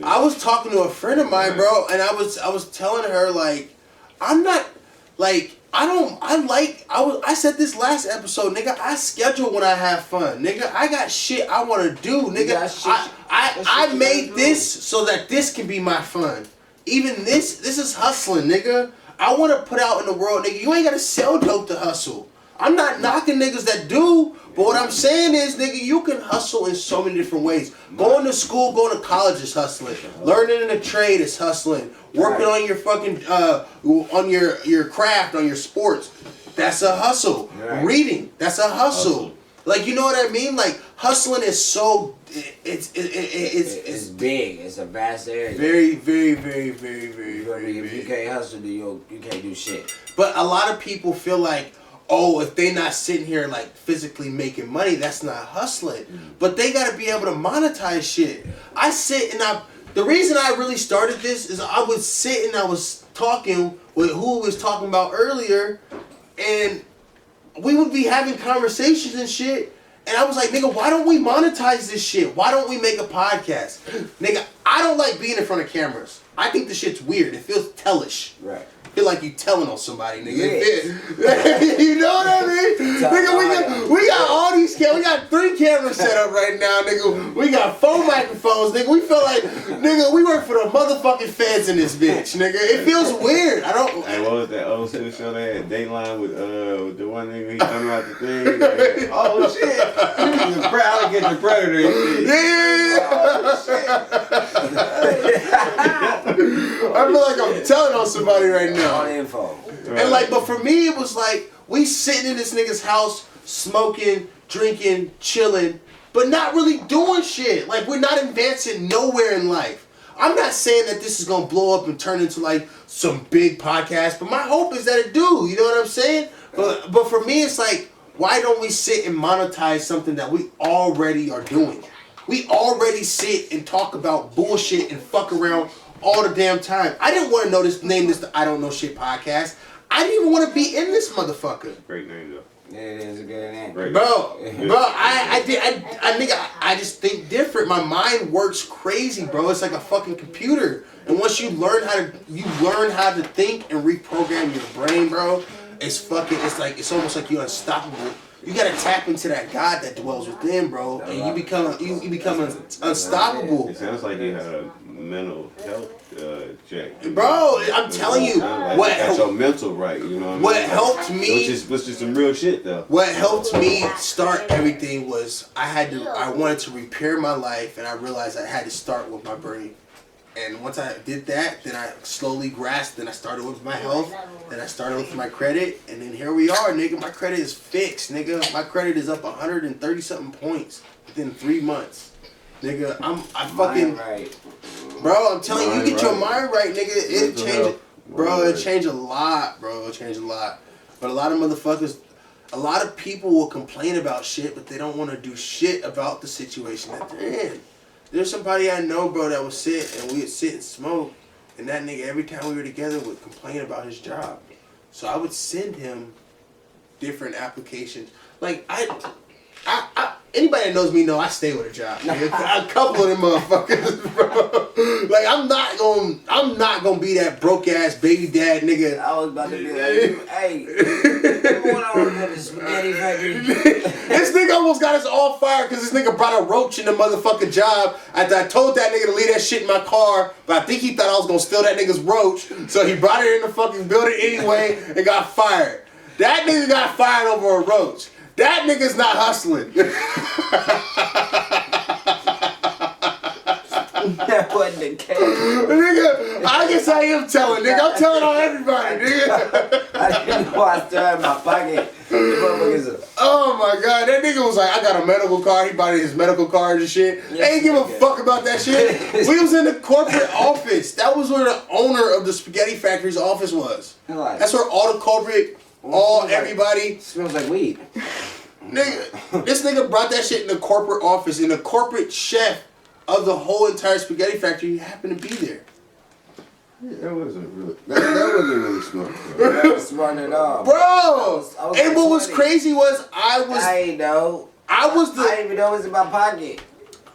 I was talking to a friend of mine, bro, and I was telling her, like, I'm not, like, I said this last episode, nigga, I schedule when I have fun. Nigga, I got shit I want to do. Nigga, I made this so that this can be my fun. Even this is hustling, nigga. I want to put out in the world, nigga, you ain't got to sell dope to hustle. I'm not knocking niggas that do, but what I'm saying is, nigga, you can hustle in so many different ways. Going to school, going to college is hustling. Learning in a trade is hustling. Working on your fucking, on your craft, on your sports, that's a hustle. Right. Reading, that's a hustle. Like, you know what I mean? Like, hustling is so, it's big. It's a vast area. Very If big. you can't hustle, then you can't do shit. But a lot of people feel like, oh, if they not sitting here like physically making money, that's not hustling. But they gotta be able to monetize shit. I sit and the reason I really started this is I would sit and I was talking with who was talking about earlier, and we would be having conversations and shit. And I was like, nigga, why don't we monetize this shit? Why don't we make a podcast? Nigga, I don't like being in front of cameras. I think the shit's weird. It feels tellish. Right. Feel like you telling on somebody, nigga. Yeah. You know what I mean? Nigga, we got all these cameras. We got 3 cameras set up right now, nigga. We got 4 microphones, nigga. We feel like, nigga, we work for the motherfucking feds in this bitch, nigga. It feels weird. I don't. Hey, what was that old school show they had? Dateline with the one nigga, he coming out the thing. Like, oh shit! I get the predator and shit. Yeah. Oh, shit. I feel like I'm telling on somebody right now. All the info. And like, but for me, it was like, we sitting in this nigga's house, smoking, drinking, chilling, but not really doing shit. Like, we're not advancing nowhere in life. I'm not saying that this is gonna blow up and turn into like some big podcast, but my hope is that it do. You know what I'm saying? But for me, it's like, why don't we sit and monetize something that we already are doing? We already sit and talk about bullshit and fuck around all the damn time. I didn't want to name this the I Don't Know Shit podcast. I didn't even want to be in this motherfucker. Great name though. Yeah, it is a good name. Great bro, I just think different. My mind works crazy, bro. It's like a fucking computer. And once you learn how to think and reprogram your brain, bro, it's almost like you're unstoppable. You gotta tap into that God that dwells within, bro, and you become unstoppable. It sounds like you had a mental health check, bro. I'm telling you, what helped your mental right? You know what helped me? Which is some real shit though. What helped me start everything was I wanted to repair my life, and I realized I had to start with my brain. And once I did that, then I slowly grasped, then I started with my health, then I started with my credit, and then here we are, nigga. My credit is fixed, nigga. My credit is up 130 something points within 3 months. Nigga, I fucking, right. Bro, I'm telling you, you get your mind right, nigga, it change, bro, Right. it changed a lot, bro, it changed a lot. But a lot of motherfuckers, a lot of people will complain about shit, but they don't want to do shit about the situation that they're in. There's somebody I know, bro, that would sit and we would sit and smoke, and that nigga every time we were together would complain about his job. So I would send him different applications. Like anybody that knows me know I stay with a job. Nigga. A couple of them motherfuckers, bro. Like I'm not gonna be that broke ass baby dad nigga. I was about to be like, hey, come on over to the spaghetti factory. This nigga almost got a ass all fired because this nigga brought a roach in the motherfucking job. I told that nigga to leave that shit in my car, but I think he thought I was gonna steal that nigga's roach, so he brought it in the fucking building anyway and got fired. That nigga got fired over a roach. That nigga's not hustling. That wasn't the case. Nigga, I guess I am telling, nigga. I'm telling on everybody, nigga. I didn't know I still had my pocket. Oh my god, that nigga was like, I got a medical card. He bought his medical card and shit. Yes, They ain't give a fuck about that shit. We was in the corporate office. That was where the owner of the spaghetti factory's office was. That's where all the corporate, everybody. Smells like weed. Nigga, this nigga brought that shit in the corporate office, and the corporate chef of the whole entire spaghetti factory happened to be there. Yeah, that wasn't really smart. That was smart at all. Bro! I was And what was crazy was I ain't know. I didn't even know it was in my pocket.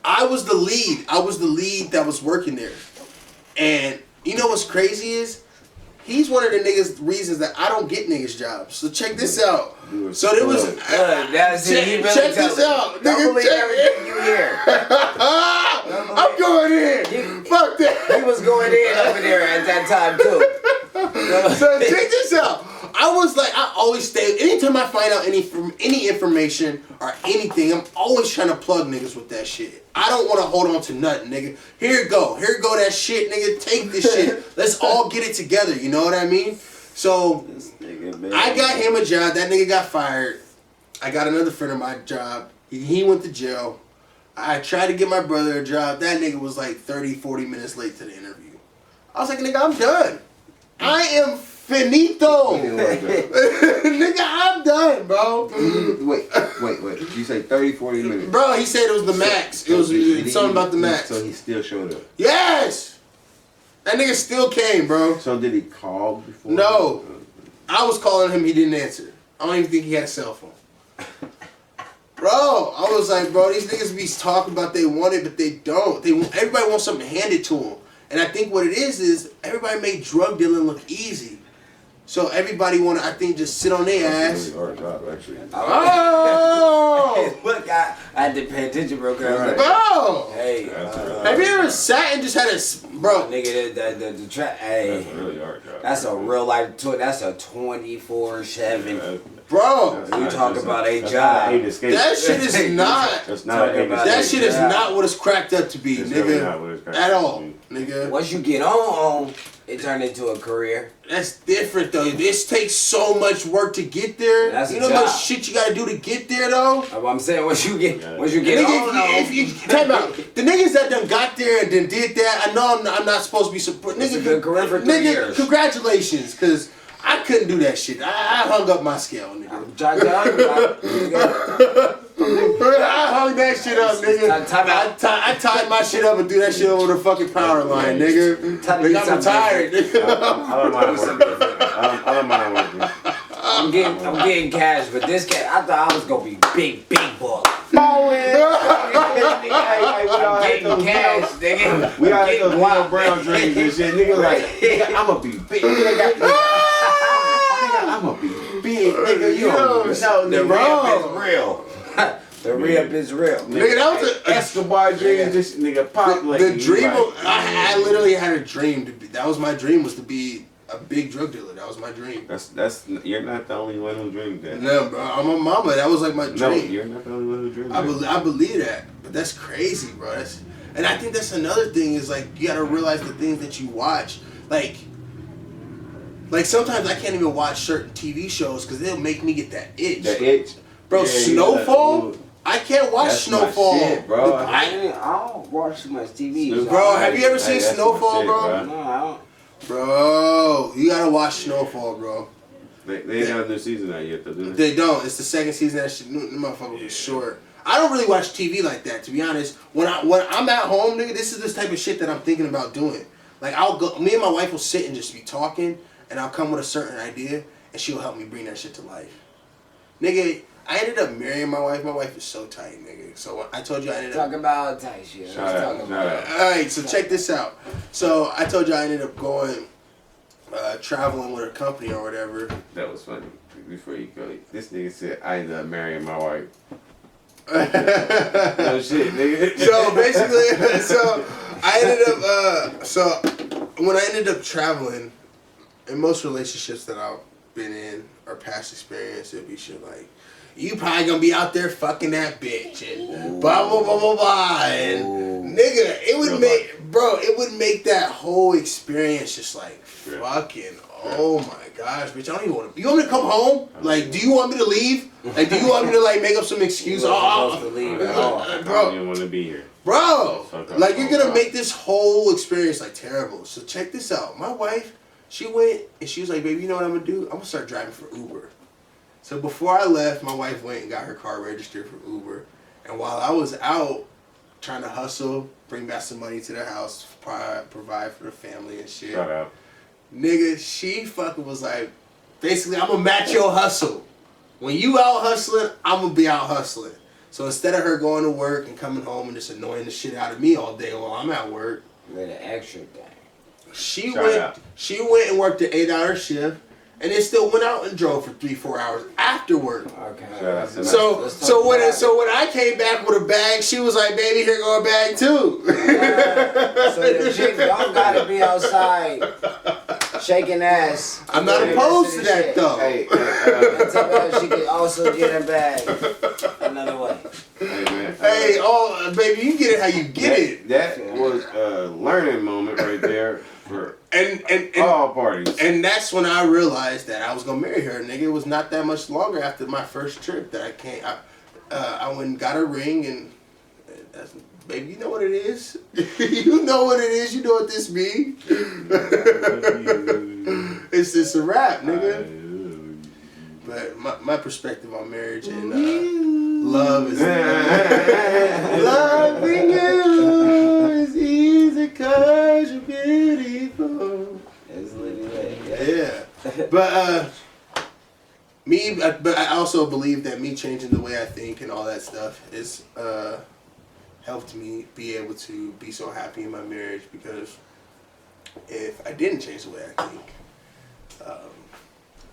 I was the lead. I was the lead that was working there. And you know what's crazy is he's one of the reasons that I don't get niggas jobs. So check this out. So there was check this out. Don't believe everything you hear. I'm going in. Fuck that. He was going in over there at that time too. So check this out. I was like, I always stay. Anytime I find out any information or anything, I'm always trying to plug niggas with that shit. I don't want to hold on to nothing, nigga. Here go that shit, nigga. Take this shit. Let's all get it together. You know what I mean? So I got him a job. That nigga got fired. I got another friend of my job. He went to jail. I tried to get my brother a job. That nigga was like 30, 40 minutes late to the interview. I was like, nigga, I'm done. I am finito. Nigga, I'm done, bro. Wait. Did you say 30, 40 minutes? Bro, he said it was the max. It was something about the max. So he still showed up? Yes! That nigga still came, bro. So did he call before? No. I was calling him, he didn't answer. I don't even think he had a cell phone. Bro, I was like, bro, these niggas be talking about they want it, but they don't. Everybody wants something handed to them. And I think what it is everybody made drug dealing look easy. So everybody want to, I think, just sit on their ass. That's a really hard job, actually. Oh! Look, I had to pay attention, bro. Bro! Hey, have you ever sat and just had a, bro? Nigga, the track. Hey, That's a really hard job. that's a real life. That's a 24/7. Bro, You talk about a job. that shit is not. That's not That shit is not what it's cracked up to be, It's really not nigga. what it's cracked At up to all, be. nigga. Once you get on, it turned into a career. That's different though. This takes so much work to get there. That's You a know how much job. shit you gotta do to get there though. I'm saying once you get Nigga, on, if you time out, the niggas that done got there and then did that, I know I'm not supposed to be surprised. It's a good career for 3 nigga, years. Congratulations, cause I couldn't do that shit. I hung up my scale, nigga. I hung that shit up, nigga. I tied my shit up and do that shit over the fucking power line, nigga. Nigga, I'm retired, nigga. I don't mind working. I'm getting cash, but this cash, I thought I was gonna be big buck. I'm getting cash, nigga. We got those wild brown dreams and shit. Nigga like, nigga, I'ma be big. Nigga, I'ma be big. Nigga, you don't know. The re-up is real. The re-up is real. Nigga, that was an Escobar dream. This nigga pop like the dream. Like, I literally had a dream to be. That was my dream, was to be a big drug dealer. That was my dream. That's you're not the only one who dreamed that. No, bro. I'm a mama. That was like my dream. No, you're not the only one who dreamed that. I believe that, but that's crazy, bro. And I think that's another thing is like you gotta realize the things that you watch, like sometimes I can't even watch certain TV shows because they'll make me get that itch. The itch, bro. Yeah, Snowfall. I can't watch That's Snowfall, my shit, bro. I don't watch too much TV. Bro, have you ever seen That's my Snowfall, shit, bro? No, I don't. Bro, you gotta watch Snowfall, bro. They ain't got a new season out yet, though, do They don't. It's the second season. That shit, the motherfucker was short. I don't really watch TV like that, to be honest. When I'm at home, nigga, this is this type of shit that I'm thinking about doing. Like me and my wife will sit and just be talking, and I'll come with a certain idea, and she'll help me bring that shit to life. Nigga, I ended up marrying my wife. My wife is so tight, nigga. So I told you I ended up... Talk about tight shit. Shout out. Alright, so check this out. So I told you I ended up going, traveling with a company or whatever. That was funny. Before you go, this nigga said I ended up marrying my wife. No shit, nigga. So basically, I ended up, when I ended up traveling, in most relationships that I've been in or past experience, it'd be shit like, you probably gonna be out there fucking that bitch and blah blah blah blah blah and nigga, it would make that whole experience just like fucking, oh my gosh, bitch, I don't even want to. You want me to come home? Like, do you want me to leave? Like, do you want me to like make up some excuse? Supposed to leave at all. I Bro, don't even want to be here. bro, like you're gonna make this whole experience like terrible. So check this out. My wife, she went and she was like, baby, you know what I'm gonna do? I'm gonna start driving for Uber. So before I left, my wife went and got her car registered for Uber. And while I was out trying to hustle, bring back some money to the house, provide for the family and shit. Shout out. Nigga, she fucking was like, basically, I'm gonna match your hustle. When you out hustling, I'm gonna be out hustling. So instead of her going to work and coming home and just annoying the shit out of me all day while I'm at work, With an extra thing. she Shout went out. and worked an 8-hour shift. And then still went out and drove for 3-4 hours after work. Okay. Shout out to So when I came back with a bag, she was like, "Baby, here go a bag too." So the chick don't gotta be outside shaking ass. I'm not opposed to that though. Hey, And tell her she can also get a bag another way. hey man. Hey, baby, you get it how you get it. That was a learning moment right there for And all parties. and that's when I realized that I was gonna marry her, nigga. It was not that much longer after my first trip that I came. I went and got a ring, and that's, baby, you know what it is. You know what it is. You know what this means. It's just a wrap, nigga. But my perspective on marriage and love is loving you is easy 'cause you're beautiful. It's literally Yeah, but but I also believe that me changing the way I think and all that stuff is helped me be able to be so happy in my marriage, because if I didn't change the way I think,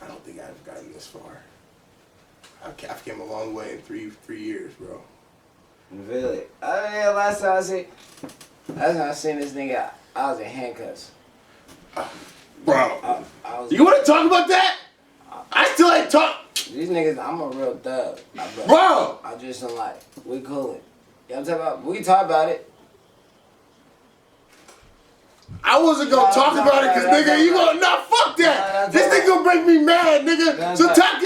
I don't think I'd have gotten this far. I've came a long way in three years, bro. Really? Oh yeah, last time I seen this nigga, I was in handcuffs. Bro, I was. you want to talk about that? I still ain't talk. These niggas, I'm a real thug. Bro! I just don't like. We coolin'. You know what I'm talking about? We can talk about it. I wasn't gonna talk about it because, nigga, you gonna, fuck that. This nigga gonna make me mad, nigga. So time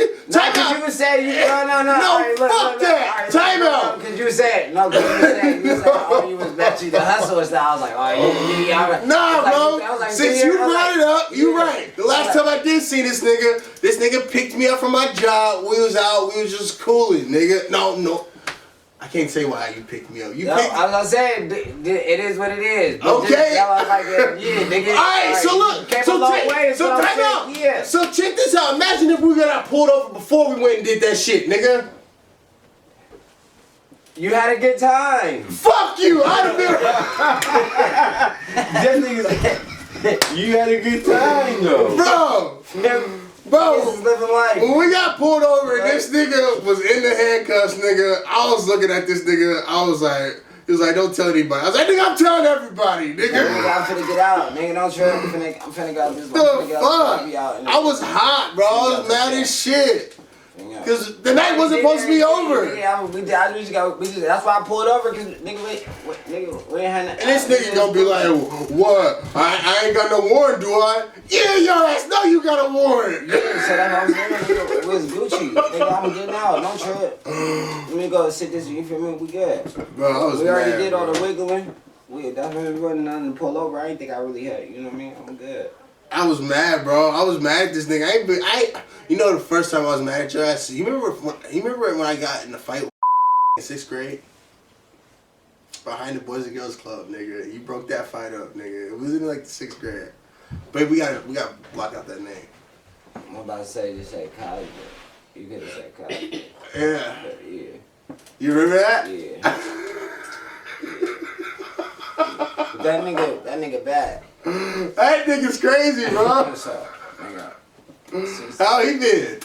out. You said no. No, Alright, fuck that. Time out. Cause you said oh, you was actually the hustler style. I was like, oh, yeah. Nah, bro. Since you brought it up, you right. The last time I did see this nigga picked me up from my job. We was out. We was just cooling, nigga. No. I can't say why you picked me up. I was saying, it is what it is. Okay. Nigga. Alright, so look. Time out. Yeah. So check this out. Imagine if we got pulled over before we went and did that shit, nigga. You had a good time. Fuck you. I'd have been. You had a good time though. Bro, living life. when we got pulled over and this nigga was in the handcuffs, nigga, I was looking at this nigga, he was like, don't tell anybody. I was like, nigga, I'm telling everybody, nigga. I'm finna get out. Nigga, don't trip. I'm finna go out this way. The fuck? I was hot, bro. I was mad as shit. Because the night wasn't supposed to be over. Yeah, that's why I pulled over, because nigga, we ain't had nothing. And this nigga gonna be like, what? I ain't got no warrant, do I? Yeah, your ass know you got a warrant. Yeah, so that's what I'm saying, nigga, it was Gucci. Nigga, I'm getting out, don't trip. Let me go sit this, you feel me? We good. Bro, I was we already mad, did all bro. the wiggling. That's when we wasn't nothing to pull over. I ain't think I really had, you know what I mean? I'm good. I was mad, bro. I was mad at this nigga. You know, the first time I was mad at your ass. You remember when I got in a fight with in 6th grade behind the Boys and Girls Club, nigga? You broke that fight up, nigga. It was in like the 6th grade. But we got to block out that name. I'm about to say just say college. You could have said college. Yeah. But yeah. You remember that? Yeah. That nigga bad. That nigga's crazy, bro. What's up, nigga? How he been?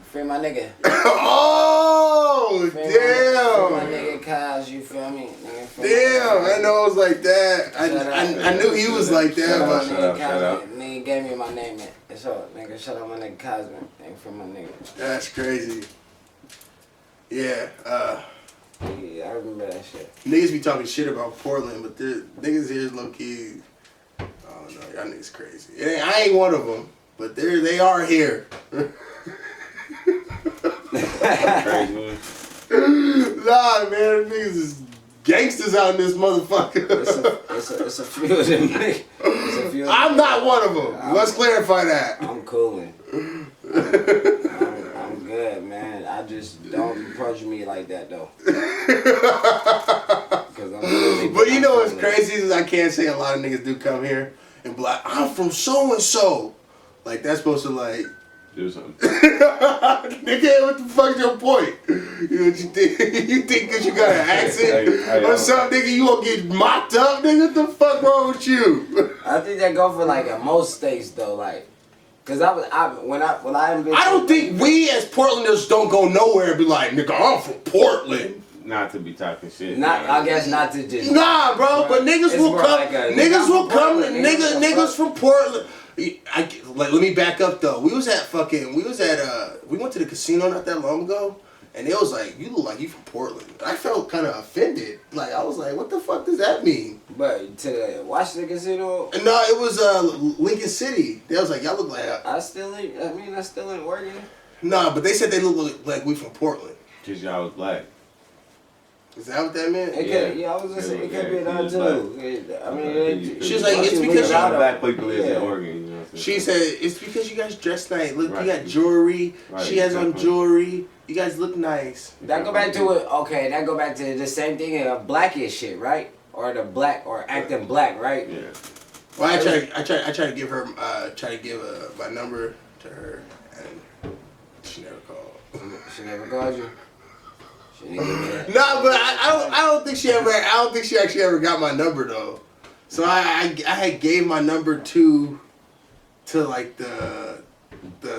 Free my nigga. Oh! Oh, My damn. nigga Kaz, you feel me? Nigga, Damn, I know it was like that. I knew he was like that, Shout out, but nigga shout out. Kaz. Nigga gave me my name, man. So, nigga, shout out my nigga Kaz, man. Nigga, for my nigga. that's crazy. Yeah, Yeah, I remember that shit. niggas be talking shit about Portland, but niggas here is low key. I don't know, y'all niggas crazy. I ain't one of them, but they are here. Crazy one. Nah, man, niggas is gangsters out in this motherfucker. It's a few of them, nigga. It's a few of them. I'm not one of them. Let's clarify that. I'm coolin'. I'm good, man. I just don't approach me like that, though. But you know what's crazy is I can't say a lot of niggas do come here and be like, I'm from so and so. Like that's supposed to like Do something. nigga, what the fuck's your point? You know what you think? You think because you got an accent or something, nigga, you gonna get mocked up, nigga? What the fuck wrong with you? I think that go for like in most states though, like, cause when I don't think we as Portlanders don't go nowhere and be like, nigga, I'm from Portland. Not to be talking shit. I guess not to just. Nah, bro, but niggas It's will more come. like a- Niggas will come. Portland, Niggas from Portland. Let me back up though. We went to the casino not that long ago, and it was like, you look like you from Portland. I felt kind of offended. Like I was like, what the fuck does that mean? But to watch the casino. No, it was Lincoln City. They was like, y'all look like. I still ain't working. Nah, but they said they look like we from Portland. Cause y'all was black. Is that what that meant? I was just saying it could be that too. I mean, She was like, it's because a lot of y'all. black people is in Oregon. You know what I'm saying? She said it's because you guys dress nice. Look, Right. you got jewelry. Right, She has on exactly. jewelry. You guys look nice. that go back to it. Okay, that go back to the same thing of blackish shit, right? Or the black or acting black, right? Yeah. Well, I try to give her my number to her, and she never called. She never called you. She didn't give me that. No, but I don't think she actually ever got my number though. So I had gave my number to like the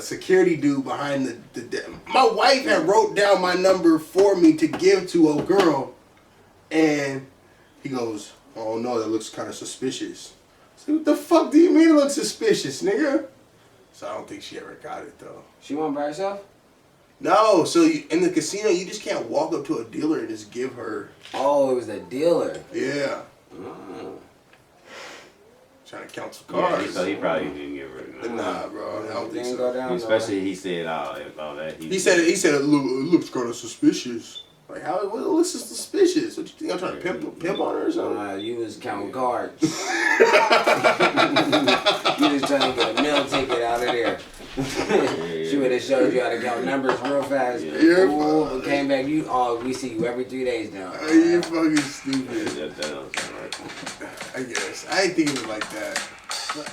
security dude behind the my wife had wrote down my number for me to give to a girl, and he goes, oh no, that looks kind of suspicious. So what the fuck do you mean it looks suspicious, nigga? So I don't think she ever got it though. She went by herself? No, so in the casino you just can't walk up to a dealer and just give her. Oh, it was the dealer. Yeah. Oh. Trying to count some Yeah, cards. so he probably didn't give her. No. Nah, bro, I don't think Didn't so. go down. Especially he said all that. He said it looks kind of suspicious. Like how? What looks suspicious? What you think I'm trying to pimp on her or something? You was counting cards. You was trying to get a meal ticket out of there. She would have showed you how to count numbers real fast. Yeah. Ooh, came back. We see you every 3 days now. You fucking stupid. That don't sound right. I guess I ain't thinking of it like that. But